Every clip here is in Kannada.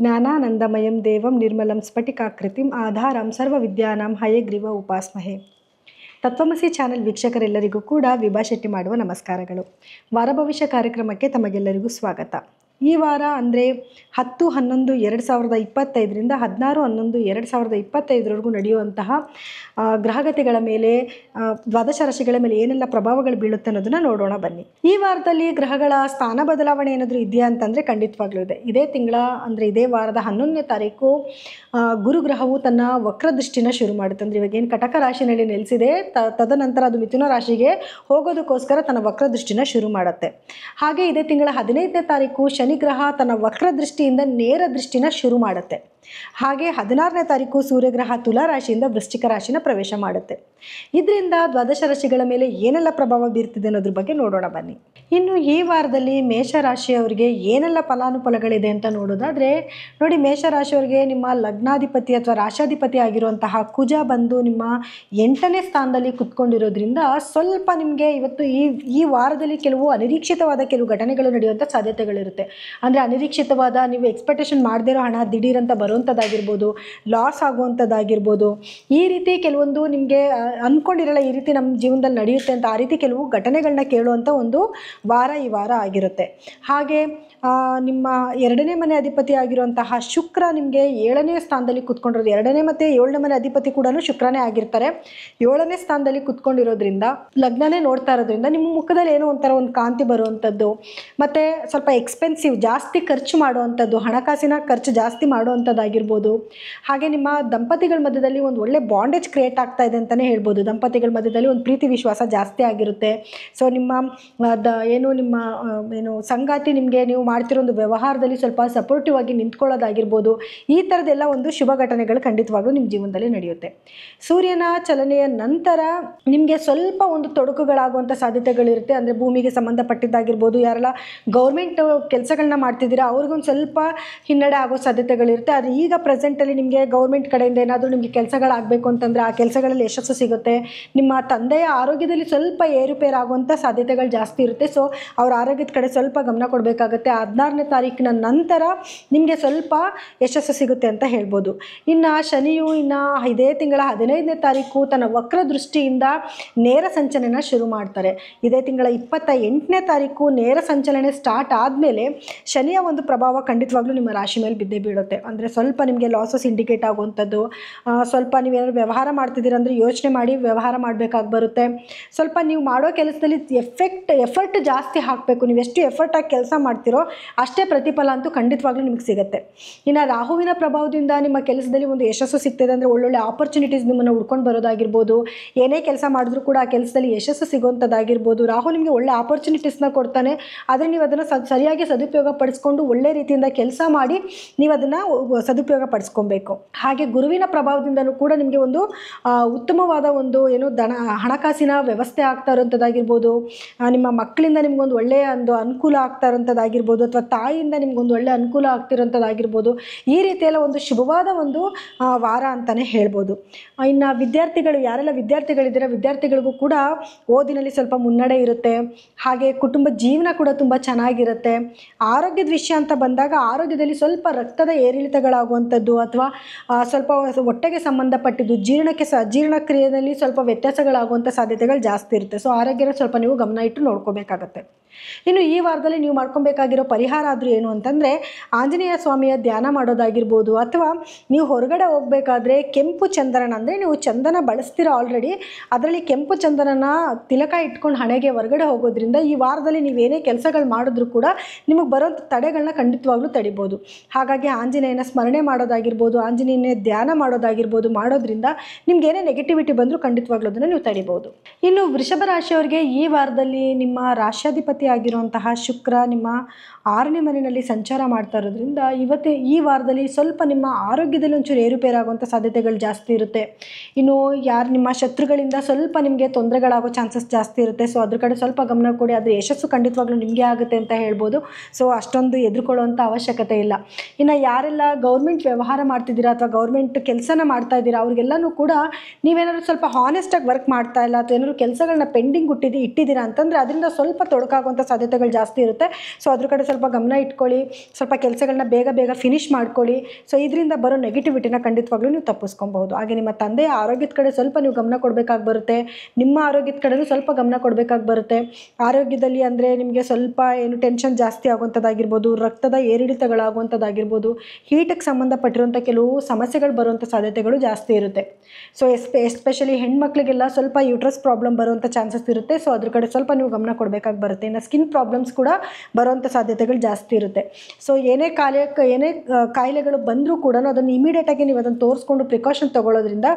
ಜ್ಞಾನಾನಂದಮಯಂ ದೇವಂ ನಿರ್ಮಲಂ ಸ್ಫಟಿಕಾಕೃತಿಂ ಆಧಾರಂ ಸರ್ವವಿದ್ಯಾನಾಂ ಹಯಗ್ರೀವ ಉಪಾಸ್ಮಹೆ. ತತ್ವಮಸಿ ಚಾನೆಲ್ ವೀಕ್ಷಕರೆಲ್ಲರಿಗೂ ಕೂಡ ವಿಭಾ ಶೆಟ್ಟಿ ಮಾಡುವ ನಮಸ್ಕಾರಗಳು. ವಾರ ಭವಿಷ್ಯ ಕಾರ್ಯಕ್ರಮಕ್ಕೆ ತಮಗೆಲ್ಲರಿಗೂ ಸ್ವಾಗತ. ಈ ವಾರ ಅಂದರೆ 10-11-2025ರಿಂದ 16-11-2025 ನಡೆಯುವಂತಹ ಗ್ರಹಗತಿಗಳ ಮೇಲೆ, ದ್ವಾದಶ ರಾಶಿಗಳ ಮೇಲೆ ಏನೆಲ್ಲ ಪ್ರಭಾವಗಳು ಬೀಳುತ್ತೆ ಅನ್ನೋದನ್ನು ನೋಡೋಣ ಬನ್ನಿ. ಈ ವಾರದಲ್ಲಿ ಗ್ರಹಗಳ ಸ್ಥಾನ ಬದಲಾವಣೆ ಏನಾದರೂ ಇದೆಯಾ ಅಂತಂದರೆ ಖಂಡಿತವಾಗ್ಲೂ ಇದೆ. ಇದೇ ತಿಂಗಳ ಅಂದರೆ ಇದೇ ವಾರದ 11ನೇ ತಾರೀಕು ಗುರುಗ್ರಹವು ತನ್ನ ವಕ್ರದೃಷ್ಟಿನ ಶುರು ಮಾಡುತ್ತೆ. ಅಂದರೆ ಇವಾಗೇನು ಕಟಕ ರಾಶಿನಲ್ಲಿ ನೆಲೆಸಿದೆ, ತದನಂತರ ಅದು ಮಿಥುನ ರಾಶಿಗೆ ಹೋಗೋದಕ್ಕೋಸ್ಕರ ತನ್ನ ವಕ್ರದೃಷ್ಟಿನ ಶುರು ಮಾಡುತ್ತೆ. ಹಾಗೆ ಇದೇ ತಿಂಗಳ 15ನೇ ತಾರೀಕು ಶನಿಗ್ರಹ ತನ್ನ ವಕ್ರದೃಷ್ಟಿಯಿಂದ ನೇರ ದೃಷ್ಟಿನ ಶುರು ಮಾಡುತ್ತೆ. ಹಾಗೆ 16ನೇ ತಾರೀಕು ಸೂರ್ಯಗ್ರಹ ತುಲಾ ರಾಶಿಯಿಂದ ವೃಶ್ಚಿಕ ರಾಶಿನ ಪ್ರವೇಶ ಮಾಡುತ್ತೆ. ಇದರಿಂದ ದ್ವಾದಶ ರಾಶಿಗಳ ಮೇಲೆ ಏನೆಲ್ಲ ಪ್ರಭಾವ ಬೀರ್ತಿದೆ ಅನ್ನೋದ್ರ ಬಗ್ಗೆ ನೋಡೋಣ ಬನ್ನಿ. ಇನ್ನು ಈ ವಾರದಲ್ಲಿ ಮೇಷರಾಶಿಯವರಿಗೆ ಏನೆಲ್ಲ ಫಲಾನುಫಲಗಳಿದೆ ಅಂತ ನೋಡೋದಾದರೆ ನೋಡಿ, ಮೇಷರಾಶಿಯವರಿಗೆ ನಿಮ್ಮ ಲಗ್ನಾಧಿಪತಿ ಅಥವಾ ರಾಶಾಧಿಪತಿ ಆಗಿರುವಂತಹ ಕುಜ ಬಂದು ನಿಮ್ಮ 8ನೇ ಸ್ಥಾನದಲ್ಲಿ ಕುತ್ಕೊಂಡಿರೋದ್ರಿಂದ ಸ್ವಲ್ಪ ನಿಮಗೆ ಇವತ್ತು ಈ ವಾರದಲ್ಲಿ ಕೆಲವು ಅನಿರೀಕ್ಷಿತವಾದ ಕೆಲವು ಘಟನೆಗಳು ನಡೆಯುವಂಥ ಸಾಧ್ಯತೆಗಳಿರುತ್ತೆ. ಅಂದರೆ ಅನಿರೀಕ್ಷಿತವಾದ, ನೀವು ಎಕ್ಸ್ಪೆಕ್ಟೇಷನ್ ಮಾಡದೇ ಇರೋ ಹಣ ದಿಢೀರಂತ ಬರುವಂಥದ್ದಾಗಿರ್ಬೋದು, ಲಾಸ್ ಆಗುವಂಥದ್ದಾಗಿರ್ಬೋದು. ಈ ರೀತಿ ಕೆಲವೊಂದು ನಿಮಗೆ ಅಂದ್ಕೊಂಡಿರಲ್ಲ ಈ ರೀತಿ ನಮ್ಮ ಜೀವನದಲ್ಲಿ ನಡೆಯುತ್ತೆ ಅಂತ, ಆ ರೀತಿ ಕೆಲವು ಘಟನೆಗಳನ್ನ ಕೇಳುವಂಥ ಒಂದು ವಾರ ಈ ವಾರ ಆಗಿರುತ್ತೆ. ಹಾಗೆ ನಿಮ್ಮ 2ನೇ ಮನೆ ಅಧಿಪತಿ ಆಗಿರುವಂತಹ ಶುಕ್ರ ನಿಮಗೆ 7ನೇ ಸ್ಥಾನದಲ್ಲಿ ಕುತ್ಕೊಂಡಿರೋದು. 2ನೇ ಮತ್ತು 7ನೇ ಮನೆ ಅಧಿಪತಿ ಕೂಡ ಶುಕ್ರನೇ ಆಗಿರ್ತಾರೆ. 7ನೇ ಸ್ಥಾನದಲ್ಲಿ ಕುತ್ಕೊಂಡಿರೋದ್ರಿಂದ, ಲಗ್ನನೇ ನೋಡ್ತಾ ಇರೋದ್ರಿಂದ ನಿಮ್ಮ ಮುಖದಲ್ಲಿ ಏನೋ ಒಂಥರ ಒಂದು ಕಾಂತಿ ಬರುವಂಥದ್ದು, ಮತ್ತು ಸ್ವಲ್ಪ ಎಕ್ಸ್ಪೆನ್ಸಿವ್, ಜಾಸ್ತಿ ಖರ್ಚು ಮಾಡುವಂಥದ್ದು, ಹಣಕಾಸಿನ ಖರ್ಚು ಜಾಸ್ತಿ ಮಾಡುವಂಥದ್ದಾಗಿರ್ಬೋದು. ಹಾಗೆ ನಿಮ್ಮ ದಂಪತಿಗಳ ಮಧ್ಯದಲ್ಲಿ ಒಂದು ಒಳ್ಳೆ ಬಾಂಡೇಜ್ ಕ್ರಿಯೇಟ್ ಆಗ್ತಾ ಇದೆ ಅಂತಲೇ ಹೇಳ್ಬೋದು. ದಂಪತಿಗಳ ಮಧ್ಯದಲ್ಲಿ ಒಂದು ಪ್ರೀತಿ ವಿಶ್ವಾಸ ಜಾಸ್ತಿ ಆಗಿರುತ್ತೆ. ಸೊ ನಿಮ್ಮ ಸಂಗಾತಿ ನಿಮಗೆ ನೀವು ಮಾಡ್ತಿರೋ ಒಂದು ವ್ಯವಹಾರದಲ್ಲಿ ಸ್ವಲ್ಪ ಸಪೋರ್ಟಿವ್ ಆಗಿ ನಿಂತ್ಕೊಳ್ಳೋದಾಗಿರ್ಬೋದು. ಈ ಥರದ್ದೆಲ್ಲ ಒಂದು ಶುಭ ಘಟನೆಗಳು ಖಂಡಿತವಾಗ್ಲೂ ನಿಮ್ಮ ಜೀವನದಲ್ಲಿ ನಡೆಯುತ್ತೆ. ಸೂರ್ಯನ ಚಲನೆಯ ನಂತರ ನಿಮಗೆ ಸ್ವಲ್ಪ ಒಂದು ತೊಡಕುಗಳಾಗುವಂಥ ಸಾಧ್ಯತೆಗಳಿರುತ್ತೆ. ಅಂದರೆ ಭೂಮಿಗೆ ಸಂಬಂಧಪಟ್ಟಿದ್ದಾಗಿರ್ಬೋದು, ಯಾರೆಲ್ಲ ಗೌರ್ಮೆಂಟ್ ಕೆಲಸಗಳನ್ನ ಮಾಡ್ತಿದ್ದೀರಾ ಅವ್ರಿಗೊಂದು ಸ್ವಲ್ಪ ಹಿನ್ನಡೆ ಆಗೋ ಸಾಧ್ಯತೆಗಳಿರುತ್ತೆ. ಆದರೆ ಈಗ ಪ್ರೆಸೆಂಟಲ್ಲಿ ನಿಮಗೆ ಗೌರ್ಮೆಂಟ್ ಕಡೆಯಿಂದ ಏನಾದರೂ ನಿಮಗೆ ಕೆಲಸಗಳಾಗಬೇಕು ಅಂತಂದರೆ ಆ ಕೆಲಸಗಳಲ್ಲಿ ಯಶಸ್ಸು ಸಿಗುತ್ತೆ. ನಿಮ್ಮ ತಂದೆಯ ಆರೋಗ್ಯದಲ್ಲಿ ಸ್ವಲ್ಪ ಏರುಪೇರಾಗುವಂಥ ಸಾಧ್ಯತೆಗಳು ಜಾಸ್ತಿ ಇರುತ್ತೆ. ಸೊ ಅವ್ರ ಆರೋಗ್ಯದ ಕಡೆ ಸ್ವಲ್ಪ ಗಮನ ಕೊಡಬೇಕಾಗತ್ತೆ. 16ನೇ ತಾರೀಕಿನ ನಂತರ ನಿಮಗೆ ಸ್ವಲ್ಪ ಯಶಸ್ಸು ಸಿಗುತ್ತೆ ಅಂತ ಹೇಳ್ಬೋದು. ಇನ್ನು ಶನಿಯು ಇದೇ ತಿಂಗಳ 15ನೇ ತಾರೀಕು ತನ್ನ ವಕ್ರ ದೃಷ್ಟಿಯಿಂದ ನೇರ ಸಂಚಲನ ಶುರು ಮಾಡ್ತಾರೆ. ಇದೇ ತಿಂಗಳ 28ನೇ ತಾರೀಕು ನೇರ ಸಂಚಲನೆ ಸ್ಟಾರ್ಟ್ ಆದಮೇಲೆ ಶನಿಯ ಒಂದು ಪ್ರಭಾವ ಖಂಡಿತವಾಗ್ಲೂ ನಿಮ್ಮ ರಾಶಿ ಮೇಲೆ ಬಿದ್ದೇ ಬೀಳುತ್ತೆ. ಅಂದರೆ ಸ್ವಲ್ಪ ನಿಮಗೆ ಲಾಸಸ್ ಇಂಡಿಕೇಟ್ ಆಗುವಂಥದ್ದು, ಸ್ವಲ್ಪ ನೀವೇನಾದ್ರು ವ್ಯವಹಾರ ಮಾಡ್ತಿದ್ದೀರ ಅಂದರೆ ಯೋಚನೆ ಮಾಡಿ ವ್ಯವಹಾರ ಮಾಡಬೇಕಾಗಿ ಬರುತ್ತೆ. ಸ್ವಲ್ಪ ನೀವು ಮಾಡೋ ಕೆಲಸದಲ್ಲಿ ಎಫರ್ಟ್ ಜಾಸ್ತಿ ಹಾಕಬೇಕು. ನೀವು ಎಷ್ಟು ಎಫರ್ಟ್ ಆಗಿ ಕೆಲಸ ಮಾಡ್ತಿರೋ ಅಷ್ಟೇ ಪ್ರತಿಫಲ ಅಂತೂ ಖಂಡಿತವಾಗ್ಲೂ ನಿಮಗೆ ಸಿಗುತ್ತೆ. ಇನ್ನು ರಾಹುವಿನ ಪ್ರಭಾವದಿಂದ ನಿಮ್ಮ ಕೆಲಸದಲ್ಲಿ ಒಂದು ಯಶಸ್ಸು ಸಿಗ್ತದೆ. ಅಂದರೆ ಒಳ್ಳೊಳ್ಳೆ ಆಪರ್ಚುನಿಟೀಸ್ ನಿಮ್ಮನ್ನು ಹುಡ್ಕೊಂಡು ಬರೋದಾಗಿರ್ಬೋದು, ಏನೇ ಕೆಲಸ ಮಾಡಿದ್ರೂ ಕೂಡ ಆ ಕೆಲಸದಲ್ಲಿ ಯಶಸ್ಸು ಸಿಗುವಂಥದ್ದಾಗಿರ್ಬೋದು. ರಾಹು ನಿಮಗೆ ಒಳ್ಳೆ ಆಪರ್ಚುನಿಟೀಸ್ನ ಕೊಡ್ತಾನೆ. ಆದರೆ ನೀವು ಅದನ್ನು ಸರಿಯಾಗಿ ಸದುಪಯೋಗ ಪಡಿಸ್ಕೊಂಡು ಒಳ್ಳೆ ರೀತಿಯಿಂದ ಕೆಲಸ ಮಾಡಿ ನೀವು ಅದನ್ನು ಸದುಪಯೋಗ ಪಡಿಸ್ಕೊಬೇಕು. ಹಾಗೆ ಗುರುವಿನ ಪ್ರಭಾವದಿಂದಲೂ ಕೂಡ ನಿಮಗೆ ಒಂದು ಉತ್ತಮವಾದ ಒಂದು ಹಣಕಾಸಿನ ವ್ಯವಸ್ಥೆ ಆಗ್ತಾ ಇರೋಂಥದ್ದಾಗಿರ್ಬೋದು, ನಿಮ್ಮ ಮಕ್ಕಳಿಂದ ನಿಮಗೊಂದು ಒಳ್ಳೆಯ ಒಂದು ಅನುಕೂಲ ಆಗ್ತಾ ಇರೋಂಥದ್ದಾಗಿರ್ಬೋದು, ಅಥವಾ ತಾಯಿಯಿಂದ ನಿಮ್ಗೊಂದು ಒಳ್ಳೆ ಅನುಕೂಲ ಆಗ್ತಿರೋಂಥದ್ದಾಗಿರ್ಬೋದು. ಈ ರೀತಿಯೆಲ್ಲ ಒಂದು ಶುಭವಾದ ಒಂದು ವಾರ ಅಂತಲೇ ಹೇಳ್ಬೋದು. ಇನ್ನು ವಿದ್ಯಾರ್ಥಿಗಳು, ಯಾರೆಲ್ಲ ವಿದ್ಯಾರ್ಥಿಗಳಿದ್ದೀರ, ವಿದ್ಯಾರ್ಥಿಗಳಿಗೂ ಕೂಡ ಓದಿನಲ್ಲಿ ಸ್ವಲ್ಪ ಮುನ್ನಡೆ ಇರುತ್ತೆ. ಹಾಗೆ ಕುಟುಂಬ ಜೀವನ ಕೂಡ ತುಂಬ ಚೆನ್ನಾಗಿರುತ್ತೆ. ಆರೋಗ್ಯದ ವಿಷಯ ಅಂತ ಬಂದಾಗ ಆರೋಗ್ಯದಲ್ಲಿ ಸ್ವಲ್ಪ ರಕ್ತದ ಏರಿಳಿತಗಳಾಗುವಂಥದ್ದು, ಅಥವಾ ಸ್ವಲ್ಪ ಹೊಟ್ಟೆಗೆ ಸಂಬಂಧಪಟ್ಟಿದ್ದು ಜೀರ್ಣಕ್ರಿಯೆಯಲ್ಲಿ ಸ್ವಲ್ಪ ವ್ಯತ್ಯಾಸಗಳಾಗುವಂಥ ಸಾಧ್ಯತೆಗಳು ಜಾಸ್ತಿ ಇರುತ್ತೆ. ಸೊ ಆರೋಗ್ಯನ ಸ್ವಲ್ಪ ನೀವು ಗಮನ ಇಟ್ಟು ನೋಡ್ಕೋಬೇಕಾಗತ್ತೆ. ಇನ್ನು ಈ ವಾರದಲ್ಲಿ ನೀವು ಮಾಡ್ಕೊಬೇಕಾಗಿರೋ ಪರಿಹಾರ ಆದರೂ ಏನು ಅಂತಂದರೆ, ಆಂಜನೇಯ ಸ್ವಾಮಿಯ ಧ್ಯಾನ ಮಾಡೋದಾಗಿರ್ಬೋದು, ಅಥವಾ ನೀವು ಹೊರಗಡೆ ಹೋಗಬೇಕಾದ್ರೆ ಕೆಂಪು ಚಂದನ, ಅಂದರೆ ನೀವು ಚಂದನ ಬಳಸ್ತೀರ ಆಲ್ರೆಡಿ, ಅದರಲ್ಲಿ ಕೆಂಪು ಚಂದನನ ತಿಲಕ ಇಟ್ಕೊಂಡು ಹಣೆಗೆ ಹೊರಗಡೆ ಹೋಗೋದ್ರಿಂದ ಈ ವಾರದಲ್ಲಿ ನೀವೇನೇ ಕೆಲಸಗಳು ಮಾಡಿದ್ರೂ ಕೂಡ ನಿಮಗೆ ಬರೋಂಥ ತಡೆಗಳನ್ನ ಖಂಡಿತವಾಗ್ಲೂ ತಡಿಬೋದು. ಹಾಗಾಗಿ ಆಂಜನೇಯನ ಸ್ಮರಣೆ ಮಾಡೋದಾಗಿರ್ಬೋದು, ಆಂಜನೇಯನ ಧ್ಯಾನ ಮಾಡೋದ್ರಿಂದ ನಿಮ್ಗೇನೇ ನೆಗೆಟಿವಿಟಿ ಬಂದರೂ ಖಂಡಿತವಾಗ್ಲೂ ಅದನ್ನು ನೀವು ತಡಿಬೋದು. ಇನ್ನು ವೃಷಭ ರಾಶಿಯವರಿಗೆ ಈ ವಾರದಲ್ಲಿ ನಿಮ್ಮ ರಾಶ್ಯಾಧಿಪತಿ ಆಗಿರುವಂತಹ ಶುಕ್ರ ನಿಮ್ಮ 6ನೇ ಮನೆಯಲ್ಲಿ ಸಂಚಾರ ಮಾಡ್ತಾ ಇರೋದ್ರಿಂದ ಈ ವಾರದಲ್ಲಿ ಸ್ವಲ್ಪ ನಿಮ್ಮ ಆರೋಗ್ಯದಲ್ಲಿ ಒಂಚೂರು ಏರುಪೇರಾಗುವಂಥ ಸಾಧ್ಯತೆಗಳು ಜಾಸ್ತಿ ಇರುತ್ತೆ. ಇನ್ನು ನಿಮ್ಮ ಶತ್ರುಗಳಿಂದ ಸ್ವಲ್ಪ ನಿಮಗೆ ತೊಂದರೆಗಳಾಗೋ ಚಾನ್ಸಸ್ ಜಾಸ್ತಿ ಇರುತ್ತೆ. ಸೊ ಅದ್ರ ಕಡೆ ಸ್ವಲ್ಪ ಗಮನ ಕೊಡಿ. ಆದರೆ ಯಶಸ್ಸು ಖಂಡಿತವಾಗ್ಲೂ ನಿಮಗೆ ಆಗುತ್ತೆ ಅಂತ ಹೇಳ್ಬೋದು. ಸೊ ಸೊ ಅಷ್ಟೊಂದು ಎದುರ್ಕೊಳ್ಳುವಂಥ ಅವಶ್ಯಕತೆ ಇಲ್ಲ. ಇನ್ನು ಯಾರೆಲ್ಲ ಗೌರ್ಮೆಂಟ್ ವ್ಯವಹಾರ ಮಾಡ್ತಿದ್ದೀರಾ ಅಥವಾ ಗೌರ್ಮೆಂಟ್ ಕೆಲಸನ ಮಾಡ್ತಾ ಇದ್ದೀರಾ ಅವ್ರಿಗೆಲ್ಲನೂ ಕೂಡ ನೀವೇನಾದ್ರು ಸ್ವಲ್ಪ ಹಾನೆಸ್ಟಾಗಿ ವರ್ಕ್ ಮಾಡ್ತಾ ಇಲ್ಲ ಅಥವಾ ಏನಾದ್ರು ಕೆಲಸಗಳನ್ನ ಪೆಂಡಿಂಗ್ ಇಟ್ಟಿದ್ದೀರಾ ಅಂತಂದರೆ ಅದರಿಂದ ಸ್ವಲ್ಪ ತೊಡಕಾಗುವಂಥ ಸಾಧ್ಯತೆಗಳು ಜಾಸ್ತಿ ಇರುತ್ತೆ. ಸೊ ಅದ್ರ ಕಡೆ ಸ್ವಲ್ಪ ಗಮನ ಇಟ್ಕೊಳ್ಳಿ, ಸ್ವಲ್ಪ ಕೆಲಸಗಳನ್ನ ಬೇಗ ಬೇಗ ಫಿನಿಶ್ ಮಾಡ್ಕೊಳ್ಳಿ. ಸೊ ಇದರಿಂದ ಬರೋ ನೆಗೆಟಿವಿಟಿನ ಖಂಡಿತವಾಗ್ಲೂ ನೀವು ತಪ್ಪಿಸ್ಕೊಬಹುದು. ಹಾಗೆ ನಿಮ್ಮ ತಂದೆಯ ಆರೋಗ್ಯದ ಕಡೆ ಸ್ವಲ್ಪ ನೀವು ಗಮನ ಕೊಡಬೇಕಾಗಿ ಬರುತ್ತೆ. ನಿಮ್ಮ ಆರೋಗ್ಯದ ಕಡೆನೂ ಸ್ವಲ್ಪ ಗಮನ ಕೊಡಬೇಕಾಗಿ ಬರುತ್ತೆ. ಆರೋಗ್ಯದಲ್ಲಿ ಅಂದರೆ ನಿಮಗೆ ಸ್ವಲ್ಪ ಏನು ಟೆನ್ಷನ್ ಜಾಸ್ತಿ ಆಗುವಂಥದ್ದಾಗಿರ್ಬೋದು, ರಕ್ತದ ಏರಿಳಿತಗಳಾಗುವಂಥದ್ದಾಗಿರ್ಬೋದು, ಹೀಟಿಗೆ ಸಂಬಂಧಪಟ್ಟಿರುವಂಥ ಕೆಲವು ಸಮಸ್ಯೆಗಳು ಬರುವಂಥ ಸಾಧ್ಯತೆಗಳು ಜಾಸ್ತಿ ಇರುತ್ತೆ. ಸೊ ಎಸ್ಪೆಷಲಿ ಹೆಣ್ಮಕ್ಳಿಗೆಲ್ಲ ಸ್ವಲ್ಪ ಯೂಟ್ರಸ್ ಪ್ರಾಬ್ಲಮ್ ಬರುವಂಥ ಚಾನ್ಸಸ್ ಇರುತ್ತೆ. ಸೊ ಅದ್ರ ಕಡೆ ಸ್ವಲ್ಪ ನೀವು ಗಮನ ಕೊಡಬೇಕಾಗಿ ಬರುತ್ತೆ. ಇನ್ನು ಸ್ಕಿನ್ ಪ್ರಾಬ್ಲಮ್ಸ್ ಕೂಡ ಬರುವಂಥ ಸಾಧ್ಯತೆಗಳು ಜಾಸ್ತಿ ಇರುತ್ತೆ. ಸೊ ಏನೇ ಕಾಯಿಲೆಗಳು ಬಂದರೂ ಕೂಡ ಅದನ್ನು ಇಮಿಡಿಯೇಟಾಗಿ ನೀವು ಅದನ್ನು ತೋರಿಸ್ಕೊಂಡು ಪ್ರಿಕಾಷನ್ ತೊಗೊಳ್ಳೋದ್ರಿಂದ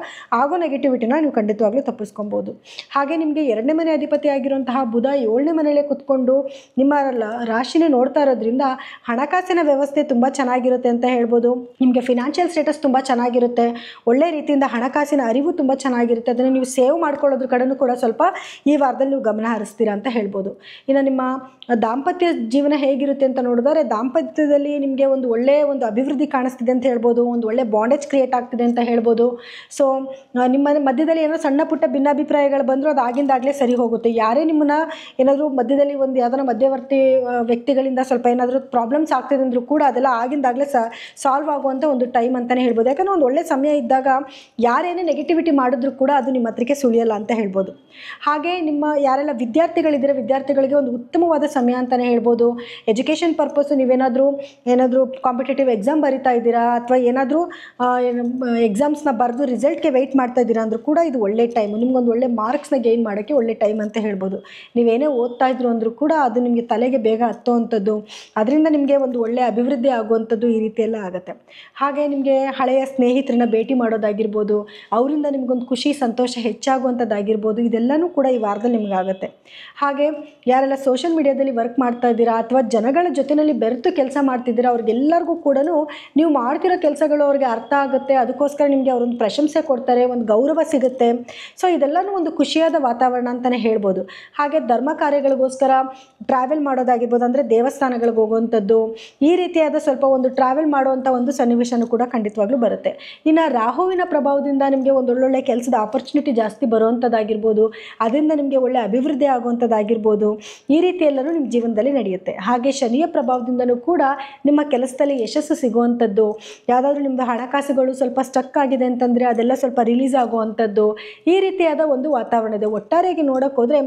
ಆಗೋ ನೆಗೆಟಿವಿಟಿನ ನೀವು ಖಂಡಿತವಾಗ್ಲೂ ತಪ್ಪಿಸ್ಕೊಬೋದು. ಹಾಗೆ ನಿಮಗೆ 2ನೇ ಮನೆ ಅಧಿಪತಿ ಆಗಿರುವಂತಹ ಬುಧ 7ನೇ ಮನೆಯಲ್ಲೇ ಕುತ್ಕೊಂಡು ನಿಮ್ಮ ರಾಶಿನೇ ನೋಡ್ತಾ ಇರೋದ್ರಿಂದ ಹಣಕಾಸಿನ ವ್ಯವಸ್ಥೆ ತುಂಬ ಚೆನ್ನಾಗಿರುತ್ತೆ ಅಂತ ಹೇಳ್ಬೋದು. ನಿಮಗೆ ಫಿನಾನ್ಷಿಯಲ್ ಸ್ಟೇಟಸ್ ತುಂಬ ಚೆನ್ನಾಗಿರುತ್ತೆ. ಒಳ್ಳೆ ರೀತಿಯಿಂದ ಹಣಕಾಸಿನ ಅರಿವು ತುಂಬ ಚೆನ್ನಾಗಿರುತ್ತೆ. ಅದನ್ನು ನೀವು ಸೇವ್ ಮಾಡ್ಕೊಳ್ಳೋದ್ರ ಕಡೆನೂ ಕೂಡ ಸ್ವಲ್ಪ ಈ ವಾರದಲ್ಲಿ ನೀವು ಗಮನ ಹರಿಸ್ತೀರಾ ಅಂತ ಹೇಳ್ಬೋದು. ಇನ್ನು ನಿಮ್ಮ ದಾಂಪತ್ಯ ಜೀವನ ಹೇಗಿರುತ್ತೆ ಅಂತ ನೋಡಿದರೆ ದಾಂಪತ್ಯದಲ್ಲಿ ನಿಮಗೆ ಒಂದು ಒಳ್ಳೆಯ ಒಂದು ಅಭಿವೃದ್ಧಿ ಕಾಣಿಸ್ತಿದೆ ಅಂತ ಹೇಳ್ಬೋದು. ಒಂದು ಒಳ್ಳೆ ಬಾಂಡೇಜ್ ಕ್ರಿಯೇಟ್ ಆಗ್ತಿದೆ ಅಂತ ಹೇಳ್ಬೋದು. ಸೊ ನಿಮ್ಮ ಮಧ್ಯದಲ್ಲಿ ಏನೋ ಸಣ್ಣ ಪುಟ್ಟ ಭಿನ್ನಾಭಿಪ್ರಾಯಗಳು ಬಂದರೂ ಅದು ಆಗಿಂದಾಗಲೇ ಸರಿ ಹೋಗುತ್ತೆ. ಯಾರೇ ನಿಮ್ಮನ್ನ ಏನಾದರೂ ಮಧ್ಯದಲ್ಲಿ ಒಂದು ಯಾವ್ದಾರ ಮಧ್ಯವರ್ತಿ ವ್ಯಕ್ತಿಗಳಿಂದ ಸ್ವಲ್ಪ ಏನಾದರೂ ಪ್ರಾಬ್ಲಮ್ಸ್ ಆಗ್ತಿದೆ ಅಂದರೂ ಕೂಡ ಅದೆಲ್ಲ ಆಗಿಂದಾಗಲೇ ಸಾಲ್ವ್ ಆಗುವಂಥ ಒಂದು ಟೈಮ್ ಅಂತಲೇ ಹೇಳ್ಬೋದು. ಯಾಕಂದರೆ ಒಂದು ಒಳ್ಳೆ ಸಮಯ ಇದ್ದಾಗ ಯಾರೇನೇ ನೆಗೆಟಿವಿಟಿ ಮಾಡಿದ್ರೂ ಕೂಡ ಅದು ನಿಮ್ಮ ಹತ್ರಕ್ಕೆ ಸುಳಿಯಲ್ಲ ಅಂತ ಹೇಳ್ಬೋದು. ಹಾಗೆ ನಿಮ್ಮ ಯಾರೆಲ್ಲ ವಿದ್ಯಾರ್ಥಿಗಳಿದ್ದೀರ ವಿದ್ಯಾರ್ಥಿಗಳಿಗೆ ಒಂದು ಉತ್ತಮವಾದ ಸಮಯ ಅಂತಲೇ ಹೇಳ್ಬೋದು. ಎಜುಕೇಷನ್ ಪರ್ಪಸ್ಸು ಏನಾದರೂ ಕಾಂಪಿಟೇಟಿವ್ ಎಕ್ಸಾಮ್ ಬರಿತಾ ಇದ್ದೀರಾ ಅಥವಾ ಏನಾದರೂ ಎಕ್ಸಾಮ್ಸ್ನ ಬರೆದು ರಿಸಲ್ಟ್ಗೆ ವೆಯ್ಟ್ ಮಾಡ್ತಾ ಇದ್ದೀರಾ ಅಂದರೂ ಕೂಡ ಇದು ಒಳ್ಳೆ ಟೈಮು. ನಿಮ್ಗೊಂದು ಒಳ್ಳೆ ಮಾರ್ಕ್ಸ್ನ ಗೇನ್ ಮಾಡೋಕ್ಕೆ ಒಳ್ಳೆ ಟೈಮ್ ಅಂತ ಹೇಳ್ಬೋದು. ನೀವೇನೇ ಓದ್ತಾ ಇದ್ರು ಅಂದರೂ ಕೂಡ ಅದು ನಿಮಗೆ ತಲೆಗೆ ಬೇಗ ಹತ್ತುವಂಥದ್ದು, ಅದರಿಂದ ನಿಮಗೆ ಒಂದು ಒಳ್ಳೆಯ ಅಭಿವೃದ್ಧಿ ಆಗುವಂಥದ್ದು ಈ ರೀತಿಯೆಲ್ಲ ಆಗುತ್ತೆ. ಹಾಗೆ ನಿಮಗೆ ಹಳೆಯ ಸ್ನೇಹಿತರನ್ನ ಭೇಟಿ ಮಾಡೋದಾಗಿರ್ಬೋದು, ಅವರಿಂದ ನಿಮಗೊಂದು ಖುಷಿ ಸಂತೋಷ ಹೆಚ್ಚಾಗುವಂಥದ್ದಾಗಿರ್ಬೋದು, ಇದೆಲ್ಲನೂ ಕೂಡ ಈ ವಾರದಲ್ಲಿ ನಿಮಗಾಗುತ್ತೆ. ಹಾಗೆ ಯಾರೆಲ್ಲ ಸೋಷಿಯಲ್ ಮೀಡಿಯಾದಲ್ಲಿ ವರ್ಕ್ ಮಾಡ್ತಾ ಇದ್ದೀರಾ ಅಥವಾ ಜನಗಳ ಜೊತೆಯಲ್ಲಿ ಬೆರೆತು ಕೆಲಸ ಮಾಡ್ತಿದ್ದೀರಾ ಅವ್ರಿಗೆಲ್ಲರಿಗೂ ಕೂಡ ನೀವು ಮಾಡ್ತಿರೋ ಕೆಲಸಗಳು ಅವ್ರಿಗೆ ಅರ್ಥ ಆಗುತ್ತೆ. ಅದಕ್ಕೋಸ್ಕರ ನಿಮಗೆ ಅವರೊಂದು ಪ್ರಶಂಸೆ ಕೊಡ್ತಾರೆ, ಒಂದು ಗೌರವ ಸಿಗುತ್ತೆ. ಸೊ ಇದೆಲ್ಲನೂ ಒಂದು ಖುಷಿಯಾದ ವಾತಾವರಣ ಅಂತಲೇ ಹೇಳ್ಬೋದು. ಹಾಗೆ ಧರ್ಮ ಕಾರ್ಯಗಳಿಗೋಸ್ಕರ ಟ್ರಾವೆಲ್ ಮಾಡೋದಾಗಿರ್ಬೋದು, ಅಂದರೆ ದೇವಸ್ಥಾನಗಳಿಗೆ ಹೋಗುವಂಥದ್ದು, ಈ ರೀತಿಯಾದ ಸ್ವಲ್ಪ ಒಂದು ಟ್ರಾವೆಲ್ ಮಾಡುವಂಥ ಒಂದು ಸನ್ನಿವೇಶನೂ ಕೂಡ ಖಂಡಿತವಾಗ್ಲೂ ಬರುತ್ತೆ. ಇನ್ನು ರಾಹುವಿನ ಪ್ರಭಾವದಿಂದ ನಿಮಗೆ ಒಂದು ಒಳ್ಳೊಳ್ಳೆ ಕೆಲಸದ ಆಪರ್ಚುನಿಟಿ ಜಾಸ್ತಿ ಬರುವಂಥದ್ದಾಗಿರ್ಬೋದು, ಅದರಿಂದ ನಿಮಗೆ ಒಳ್ಳೆ ಅಭಿವೃದ್ಧಿ ಆಗುವಂಥದ್ದಾಗಿರ್ಬೋದು, ಈ ರೀತಿಯೆಲ್ಲರೂ ನಿಮ್ಮ ಜೀವನದಲ್ಲಿ ನಡೆಯುತ್ತೆ. ಹಾಗೆ ಶನಿಯ ಪ್ರಭಾವದಿಂದಲೂ ಕೂಡ ನಿಮ್ಮ ಕೆಲಸದಲ್ಲಿ ಯಶಸ್ಸು ಸಿಗುವಂಥದ್ದು, ಯಾವುದಾದ್ರೂ ನಿಮ್ಮದು ಹಣಕಾಸುಗಳು ಸ್ವಲ್ಪ ಸ್ಟಕ್ ಆಗಿದೆ ಅಂತಂದರೆ ಅದೆಲ್ಲ ಸ್ವಲ್ಪ ರಿಲೀಸ್ ಆಗುವಂಥದ್ದು, ಈ ರೀತಿಯಾದ ಒಂದು ವಾತಾವರಣ ಇದೆ. ಒಟ್ಟಾರೆಯಾಗಿ ನೋಡೋಕೆ ಹೋದರೆ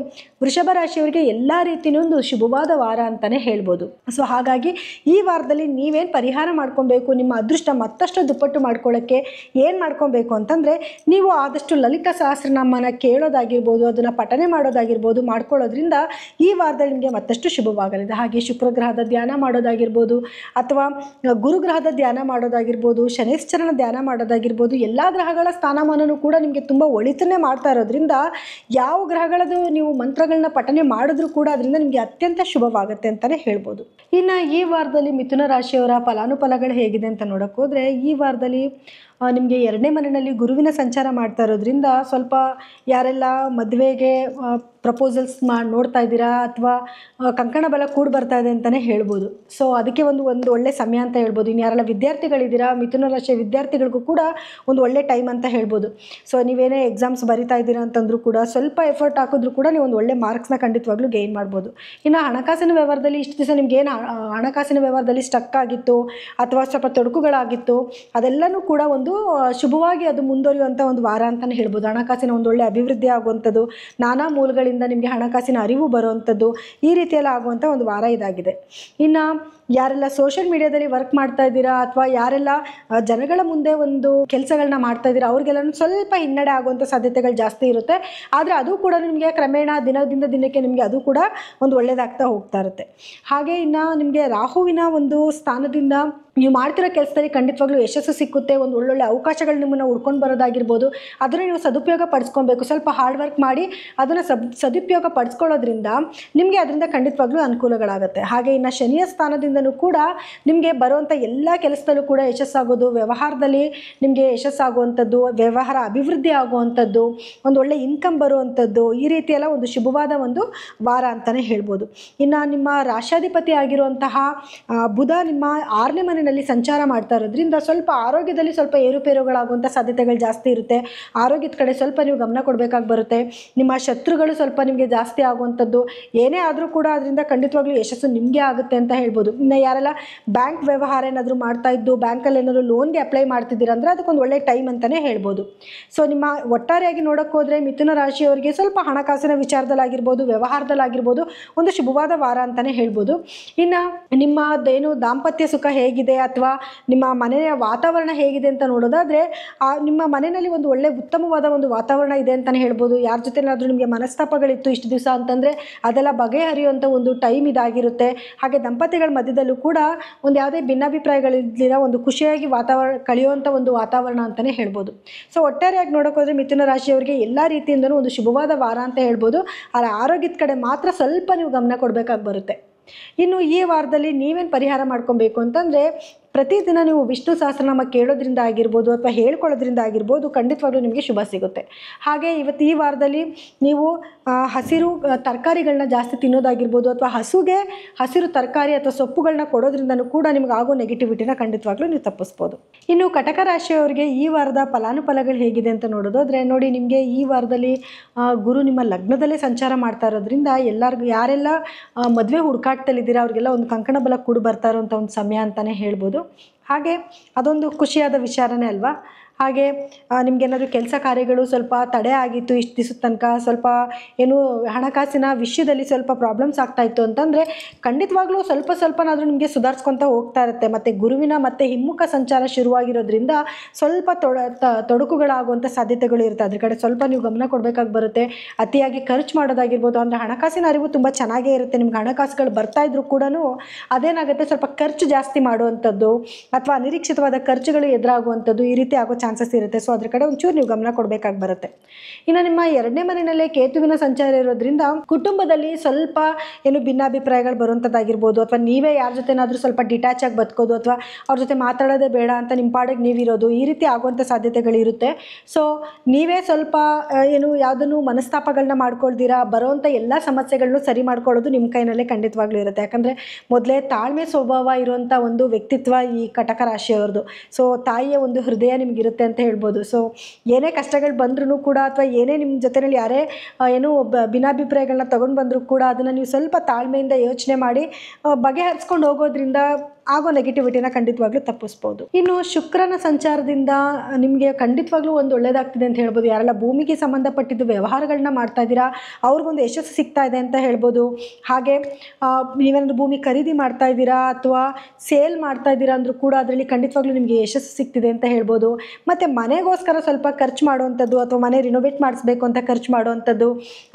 ವೃಷಭ ರಾಶಿಯವರಿಗೆ ಎಲ್ಲ ರೀತಿಯೂ ಒಂದು ಶುಭವಾದ ವಾರ ಅಂತಲೇ ಹೇಳ್ಬೋದು. ಸೊ ಹಾಗಾಗಿ ಈ ವಾರದಲ್ಲಿ ನೀವೇನು ಪರಿಹಾರ ಮಾಡ್ಕೊಬೇಕು, ನಿಮ್ಮ ಅದೃಷ್ಟ ಮತ್ತಷ್ಟು ದುಪ್ಪಟ್ಟು ಮಾಡ್ಕೊಳ್ಳೋಕ್ಕೆ ಏನು ಮಾಡ್ಕೊಬೇಕು ಅಂತಂದರೆ ನೀವು ಆದಷ್ಟು ಲಲಿತಾ ಸಹಸ್ರನಾಮನ ಕೇಳೋದಾಗಿರ್ಬೋದು, ಅದನ್ನು ಪಠನೆ ಮಾಡೋದಾಗಿರ್ಬೋದು ಮಾಡ್ಕೊಳ್ಳೋದ್ರಿಂದ ಈ ವಾರದಲ್ಲಿ ನಿಮಗೆ ಮತ್ತಷ್ಟು ಶುಭವಾಗಲಿದೆ. ಹಾಗೆ ಶುಕ್ರಗ್ರಹದ ಧ್ಯಾನ ಮಾಡೋದಾಗಿರ್ಬೋದು ಅಥವಾ ಗುರುಗ್ರಹದ ಧ್ಯಾನ ಮಾಡೋದಾಗಿರ್ಬೋದು, ಶನೈಶ್ಚರನ ಧ್ಯಾನ ಮಾಡೋದಾಗಿರ್ಬೋದು, ಎಲ್ಲ ಗ್ರಹಗಳ ಸ್ಥಾನಮಾನನೂ ಕೂಡ ನಿಮಗೆ ತುಂಬ ಒಳಿತನ್ನೇ ಮಾಡ್ತಾ ಇರೋದ್ರಿಂದ ಯಾವ ಗ್ರಹಗಳದ್ದು ನೀವು ಮಂತ್ರಗಳನ್ನ ಪಠನೆ ಮಾಡಿದ್ರೂ ಕೂಡ ಅದರಿಂದ ನಿಮಗೆ ಅತ್ಯಂತ ಶುಭವಾಗುತ್ತೆ ಅಂತಲೇ ಹೇಳ್ಬೋದು. ಇನ್ನು ಈ ವಾರದಲ್ಲಿ ಮಿಥುನ ರಾಶಿಯವರ ಫಲಾನುಫಲಗಳು ಹೇಗಿದೆ ಅಂತ ನೋಡೋಕೆ ಹೋದರೆ ಈ ವಾರದಲ್ಲಿ ನಿಮಗೆ 2ನೇ ಮನೆಯಲ್ಲಿ ಗುರುವಿನ ಸಂಚಾರ ಮಾಡ್ತಾ ಇರೋದ್ರಿಂದ ಸ್ವಲ್ಪ ಯಾರೆಲ್ಲ ಮದುವೆಗೆ ಪ್ರಪೋಸಲ್ಸ್ ನೋಡ್ತಾ ಇದ್ದೀರಾ ಅಥವಾ ಕಂಕಣ ಬಲ ಕೂಡಿ ಬರ್ತಾ ಇದೆ ಅಂತಲೇ ಹೇಳ್ಬೋದು. ಸೊ ಅದಕ್ಕೆ ಒಂದು ಒಳ್ಳೆ ಸಮಯ ಅಂತ ಹೇಳ್ಬೋದು. ಇನ್ನು ಯಾರೆಲ್ಲ ವಿದ್ಯಾರ್ಥಿಗಳಿದ್ದೀರಾ ಮಿಥುನ ರಾಶಿಯ ವಿದ್ಯಾರ್ಥಿಗಳಿಗೂ ಕೂಡ ಒಂದು ಒಳ್ಳೆ ಟೈಮ್ ಅಂತ ಹೇಳ್ಬೋದು. ಸೊ ನೀವೇನೇ ಎಕ್ಸಾಮ್ಸ್ ಬರಿತಾ ಇದ್ದೀರಾ ಅಂತಂದ್ರೂ ಕೂಡ ಸ್ವಲ್ಪ ಎಫರ್ಟ್ ಹಾಕಿದ್ರೂ ಕೂಡ ನೀವು ಒಂದು ಒಳ್ಳೆ ಮಾರ್ಕ್ಸ್ನ ಖಂಡಿತವಾಗ್ಲೂ ಗೇನ್ ಮಾಡ್ಬೋದು. ಇನ್ನು ಹಣಕಾಸಿನ ವ್ಯವಹಾರದಲ್ಲಿ ಇಷ್ಟು ದಿವಸ ನಿಮ್ಗೆ ಏನು ಹಣಕಾಸಿನ ವ್ಯವಹಾರದಲ್ಲಿ ಸ್ಟಕ್ ಆಗಿತ್ತು ಅಥವಾ ಸ್ವಲ್ಪ ತೊಡಕುಗಳಾಗಿತ್ತು ಅದೆಲ್ಲನೂ ಕೂಡ ಒಂದು ಶುಭವಾಗಿ ಅದು ಮುಂದುವರಿಯುವಂಥ ಒಂದು ವಾರ ಅಂತಲೇ ಹೇಳ್ಬೋದು. ಹಣಕಾಸಿನ ಒಂದು ಒಳ್ಳೆ ಅಭಿವೃದ್ಧಿ ಆಗುವಂಥದ್ದು, ನಾನಾ ಮೂಲಗಳಿಂದ ನಿಮಗೆ ಹಣಕಾಸಿನ ಅರಿವು ಬರುವಂಥದ್ದು, ಈ ರೀತಿಯೆಲ್ಲ ಆಗುವಂಥ ಒಂದು ವಾರ ಇದಾಗಿದೆ. ಇನ್ನು ಯಾರೆಲ್ಲ ಸೋಷಿಯಲ್ ಮೀಡಿಯಾದಲ್ಲಿ ವರ್ಕ್ ಮಾಡ್ತಾ ಇದ್ದೀರಾ ಅಥವಾ ಯಾರೆಲ್ಲ ಜನಗಳ ಮುಂದೆ ಒಂದು ಕೆಲಸಗಳನ್ನ ಮಾಡ್ತಾ ಇದ್ದೀರಾ ಅವ್ರಿಗೆಲ್ಲ ಸ್ವಲ್ಪ ಹಿನ್ನಡೆ ಆಗುವಂಥ ಸಾಧ್ಯತೆಗಳು ಜಾಸ್ತಿ ಇರುತ್ತೆ. ಆದರೆ ಅದು ಕೂಡ ನಿಮಗೆ ಕ್ರಮೇಣ ದಿನದಿಂದ ದಿನಕ್ಕೆ ನಿಮಗೆ ಅದು ಕೂಡ ಒಂದು ಒಳ್ಳೆಯದಾಗ್ತಾ ಹೋಗ್ತಾ ಇರುತ್ತೆ. ಹಾಗೆ ಇನ್ನು ನಿಮಗೆ ರಾಹುವಿನ ಒಂದು ಸ್ಥಾನದಿಂದ ನೀವು ಮಾಡ್ತಿರೋ ಕೆಲಸದಲ್ಲಿ ಖಂಡಿತವಾಗ್ಲೂ ಯಶಸ್ಸು ಸಿಕ್ಕುತ್ತೆ. ಒಂದು ಒಳ್ಳೊಳ್ಳೆ ಅವಕಾಶಗಳು ನಿಮ್ಮನ್ನು ಹುಡ್ಕೊಂಡು ಬರೋದಾಗಿರ್ಬೋದು, ಅದನ್ನು ನೀವು ಸದುಪಯೋಗ ಪಡಿಸ್ಕೊಬೇಕು. ಸ್ವಲ್ಪ ಹಾರ್ಡ್ ವರ್ಕ್ ಮಾಡಿ ಅದನ್ನು ಸದುಪಯೋಗ ಪಡಿಸ್ಕೊಳ್ಳೋದ್ರಿಂದ ನಿಮಗೆ ಅದರಿಂದ ಖಂಡಿತವಾಗ್ಲೂ ಅನುಕೂಲಗಳಾಗುತ್ತೆ. ಹಾಗೆ ಇನ್ನು ಶನಿಯ ಸ್ಥಾನದಿಂದ ಸ್ಥಾನದಿಂದನೂ ಕೂಡ ನಿಮಗೆ ಬರುವಂಥ ಎಲ್ಲ ಕೆಲಸದಲ್ಲೂ ಕೂಡ ಯಶಸ್ಸಾಗೋದು, ವ್ಯವಹಾರದಲ್ಲಿ ನಿಮಗೆ ಯಶಸ್ಸಾಗುವಂಥದ್ದು, ವ್ಯವಹಾರ ಅಭಿವೃದ್ಧಿ ಆಗುವಂಥದ್ದು, ಒಂದು ಒಳ್ಳೆ ಇನ್ಕಮ್ ಬರುವಂಥದ್ದು, ಈ ರೀತಿಯೆಲ್ಲ ಒಂದು ಶುಭವಾದ ಒಂದು ವಾರ ಅಂತಲೇ ಹೇಳ್ಬೋದು. ಇನ್ನು ನಿಮ್ಮ ರಾಶ್ಯಾಧಿಪತಿ ಆಗಿರುವಂತಹ ಬುಧ ನಿಮ್ಮ 6ನೇ ಮನೆಯಲ್ಲಿ ಸಂಚಾರ ಮಾಡ್ತಾ ಇರೋದ್ರಿಂದ ಸ್ವಲ್ಪ ಆರೋಗ್ಯದಲ್ಲಿ ಸ್ವಲ್ಪ ಏರುಪೇರುಗಳಾಗುವಂಥ ಸಾಧ್ಯತೆಗಳು ಜಾಸ್ತಿ ಇರುತ್ತೆ. ಆರೋಗ್ಯದ ಕಡೆ ಸ್ವಲ್ಪ ನೀವು ಗಮನ ಕೊಡಬೇಕಾಗಿ ಬರುತ್ತೆ. ನಿಮ್ಮ ಶತ್ರುಗಳು ಸ್ವಲ್ಪ ನಿಮಗೆ ಜಾಸ್ತಿ ಆಗುವಂಥದ್ದು, ಏನೇ ಆದರೂ ಕೂಡ ಅದರಿಂದ ಖಂಡಿತವಾಗ್ಲೂ ಯಶಸ್ಸು ನಿಮಗೆ ಆಗುತ್ತೆ ಅಂತ ಹೇಳ್ಬೋದು. ಇನ್ನು ಯಾರೆಲ್ಲ ಬ್ಯಾಂಕ್ ವ್ಯವಹಾರ ಏನಾದರೂ ಮಾಡ್ತಾ ಇದ್ದು ಬ್ಯಾಂಕಲ್ಲಿ ಏನಾದರೂ ಲೋನ್ಗೆ ಅಪ್ಲೈ ಮಾಡ್ತಿದ್ದೀರಾ ಅಂದರೆ ಅದಕ್ಕೊಂದು ಒಳ್ಳೆ ಟೈಮ್ ಅಂತಲೇ ಹೇಳ್ಬೋದು. ಸೊ ನಿಮ್ಮ ಒಟ್ಟಾರೆಯಾಗಿ ನೋಡೋಕ್ಕೆ ಹೋದರೆ ಮಿಥುನ ರಾಶಿಯವರಿಗೆ ಸ್ವಲ್ಪ ಹಣಕಾಸಿನ ವಿಚಾರದಲ್ಲಾಗಿರ್ಬೋದು, ವ್ಯವಹಾರದಲ್ಲಾಗಿರ್ಬೋದು ಒಂದು ಶುಭವಾದ ವಾರ ಅಂತಲೇ ಹೇಳ್ಬೋದು. ಇನ್ನು ನಿಮ್ಮದೇನು ದಾಂಪತ್ಯ ಸುಖ ಹೇಗಿದೆ ಅಥವಾ ನಿಮ್ಮ ಮನೆಯ ವಾತಾವರಣ ಹೇಗಿದೆ ಅಂತ ನೋಡೋದಾದರೆ ನಿಮ್ಮ ಮನೆಯಲ್ಲಿ ಒಂದು ಒಳ್ಳೆ ಉತ್ತಮವಾದ ಒಂದು ವಾತಾವರಣ ಇದೆ ಅಂತಲೇ ಹೇಳ್ಬೋದು. ಯಾರ ಜೊತೆನಾದರೂ ನಿಮಗೆ ಮನಸ್ತಾಪಗಳಿತ್ತು ಇಷ್ಟು ದಿವಸ ಅಂತಂದರೆ ಅದೆಲ್ಲ ಬಗೆಹರಿಯುವಂಥ ಒಂದು ಟೈಮ್ ಇದಾಗಿರುತ್ತೆ. ಹಾಗೆ ದಂಪತಿಗಳ ಮಧ್ಯದಲ್ಲೂ ಕೂಡ ಒಂದು ಯಾವುದೇ ಭಿನ್ನಾಭಿಪ್ರಾಯಗಳಿಲ್ಲ, ಒಂದು ಖುಷಿಯಾಗಿ ವಾತಾವರಣ ಕಳೆಯುವಂಥ ಒಂದು ವಾತಾವರಣ ಅಂತಲೇ ಹೇಳ್ಬೋದು. ಸೊ ಒಟ್ಟಾರೆಯಾಗಿ ನೋಡೋಕ್ಕೋದ್ರೆ ಮಿಥುನ ರಾಶಿಯವರಿಗೆ ಎಲ್ಲ ರೀತಿಯಿಂದಲೂ ಒಂದು ಶುಭವಾದ ವಾರ ಅಂತ ಹೇಳ್ಬೋದು. ಆದರೆ ಆರೋಗ್ಯದ ಕಡೆ ಮಾತ್ರ ಸ್ವಲ್ಪ ನೀವು ಗಮನ ಕೊಡಬೇಕಾಗಿ ಬರುತ್ತೆ. ಇನ್ನು ಈ ವಾರದಲ್ಲಿ ನೀವೇನು ಪರಿಹಾರ ಮಾಡ್ಕೊಬೇಕು ಅಂತಂದರೆ, ಪ್ರತಿದಿನ ನೀವು ವಿಷ್ಣು ಸಹಸ್ರನಾಮ ಕೇಳೋದ್ರಿಂದ ಆಗಿರ್ಬೋದು ಅಥವಾ ಹೇಳ್ಕೊಳ್ಳೋದ್ರಿಂದ ಆಗಿರ್ಬೋದು ಖಂಡಿತವಾಗ್ಲೂ ನಿಮಗೆ ಶುಭ ಸಿಗುತ್ತೆ. ಹಾಗೆ ಇವತ್ತು ಈ ವಾರದಲ್ಲಿ ನೀವು ಹಸಿರು ತರಕಾರಿಗಳನ್ನ ಜಾಸ್ತಿ ತಿನ್ನೋದಾಗಿರ್ಬೋದು ಅಥವಾ ಹಸುಗೆ ಹಸಿರು ತರಕಾರಿ ಅಥವಾ ಸೊಪ್ಪುಗಳನ್ನ ಕೊಡೋದ್ರಿಂದನೂ ಕೂಡ ನಿಮ್ಗೆ ಆಗೋ ನೆಗೆಟಿವಿಟಿನ ಖಂಡಿತವಾಗ್ಲೂ ನೀವು ತಪ್ಪಿಸ್ಬೋದು. ಇನ್ನು ಕಟಕ ರಾಶಿಯವರಿಗೆ ಈ ವಾರದ ಫಲಾನುಫಲಗಳು ಹೇಗಿದೆ ಅಂತ ನೋಡೋದಾದರೆ ನೋಡಿ, ನಿಮಗೆ ಈ ವಾರದಲ್ಲಿ ಗುರು ನಿಮ್ಮ ಲಗ್ನದಲ್ಲೇ ಸಂಚಾರ ಮಾಡ್ತಾ ಇರೋದ್ರಿಂದ ಎಲ್ಲರಿಗೂ ಯಾರೆಲ್ಲ ಮದುವೆ ಹುಡುಕಾಟದಲ್ಲಿದ್ದೀರಾ ಅವ್ರಿಗೆಲ್ಲ ಒಂದು ಕಂಕಣ ಬಲ ಕೂಡಿ ಬರ್ತಾ ಇರೋಂಥ ಒಂದು ಸಮಯ ಅಂತಲೇ ಹೇಳ್ಬೋದು. ಹಾಗೆ ಅದೊಂದು ಖುಷಿಯಾದ ವಿಚಾರನೇ ಅಲ್ವಾ. ಹಾಗೆ ನಿಮಗೇನಾದರೂ ಕೆಲಸ ಕಾರ್ಯಗಳು ಸ್ವಲ್ಪ ತಡೆ ಆಗಿತ್ತು ಇಷ್ಟು ದಿವಸದ ತನಕ, ಸ್ವಲ್ಪ ಏನು ಹಣಕಾಸಿನ ವಿಷಯದಲ್ಲಿ ಸ್ವಲ್ಪ ಪ್ರಾಬ್ಲಮ್ಸ್ ಆಗ್ತಾಯಿತ್ತು ಅಂತಂದರೆ ಖಂಡಿತವಾಗ್ಲೂ ಸ್ವಲ್ಪನಾದರೂ ನಿಮಗೆ ಸುಧಾರಿಸ್ಕೊತ ಹೋಗ್ತಾ ಇರುತ್ತೆ. ಮತ್ತು ಗುರುವಿನ ಮತ್ತು ಹಿಮ್ಮುಖ ಸಂಚಾರ ಶುರುವಾಗಿರೋದ್ರಿಂದ ಸ್ವಲ್ಪ ತೊಡಕುಗಳಾಗುವಂಥ ಸಾಧ್ಯತೆಗಳು ಇರುತ್ತೆ. ಅದ್ರ ಕಡೆ ಸ್ವಲ್ಪ ನೀವು ಗಮನ ಕೊಡಬೇಕಾಗಿ ಬರುತ್ತೆ. ಅತಿಯಾಗಿ ಖರ್ಚು ಮಾಡೋದಾಗಿರ್ಬೋದು, ಅಂದರೆ ಹಣಕಾಸಿನ ಅರಿವು ತುಂಬ ಚೆನ್ನಾಗೇ ಇರುತ್ತೆ. ನಿಮ್ಗೆ ಹಣಕಾಸುಗಳು ಬರ್ತಾಯಿದ್ರು ಕೂಡ ಅದೇನಾಗುತ್ತೆ, ಸ್ವಲ್ಪ ಖರ್ಚು ಜಾಸ್ತಿ ಮಾಡುವಂಥದ್ದು ಅಥವಾ ಅನಿರೀಕ್ಷಿತವಾದ ಖರ್ಚುಗಳು ಎದುರಾಗುವಂಥದ್ದು ಈ ರೀತಿ ಆಗೋ ಚಾನ್ಸಸ್ ಇರುತ್ತೆ. ಸೊ ಅದ್ರ ಕಡೆ ಒಂಚೂರು ನೀವು ಗಮನ ಕೊಡಬೇಕಾಗಿ ಬರುತ್ತೆ. ಇನ್ನು ನಿಮ್ಮ 2ನೇ ಮನೆಯಲ್ಲೇ ಕೇತುವಿನ ಸಂಚಾರ ಇರೋದ್ರಿಂದ ಕುಟುಂಬದಲ್ಲಿ ಸ್ವಲ್ಪ ಏನು ಭಿನ್ನಾಭಿಪ್ರಾಯಗಳು ಬರುವಂಥದ್ದಾಗಿರ್ಬೋದು ಅಥವಾ ನೀವೇ ಯಾರ ಜೊತೆನಾದರೂ ಸ್ವಲ್ಪ ಡಿಟ್ಯಾಚ್ ಆಗಿ ಬದುಕೋದು ಅಥವಾ ಅವ್ರ ಜೊತೆ ಮಾತಾಡೋದೇ ಬೇಡ ಅಂತ ನಿಮ್ಮ ಪಾಡಿಗೆ ನೀವಿರೋದು ಈ ರೀತಿ ಆಗುವಂಥ ಸಾಧ್ಯತೆಗಳಿರುತ್ತೆ. ಸೊ ನೀವೇ ಸ್ವಲ್ಪ ಏನು ಯಾವುದನ್ನು ಮನಸ್ತಾಪಗಳನ್ನ ಮಾಡ್ಕೊಳ್ದಿರಾ ಬರೋವಂಥ ಎಲ್ಲ ಸಮಸ್ಯೆಗಳನ್ನೂ ಸರಿ ಮಾಡ್ಕೊಳ್ಳೋದು ನಿಮ್ಮ ಕೈನಲ್ಲೇ ಖಂಡಿತವಾಗ್ಲೂ ಇರುತ್ತೆ. ಯಾಕಂದರೆ ಮೊದಲೇ ತಾಳ್ಮೆ ಸ್ವಭಾವ ಇರುವಂಥ ಒಂದು ವ್ಯಕ್ತಿತ್ವ ಈ ಕಟಕ ರಾಶಿಯವ್ರದ್ದು. ಸೊ ತಾಯಿಯ ಒಂದು ಹೃದಯ ನಿಮಗಿರುತ್ತೆ ಅಂತ ಹೇಳ್ಬೋದು. ಸೊ ಏನೇ ಕಷ್ಟಗಳು ಬಂದ್ರೂ ಕೂಡ ಅಥವಾ ಏನೇ ನಿಮ್ಮ ಜೊತೆಯಲ್ಲಿ ಯಾರೇ ಏನು ಭಿನ್ನಾಭಿಪ್ರಾಯಗಳನ್ನ ತೊಗೊಂಡು ಬಂದರೂ ಕೂಡ ಅದನ್ನು ನೀವು ಸ್ವಲ್ಪ ತಾಳ್ಮೆಯಿಂದ ಯೋಚನೆ ಮಾಡಿ ಬಗೆಹರಿಸ್ಕೊಂಡು ಹೋಗೋದ್ರಿಂದ ಆಗೋ ನೆಗೆಟಿವಿಟಿನ ಖಂಡಿತವಾಗ್ಲೂ ತಪ್ಪಿಸ್ಬೋದು. ಇನ್ನು ಶುಕ್ರನ ಸಂಚಾರದಿಂದ ನಿಮಗೆ ಖಂಡಿತವಾಗ್ಲೂ ಒಂದು ಒಳ್ಳೆಯದಾಗ್ತಿದೆ ಅಂತ ಹೇಳ್ಬೋದು. ಯಾರೆಲ್ಲ ಭೂಮಿಗೆ ಸಂಬಂಧಪಟ್ಟಿದ್ದು ವ್ಯವಹಾರಗಳನ್ನ ಮಾಡ್ತಾ ಇದ್ದೀರಾ ಅವ್ರಿಗೊಂದು ಯಶಸ್ಸು ಸಿಗ್ತಾ ಇದೆ ಅಂತ ಹೇಳ್ಬೋದು. ಹಾಗೆ ನೀವೇನಾದರೂ ಭೂಮಿ ಖರೀದಿ ಮಾಡ್ತಾ ಇದ್ದೀರಾ ಅಥವಾ ಸೇಲ್ ಮಾಡ್ತಾ ಇದ್ದೀರಾ ಅಂದರೂ ಕೂಡ ಅದರಲ್ಲಿ ಖಂಡಿತವಾಗ್ಲೂ ನಿಮಗೆ ಯಶಸ್ಸು ಸಿಗ್ತಿದೆ ಅಂತ ಹೇಳ್ಬೋದು. ಮತ್ತು ಮನೆಗೋಸ್ಕರ ಸ್ವಲ್ಪ ಖರ್ಚು ಮಾಡುವಂಥದ್ದು ಅಥವಾ ಮನೆ ರಿನೋವೇಟ್ ಮಾಡಿಸ್ಬೇಕು ಅಂತ ಖರ್ಚು ಮಾಡುವಂಥದ್ದು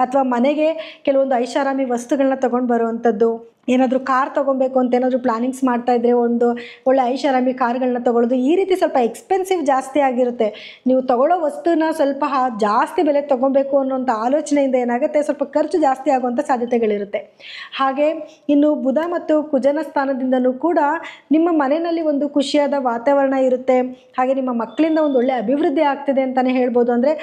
ಅಥವಾ ಮನೆಗೆ ಕೆಲವೊಂದು ಐಷಾರಾಮಿ ವಸ್ತುಗಳನ್ನ ತೊಗೊಂಡು ಬರುವಂಥದ್ದು, ಏನಾದರೂ ಕಾರ್ ತೊಗೊಬೇಕು ಅಂತ ಏನಾದರೂ ಪ್ಲಾನಿಂಗ್ಸ್ ಮಾಡ್ತಾಯಿದ್ರೆ ಒಂದು ಒಳ್ಳೆ ಐಷಾರಾಮಿ ಕಾರ್ಗಳನ್ನ ತೊಗೊಳ್ಳೋದು ಈ ರೀತಿ ಸ್ವಲ್ಪ ಎಕ್ಸ್ಪೆನ್ಸಿವ್ ಜಾಸ್ತಿ ಆಗಿರುತ್ತೆ. ನೀವು ತೊಗೊಳ್ಳೋ ವಸ್ತುನ ಸ್ವಲ್ಪ ಜಾಸ್ತಿ ಬೆಲೆ ತೊಗೊಬೇಕು ಅನ್ನೋಂಥ ಆಲೋಚನೆಯಿಂದ ಏನಾಗುತ್ತೆ, ಸ್ವಲ್ಪ ಖರ್ಚು ಜಾಸ್ತಿ ಆಗುವಂಥ ಸಾಧ್ಯತೆಗಳಿರುತ್ತೆ. ಹಾಗೆ ಇನ್ನು ಬುಧ ಮತ್ತು ಕುಜನ ಸ್ಥಾನದಿಂದನೂ ಕೂಡ ನಿಮ್ಮ ಮನೆಯಲ್ಲಿ ಒಂದು ಖುಷಿಯಾದ ವಾತಾವರಣ ಇರುತ್ತೆ. ಹಾಗೆ ನಿಮ್ಮ ಮಕ್ಕಳಿಂದ ಒಂದು ಒಳ್ಳೆ ಅಭಿವೃದ್ಧಿ ಆಗ್ತಿದೆ ಅಂತಲೇ ಹೇಳ್ಬೋದು. ಅಂದರೆ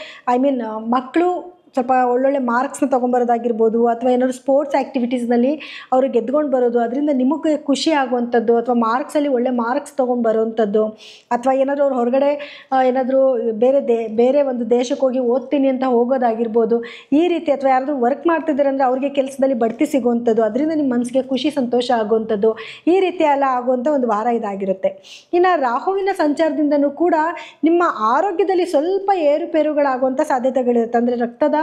ಮಕ್ಕಳು ಸ್ವಲ್ಪ ಒಳ್ಳೊಳ್ಳೆ ಮಾರ್ಕ್ಸ್ನ ತೊಗೊಂಬರೋದಾಗಿರ್ಬೋದು ಅಥವಾ ಏನಾದರೂ ಸ್ಪೋರ್ಟ್ಸ್ ಆ್ಯಕ್ಟಿವಿಟೀಸ್ನಲ್ಲಿ ಅವರು ಗೆದ್ಕೊಂಡು ಬರೋದು ಅದರಿಂದ ನಿಮಗೆ ಖುಷಿ ಆಗುವಂಥದ್ದು ಅಥವಾ ಮಾರ್ಕ್ಸಲ್ಲಿ ಒಳ್ಳೆ ಮಾರ್ಕ್ಸ್ ತೊಗೊಂಬರೋವಂಥದ್ದು ಅಥವಾ ಏನಾದರೂ ಅವ್ರು ಹೊರಗಡೆ ಏನಾದರೂ ಬೇರೆ ಒಂದು ದೇಶಕ್ಕೆ ಹೋಗಿ ಓದ್ತೀನಿ ಅಂತ ಹೋಗೋದಾಗಿರ್ಬೋದು ಈ ರೀತಿ. ಅಥವಾ ಯಾರಾದರೂ ವರ್ಕ್ ಮಾಡ್ತಿದ್ದಾರೆ ಅಂದರೆ ಅವ್ರಿಗೆ ಕೆಲಸದಲ್ಲಿ ಬಡ್ತಿ ಸಿಗುವಂಥದ್ದು, ಅದರಿಂದ ನಿಮ್ಮ ಮನಸ್ಸಿಗೆ ಖುಷಿ ಸಂತೋಷ ಆಗುವಂಥದ್ದು ಈ ರೀತಿ ಎಲ್ಲ ಆಗುವಂಥ ಒಂದು ವಾರ ಇದಾಗಿರುತ್ತೆ. ಇನ್ನು ರಾಹುವಿನ ಸಂಚಾರದಿಂದನೂ ಕೂಡ ನಿಮ್ಮ ಆರೋಗ್ಯದಲ್ಲಿ ಸ್ವಲ್ಪ ಏರುಪೇರುಗಳಾಗುವಂಥ ಸಾಧ್ಯತೆಗಳಿರುತ್ತೆ. ಅಂದರೆ ರಕ್ತದ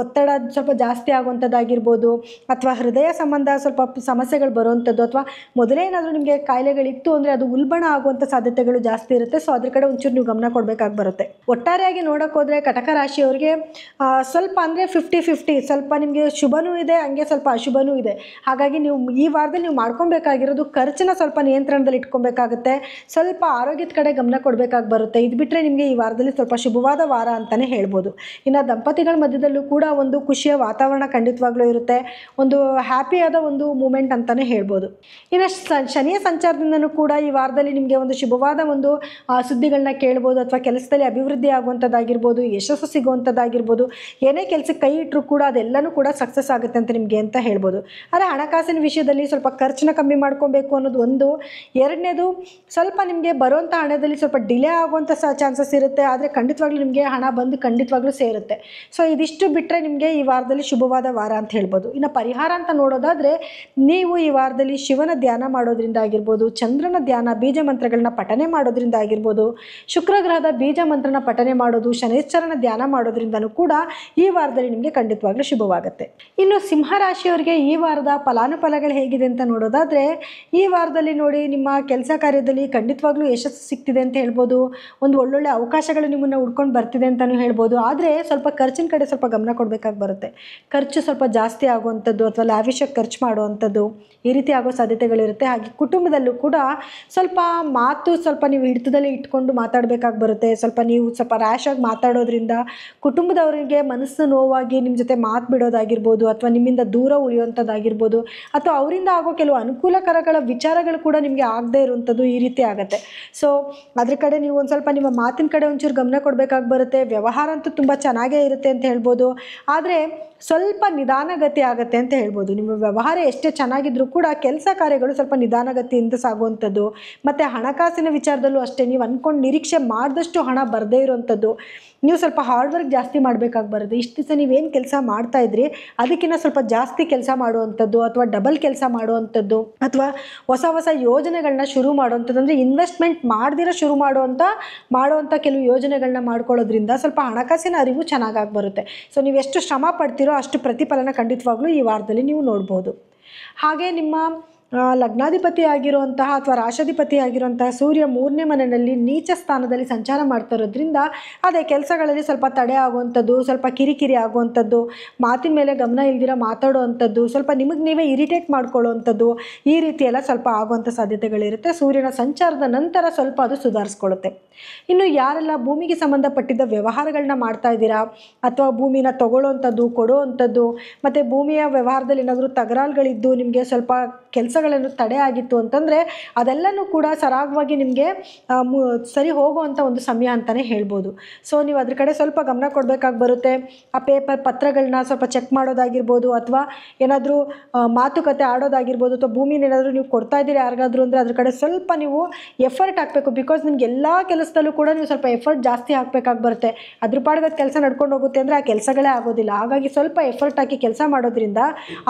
ಒತ್ತಡ ಸ್ವಲ್ಪ ಜಾಸ್ತಿ ಆಗುವಂಥದ್ದಾಗಿರ್ಬೋದು ಅಥವಾ ಹೃದಯ ಸಂಬಂಧ ಸ್ವಲ್ಪ ಸಮಸ್ಯೆಗಳು ಬರುವಂಥದ್ದು ಅಥವಾ ಮೊದಲೇ ಏನಾದರೂ ನಿಮಗೆ ಕಾಯಿಲೆಗಳಿತ್ತು ಅಂದರೆ ಅದು ಉಲ್ಬಣ ಆಗುವಂಥ ಸಾಧ್ಯತೆಗಳು ಜಾಸ್ತಿ ಇರುತ್ತೆ. ಸೊ ಅದ್ರ ಕಡೆ ಒಂಚೂರು ನೀವು ಗಮನ ಕೊಡಬೇಕಾಗಿ ಬರುತ್ತೆ. ಒಟ್ಟಾರೆಯಾಗಿ ನೋಡೋಕೆ ಹೋದರೆ ಕಟಕ ರಾಶಿಯವರಿಗೆ ಸ್ವಲ್ಪ ಅಂದರೆ 50-50 ಸ್ವಲ್ಪ ನಿಮಗೆ ಶುಭನೂ ಇದೆ, ಹಂಗೆ ಸ್ವಲ್ಪ ಅಶುಭನೂ ಇದೆ. ಹಾಗಾಗಿ ನೀವು ಈ ವಾರದಲ್ಲಿ ನೀವು ಮಾಡ್ಕೊಬೇಕಾಗಿರೋದು ಖರ್ಚನ್ನ ಸ್ವಲ್ಪ ನಿಯಂತ್ರಣದಲ್ಲಿ ಇಟ್ಕೊಬೇಕಾಗುತ್ತೆ, ಸ್ವಲ್ಪ ಆರೋಗ್ಯದ ಕಡೆ ಗಮನ ಕೊಡಬೇಕಾಗಿ ಬರುತ್ತೆ. ಇದು ಬಿಟ್ಟರೆ ನಿಮಗೆ ಈ ವಾರದಲ್ಲಿ ಸ್ವಲ್ಪ ಶುಭವಾದ ವಾರ ಅಂತಲೇ ಹೇಳ್ಬೋದು. ಇನ್ನು ದಂಪತಿಗಳ ಸಂಬಂಧಿಕರ ಮಧ್ಯದಲ್ಲೂ ಕೂಡ ಒಂದು ಖುಷಿಯ ವಾತಾವರಣ ಖಂಡಿತವಾಗ್ಲೂ ಇರುತ್ತೆ. ಒಂದು ಹ್ಯಾಪಿಯಾದ ಒಂದು ಮೂಮೆಂಟ್ ಅಂತಲೇ ಹೇಳ್ಬೋದು. ಇನ್ನು ಶನಿಯ ಸಂಚಾರದಿಂದನೂ ಕೂಡ ಈ ವಾರದಲ್ಲಿ ನಿಮಗೆ ಒಂದು ಶುಭವಾದ ಒಂದು ಸುದ್ದಿಗಳನ್ನ ಕೇಳ್ಬೋದು, ಅಥವಾ ಕೆಲಸದಲ್ಲಿ ಅಭಿವೃದ್ಧಿ ಆಗುವಂಥದ್ದಾಗಿರ್ಬೋದು, ಯಶಸ್ಸು ಸಿಗುವಂಥದ್ದಾಗಿರ್ಬೋದು. ಏನೇ ಕೆಲಸಕ್ಕೆ ಕೈ ಇಟ್ಟರೂ ಕೂಡ ಅದೆಲ್ಲನೂ ಕೂಡ ಸಕ್ಸಸ್ ಆಗುತ್ತೆ ಅಂತ ನಿಮಗೆ ಅಂತ ಹೇಳ್ಬೋದು. ಆದರೆ ಹಣಕಾಸಿನ ವಿಷಯದಲ್ಲಿ ಸ್ವಲ್ಪ ಖರ್ಚನ್ನ ಕಮ್ಮಿ ಮಾಡ್ಕೊಬೇಕು ಅನ್ನೋದು ಒಂದು. ಎರಡನೇದು, ಸ್ವಲ್ಪ ನಿಮಗೆ ಬರುವಂಥ ಹಣದಲ್ಲಿ ಸ್ವಲ್ಪ ಡಿಲೇ ಆಗುವಂಥ ಚಾನ್ಸಸ್ ಇರುತ್ತೆ. ಆದರೆ ಖಂಡಿತವಾಗ್ಲೂ ನಿಮಗೆ ಹಣ ಬಂದು ಖಂಡಿತವಾಗ್ಲೂ ಸೇರುತ್ತೆ. ಸೊ ಇದಿಷ್ಟು ಬಿಟ್ಟರೆ ನಿಮಗೆ ಈ ವಾರದಲ್ಲಿ ಶುಭವಾದ ವಾರ ಅಂತ ಹೇಳ್ಬೋದು. ಇನ್ನು ಪರಿಹಾರ ಅಂತ ನೋಡೋದಾದರೆ, ನೀವು ಈ ವಾರದಲ್ಲಿ ಶಿವನ ಧ್ಯಾನ ಮಾಡೋದ್ರಿಂದ ಆಗಿರ್ಬೋದು, ಚಂದ್ರನ ಧ್ಯಾನ ಬೀಜ ಮಂತ್ರಗಳನ್ನ ಪಠನೆ ಮಾಡೋದ್ರಿಂದ ಆಗಿರ್ಬೋದು, ಶುಕ್ರ ಗ್ರಹದ ಬೀಜ ಮಂತ್ರನ ಪಠನೆ ಮಾಡೋದು, ಶನೈಶ್ಚರನ ಧ್ಯಾನ ಮಾಡೋದ್ರಿಂದನೂ ಕೂಡ ಈ ವಾರದಲ್ಲಿ ನಿಮಗೆ ಖಂಡಿತವಾಗ್ಲೂ ಶುಭವಾಗುತ್ತೆ. ಇನ್ನು ಸಿಂಹರಾಶಿಯವರಿಗೆ ಈ ವಾರದ ಫಲಾನುಫಲಗಳು ಹೇಗಿದೆ ಅಂತ ನೋಡೋದಾದರೆ, ಈ ವಾರದಲ್ಲಿ ನೋಡಿ ನಿಮ್ಮ ಕೆಲಸ ಕಾರ್ಯದಲ್ಲಿ ಖಂಡಿತವಾಗ್ಲೂ ಯಶಸ್ಸು ಸಿಗ್ತಿದೆ ಅಂತ ಹೇಳ್ಬೋದು. ಒಂದು ಒಳ್ಳೊಳ್ಳೆ ಅವಕಾಶಗಳು ನಿಮ್ಮನ್ನು ಹುಡ್ಕೊಂಡು ಬರ್ತಿದೆ ಅಂತಲೂ ಹೇಳ್ಬೋದು. ಆದರೆ ಸ್ವಲ್ಪ ಖರ್ಚಿನ ಕಡೆ ಸ್ವಲ್ಪ ಗಮನ ಕೊಡಬೇಕಾಗಿ ಬರುತ್ತೆ. ಖರ್ಚು ಸ್ವಲ್ಪ ಜಾಸ್ತಿ ಆಗುವಂಥದ್ದು ಅಥವಾ ಲ್ಯಾವಿಷಾಗಿ ಖರ್ಚು ಮಾಡುವಂಥದ್ದು ಈ ರೀತಿ ಆಗೋ ಸಾಧ್ಯತೆಗಳಿರುತ್ತೆ. ಹಾಗೆ ಕುಟುಂಬದಲ್ಲೂ ಕೂಡ ಸ್ವಲ್ಪ ಮಾತು ಸ್ವಲ್ಪ ನೀವು ಹಿಡಿತದಲ್ಲಿ ಇಟ್ಕೊಂಡು ಮಾತಾಡಬೇಕಾಗಿ ಬರುತ್ತೆ. ನೀವು ಸ್ವಲ್ಪ ರ್ಯಾಶಾಗಿ ಮಾತಾಡೋದ್ರಿಂದ ಕುಟುಂಬದವರಿಗೆ ಮನಸ್ಸು ನೋವಾಗಿ ನಿಮ್ಮ ಜೊತೆ ಮಾತು ಬಿಡೋದಾಗಿರ್ಬೋದು, ಅಥವಾ ನಿಮ್ಮಿಂದ ದೂರ ಉಳಿಯುವಂಥದ್ದಾಗಿರ್ಬೋದು, ಅಥವಾ ಅವರಿಂದ ಆಗೋ ಕೆಲವು ಅನುಕೂಲಕರಗಳ ವಿಚಾರಗಳು ಕೂಡ ನಿಮಗೆ ಆಗದೇ ಇರುವಂಥದ್ದು ಈ ರೀತಿ ಆಗುತ್ತೆ. ಸೊ ಅದ್ರ ಕಡೆ ನೀವು ಒಂದು ಸ್ವಲ್ಪ ನಿಮ್ಮ ಮಾತಿನ ಕಡೆ ಒಂಚೂರು ಗಮನ ಕೊಡಬೇಕಾಗಿ ಬರುತ್ತೆ. ವ್ಯವಹಾರ ಅಂತೂ ತುಂಬ ಚೆನ್ನಾಗೇ ಇರುತ್ತೆ ಅಂತ ಹೇಳ್ಬೋದು. ಆದರೆ ಸ್ವಲ್ಪ ನಿಧಾನಗತಿ ಆಗುತ್ತೆ ಅಂತ ಹೇಳ್ಬೋದು. ನಿಮ್ಮ ವ್ಯವಹಾರ ಎಷ್ಟೇ ಚೆನ್ನಾಗಿದ್ರೂ ಕೂಡ ಕೆಲಸ ಕಾರ್ಯಗಳು ಸ್ವಲ್ಪ ನಿಧಾನಗತಿಯಿಂದ ಸಾಗುವಂಥದ್ದು. ಮತ್ತು ಹಣಕಾಸಿನ ವಿಚಾರದಲ್ಲೂ ಅಷ್ಟೇ, ನೀವು ಅಂದ್ಕೊಂಡು ನಿರೀಕ್ಷೆ ಮಾಡಿದಷ್ಟು ಹಣ ಬರದೇ ಇರೋವಂಥದ್ದು. ನೀವು ಸ್ವಲ್ಪ ಹಾರ್ಡ್ ವರ್ಕ್ ಜಾಸ್ತಿ ಮಾಡಬೇಕಾಗಿ ಬರುತ್ತೆ. ಇಷ್ಟು ದಿವಸ ನೀವೇನು ಕೆಲಸ ಮಾಡ್ತಾಯಿದ್ರಿ ಅದಕ್ಕಿಂತ ಸ್ವಲ್ಪ ಜಾಸ್ತಿ ಕೆಲಸ ಮಾಡುವಂಥದ್ದು, ಅಥವಾ ಡಬಲ್ ಕೆಲಸ ಮಾಡುವಂಥದ್ದು, ಅಥವಾ ಹೊಸ ಯೋಜನೆಗಳನ್ನ ಶುರು ಮಾಡುವಂಥದ್ದು. ಅಂದರೆ ಇನ್ವೆಸ್ಟ್ಮೆಂಟ್ ಮಾಡ್ದಿರೋ ಶುರು ಮಾಡುವಂಥ ಕೆಲವು ಯೋಜನೆಗಳನ್ನ ಮಾಡ್ಕೊಳ್ಳೋದ್ರಿಂದ ಸ್ವಲ್ಪ ಹಣಕಾಸಿನ ಅರಿವು ಚೆನ್ನಾಗಿ ಬರುತ್ತೆ. ಸೊ ನೀವು ಎಷ್ಟು ಶ್ರಮ ಪಡ್ತೀರೋ ಅಷ್ಟು ಪ್ರತಿಫಲನ ಖಂಡಿತವಾಗ್ಲೂ ಈ ವಾರದಲ್ಲಿ ನೀವು ನೋಡ್ಬೋದು. ಹಾಗೆ ನಿಮ್ಮ ಲಗ್ನಾಧಿಪತಿ ಆಗಿರುವಂತಹ ಅಥವಾ ರಾಶಾಧಿಪತಿ ಆಗಿರುವಂತಹ ಸೂರ್ಯ 3ನೇ ಮನೆಯಲ್ಲಿ ನೀಚ ಸ್ಥಾನದಲ್ಲಿ ಸಂಚಾರ ಮಾಡ್ತಾ ಇರೋದ್ರಿಂದ ಅದೇ ಕೆಲಸಗಳಲ್ಲಿ ಸ್ವಲ್ಪ ತಡೆ ಆಗುವಂಥದ್ದು, ಸ್ವಲ್ಪ ಕಿರಿಕಿರಿ ಆಗುವಂಥದ್ದು, ಮಾತಿನ ಮೇಲೆ ಗಮನ ಇಲ್ದಿರ ಮಾತಾಡುವಂಥದ್ದು, ಸ್ವಲ್ಪ ನಿಮಗೆ ನೀವೇ ಇರಿಟೇಟ್ ಮಾಡ್ಕೊಳ್ಳುವಂಥದ್ದು ಈ ರೀತಿ ಎಲ್ಲ ಸ್ವಲ್ಪ ಆಗುವಂಥ ಸಾಧ್ಯತೆಗಳಿರುತ್ತೆ. ಸೂರ್ಯನ ಸಂಚಾರದ ನಂತರ ಸ್ವಲ್ಪ ಅದು ಸುಧಾರಿಸ್ಕೊಳ್ಳುತ್ತೆ. ಇನ್ನು ಯಾರೆಲ್ಲ ಭೂಮಿಗೆ ಸಂಬಂಧಪಟ್ಟಿದ್ದ ವ್ಯವಹಾರಗಳನ್ನ ಮಾಡ್ತಾ ಇದ್ದೀರಾ, ಅಥವಾ ಭೂಮಿನ ತಗೊಳ್ಳೋವಂಥದ್ದು ಕೊಡುವಂಥದ್ದು, ಮತ್ತು ಭೂಮಿಯ ವ್ಯವಹಾರದಲ್ಲಿ ಏನಾದರೂ ತಕರಾರುಗಳಿದ್ದು ನಿಮಗೆ ಸ್ವಲ್ಪ ಕೆಲಸಗಳನ್ನು ತಡೆ ಆಗಿತ್ತು ಅಂತಂದರೆ ಅದೆಲ್ಲನೂ ಕೂಡ ಸರಾಗವಾಗಿ ನಿಮಗೆ ಸರಿ ಹೋಗುವಂಥ ಒಂದು ಸಮಯ ಅಂತಲೇ ಹೇಳ್ಬೋದು. ಸೊ ನೀವು ಅದ್ರ ಕಡೆ ಸ್ವಲ್ಪ ಗಮನ ಕೊಡಬೇಕಾಗಿ ಬರುತ್ತೆ. ಆ ಪತ್ರಗಳನ್ನ ಸ್ವಲ್ಪ ಚೆಕ್ ಮಾಡೋದಾಗಿರ್ಬೋದು, ಅಥವಾ ಏನಾದರೂ ಮಾತುಕತೆ ಆಡೋದಾಗಿರ್ಬೋದು, ಅಥವಾ ಭೂಮಿನ ಏನಾದರೂ ನೀವು ಕೊಡ್ತಾ ಇದ್ದೀರಿ ಯಾರಿಗಾದ್ರೂ ಅಂದರೆ ಅದ್ರ ಕಡೆ ಸ್ವಲ್ಪ ನೀವು ಎಫರ್ಟ್ ಹಾಕಬೇಕು. ಬಿಕಾಸ್ ನಿಮ್ಗೆ ಎಲ್ಲ ಕೆಲಸದಲ್ಲೂ ಕೂಡ ನೀವು ಸ್ವಲ್ಪ ಎಫರ್ಟ್ ಜಾಸ್ತಿ ಹಾಕಬೇಕಾಗಿ ಬರುತ್ತೆ. ಅದ್ರ ಪಾಡ್ಗದ ಕೆಲಸ ನಡ್ಕೊಂಡು ಹೋಗುತ್ತೆ ಅಂದರೆ ಆ ಕೆಲಸಗಳೇ ಆಗೋದಿಲ್ಲ. ಹಾಗಾಗಿ ಸ್ವಲ್ಪ ಎಫರ್ಟ್ ಹಾಕಿ ಕೆಲಸ ಮಾಡೋದ್ರಿಂದ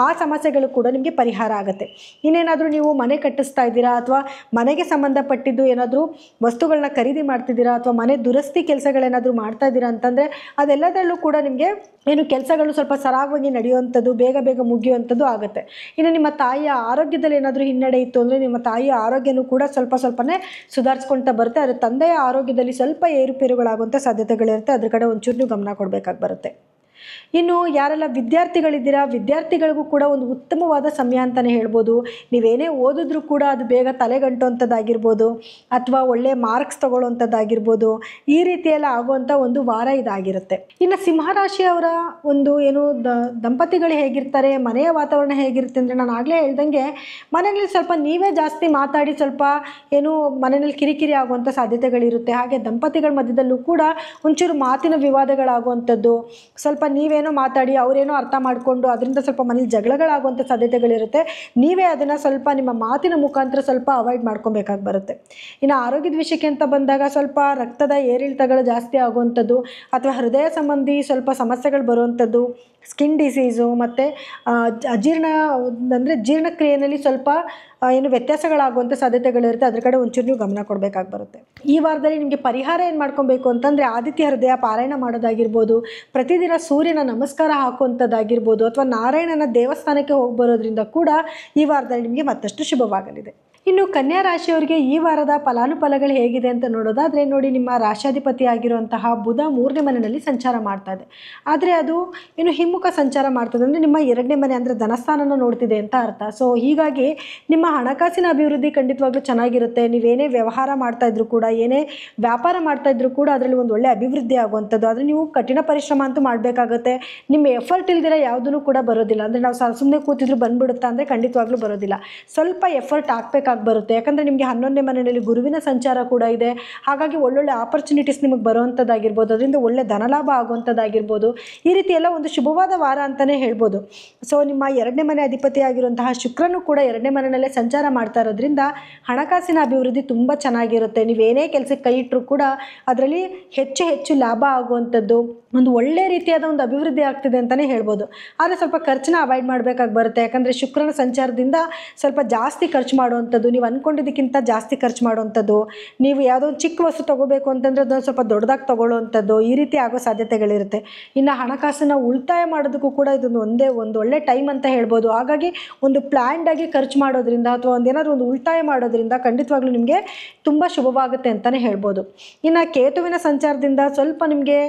ಆ ಸಮಸ್ಯೆಗಳು ಕೂಡ ನಿಮಗೆ ಪರಿಹಾರ ಆಗುತ್ತೆ. ಇನ್ನೇನಾದರೂ ನೀವು ಮನೆ ಕಟ್ಟಿಸ್ತಾ ಇದ್ದೀರಾ, ಅಥವಾ ಮನೆಗೆ ಸಂಬಂಧಪಟ್ಟಿದ್ದು ಏನಾದರೂ ವಸ್ತುಗಳನ್ನ ಖರೀದಿ ಮಾಡ್ತಿದ್ದೀರಾ, ಅಥವಾ ಮನೆ ದುರಸ್ತಿ ಕೆಲಸಗಳೇನಾದರೂ ಮಾಡ್ತಾ ಇದ್ದೀರಾ ಅಂತಂದರೆ ಅದೆಲ್ಲದರಲ್ಲೂ ಕೂಡ ನಿಮಗೆ ಏನು ಕೆಲಸಗಳು ಸ್ವಲ್ಪ ಸರಾಗವಾಗಿ ನಡೆಯುವಂಥದ್ದು, ಬೇಗ ಮುಗಿಯುವಂಥದ್ದು ಆಗುತ್ತೆ. ಇನ್ನು ನಿಮ್ಮ ತಾಯಿಯ ಆರೋಗ್ಯದಲ್ಲಿ ಏನಾದರೂ ಹಿನ್ನಡೆ ಇತ್ತು ಅಂದರೆ ನಿಮ್ಮ ತಾಯಿಯ ಆರೋಗ್ಯನೂ ಕೂಡ ಸ್ವಲ್ಪನೇ ಸುಧಾರಿಸ್ಕೊಳ್ತಾ ಬರುತ್ತೆ. ಆದರೆ ತಂದೆಯ ಆರೋಗ್ಯದಲ್ಲಿ ಸ್ವಲ್ಪ ಏರುಪೇರುಗಳಾಗುವಂಥ ಸಾಧ್ಯತೆಗಳಿರುತ್ತೆ. ಅದ್ರ ಕಡೆ ಒಂಚೂರು ನೀವು ಗಮನ ಕೊಡಬೇಕಾಗಿ ಬರುತ್ತೆ. ಇನ್ನು ಯಾರೆಲ್ಲ ವಿದ್ಯಾರ್ಥಿಗಳಿದ್ದೀರಾ, ವಿದ್ಯಾರ್ಥಿಗಳಿಗೂ ಕೂಡ ಒಂದು ಉತ್ತಮವಾದ ಸಮಯ ಅಂತಲೇ ಹೇಳ್ಬೋದು. ನೀವೇನೇ ಓದಿದ್ರೂ ಕೂಡ ಅದು ಬೇಗ ತಲೆಗಂಟುವಂಥದ್ದಾಗಿರ್ಬೋದು, ಅಥವಾ ಒಳ್ಳೆಯ ಮಾರ್ಕ್ಸ್ ತಗೊಳ್ಳೋವಂಥದ್ದಾಗಿರ್ಬೋದು, ಈ ರೀತಿಯೆಲ್ಲ ಆಗುವಂಥ ಒಂದು ವಾರ ಇದಾಗಿರುತ್ತೆ. ಇನ್ನು ಸಿಂಹರಾಶಿಯವರ ಒಂದು ಏನು ದಂಪತಿಗಳು ಹೇಗಿರ್ತಾರೆ, ಮನೆಯ ವಾತಾವರಣ ಹೇಗಿರುತ್ತೆ ಅಂದರೆ, ನಾನು ಆಗಲೇ ಹೇಳ್ದಂಗೆ ಮನೆಯಲ್ಲಿ ಸ್ವಲ್ಪ ನೀವೇ ಜಾಸ್ತಿ ಮಾತಾಡಿ ಸ್ವಲ್ಪ ಏನು ಮನೆಯಲ್ಲಿ ಕಿರಿಕಿರಿ ಆಗುವಂಥ ಸಾಧ್ಯತೆಗಳಿರುತ್ತೆ. ಹಾಗೆ ದಂಪತಿಗಳ ಮಧ್ಯದಲ್ಲೂ ಕೂಡ ಒಂಚೂರು ಮಾತಿನ ವಿವಾದಗಳಾಗುವಂಥದ್ದು, ಸ್ವಲ್ಪ ನೀವೇನೋ ಮಾತಾಡಿ ಅವರೇನೋ ಅರ್ಥ ಮಾಡಿಕೊಂಡು ಅದರಿಂದ ಸ್ವಲ್ಪ ಮನೇಲಿ ಜಗಳಗಳಾಗುವಂಥ ಸಾಧ್ಯತೆಗಳಿರುತ್ತೆ. ನೀವೇ ಅದನ್ನು ಸ್ವಲ್ಪ ನಿಮ್ಮ ಮಾತಿನ ಮುಖಾಂತರ ಸ್ವಲ್ಪ ಅವಾಯ್ಡ್ ಮಾಡ್ಕೊಬೇಕಾಗಿ ಬರುತ್ತೆ. ಇನ್ನು ಆರೋಗ್ಯದ ವಿಷಯಕ್ಕೆ ಅಂತ ಬಂದಾಗ ಸ್ವಲ್ಪ ರಕ್ತದ ಏರಿಳಿತಗಳು ಜಾಸ್ತಿ ಆಗುವಂಥದ್ದು, ಅಥವಾ ಹೃದಯ ಸಂಬಂಧಿ ಸ್ವಲ್ಪ ಸಮಸ್ಯೆಗಳು ಬರುವಂಥದ್ದು, ಸ್ಕಿನ್ ಡಿಸೀಸು, ಮತ್ತು ಜೀರ್ಣಕ್ರಿಯೆಯಲ್ಲಿ ಸ್ವಲ್ಪ ಏನು ವ್ಯತ್ಯಾಸಗಳಾಗುವಂಥ ಸಾಧ್ಯತೆಗಳಿರುತ್ತೆ. ಅದ್ರ ಕಡೆ ಒಂಚೂರು ನೀವು ಗಮನ ಕೊಡಬೇಕಾಗಿ ಬರುತ್ತೆ. ಈ ವಾರದಲ್ಲಿ ನಿಮಗೆ ಪರಿಹಾರ ಏನು ಮಾಡ್ಕೊಬೇಕು ಅಂತಂದರೆ, ಆದಿತ್ಯ ಹೃದಯ ಪಾರಾಯಣ ಮಾಡೋದಾಗಿರ್ಬೋದು, ಪ್ರತಿದಿನ ಸೂರ್ಯನ ನಮಸ್ಕಾರ ಹಾಕುವಂಥದ್ದಾಗಿರ್ಬೋದು, ಅಥವಾ ನಾರಾಯಣನ ದೇವಸ್ಥಾನಕ್ಕೆ ಹೋಗಿ ಬರೋದ್ರಿಂದ ಕೂಡ ಈ ವಾರದಲ್ಲಿ ನಿಮಗೆ ಮತ್ತಷ್ಟು ಶುಭವಾಗಲಿದೆ. ಇನ್ನು ಕನ್ಯಾ ರಾಶಿಯವರಿಗೆ ಈ ವಾರದ ಫಲಾನುಫಲಗಳು ಹೇಗಿದೆ ಅಂತ ನೋಡೋದಾದರೆ ನೋಡಿ, ನಿಮ್ಮ ರಾಶ್ಯಾಧಿಪತಿ ಆಗಿರುವಂತಹ ಬುಧ 3ನೇ ಮನೆಯಲ್ಲಿ ಸಂಚಾರ ಮಾಡ್ತಾ ಇದೆ. ಆದರೆ ಅದು ಇನ್ನು ಹಿಮ್ಮುಖ ಸಂಚಾರ ಮಾಡ್ತದೆ, ಅಂದರೆ ನಿಮ್ಮ 2ನೇ ಮನೆ ಅಂದರೆ ಧನಸ್ಥಾನನ ನೋಡ್ತಿದೆ ಅಂತ ಅರ್ಥ. ಸೊ ಹೀಗಾಗಿ ನಿಮ್ಮ ಹಣಕಾಸಿನ ಅಭಿವೃದ್ಧಿ ಖಂಡಿತವಾಗ್ಲೂ ಚೆನ್ನಾಗಿರುತ್ತೆ. ನೀವೇನೇ ವ್ಯವಹಾರ ಮಾಡ್ತಾ ಇದ್ರು ಕೂಡ, ಏನೇ ವ್ಯಾಪಾರ ಮಾಡ್ತಾ ಇದ್ರು ಕೂಡ ಅದರಲ್ಲಿ ಒಂದು ಒಳ್ಳೆ ಅಭಿವೃದ್ಧಿ ಆಗುವಂಥದ್ದು. ಆದರೆ ನೀವು ಕಠಿಣ ಪರಿಶ್ರಮ ಅಂತೂ ಮಾಡಬೇಕಾಗುತ್ತೆ. ನಿಮ್ಮ ಎಫರ್ಟ್ ಇಲ್ದಿರ ಯಾವುದೂ ಕೂಡ ಬರೋದಿಲ್ಲ. ಅಂದರೆ ನಾವು ಸುಮ್ಮನೆ ಕೂತಿದ್ರು ಬಂದ್ಬಿಡುತ್ತಾ ಅಂದರೆ ಖಂಡಿತವಾಗ್ಲೂ ಬರೋದಿಲ್ಲ. ಸ್ವಲ್ಪ ಎಫರ್ಟ್ ಹಾಕಬೇಕಾಗಿ ಬರುತ್ತೆ. ಯಾಕಂದರೆ ನಿಮಗೆ 11ನೇ ಮನೆಯಲ್ಲಿ ಗುರುವಿನ ಸಂಚಾರ ಕೂಡ ಇದೆ. ಹಾಗಾಗಿ ಒಳ್ಳೊಳ್ಳೆ ಆಪರ್ಚುನಿಟೀಸ್ ನಿಮಗೆ ಬರುವಂಥದ್ದಾಗಿರ್ಬೋದು, ಅದರಿಂದ ಒಳ್ಳೆ ಧನಲಾಭ ಆಗುವಂಥದ್ದಾಗಿರ್ಬೋದು. ಈ ರೀತಿ ಎಲ್ಲ ಒಂದು ಶುಭವಾದ ವಾರ ಅಂತಲೇ ಹೇಳ್ಬೋದು. ಸೊ ನಿಮ್ಮ 2ನೇ ಮನೆ ಅಧಿಪತಿ ಆಗಿರುವಂತಹ ಶುಕ್ರನು ಕೂಡ 2ನೇ ಮನೆಯಲ್ಲೇ ಸಂಚಾರ ಮಾಡ್ತಾ ಇರೋದ್ರಿಂದ ಹಣಕಾಸಿನ ಅಭಿವೃದ್ಧಿ ತುಂಬ ಚೆನ್ನಾಗಿರುತ್ತೆ. ನೀವೇನೇ ಕೆಲಸಕ್ಕೆ ಕೈ ಇಟ್ಟರೂ ಕೂಡ ಅದರಲ್ಲಿ ಹೆಚ್ಚು ಹೆಚ್ಚು ಲಾಭ ಆಗುವಂಥದ್ದು, ಒಂದು ಒಳ್ಳೆ ರೀತಿಯಾದ ಒಂದು ಅಭಿವೃದ್ಧಿ ಆಗ್ತಿದೆ ಅಂತಲೇ ಹೇಳ್ಬೋದು. ಆದರೆ ಸ್ವಲ್ಪ ಖರ್ಚನ್ನ ಅವಾಯ್ಡ್ ಮಾಡಬೇಕಾಗಿ ಬರುತ್ತೆ. ಯಾಕಂದರೆ ಶುಕ್ರನ ಸಂಚಾರದಿಂದ ಸ್ವಲ್ಪ ಜಾಸ್ತಿ ಖರ್ಚು ಮಾಡುವಂಥದ್ದು, ನೀವು ಅಂದ್ಕೊಂಡಿದ್ದಕ್ಕಿಂತ ಜಾಸ್ತಿ ಖರ್ಚು ಮಾಡುವಂಥದ್ದು, ನೀವು ಯಾವುದೋ ಒಂದು ಚಿಕ್ಕ ವಸ್ತು ತೊಗೋಬೇಕು ಅಂತಂದರೆ ಅದನ್ನು ಸ್ವಲ್ಪ ದೊಡ್ಡದಾಗಿ ತೊಗೊಳ್ಳೋವಂಥದ್ದು, ಈ ರೀತಿ ಆಗೋ ಸಾಧ್ಯತೆಗಳಿರುತ್ತೆ. ಇನ್ನು ಹಣಕಾಸನ್ನು ಉಳಿತಾಯ ಮಾಡೋದಕ್ಕೂ ಕೂಡ ಇದೊಂದು ಒಂದು ಒಳ್ಳೆ ಟೈಮ್ ಅಂತ ಹೇಳ್ಬೋದು. ಹಾಗಾಗಿ ಒಂದು ಪ್ಲ್ಯಾನ್ಡಾಗಿ ಖರ್ಚು ಮಾಡೋದ್ರಿಂದ ಅಥವಾ ಒಂದೇನಾದರೂ ಒಂದು ಉಳಿತಾಯ ಮಾಡೋದ್ರಿಂದ ಖಂಡಿತವಾಗ್ಲೂ ನಿಮಗೆ ತುಂಬ ಶುಭವಾಗುತ್ತೆ ಅಂತಲೇ ಹೇಳ್ಬೋದು. ಇನ್ನು ಕೇತುವಿನ ಸಂಚಾರದಿಂದ ಸ್ವಲ್ಪ ನಿಮಗೆ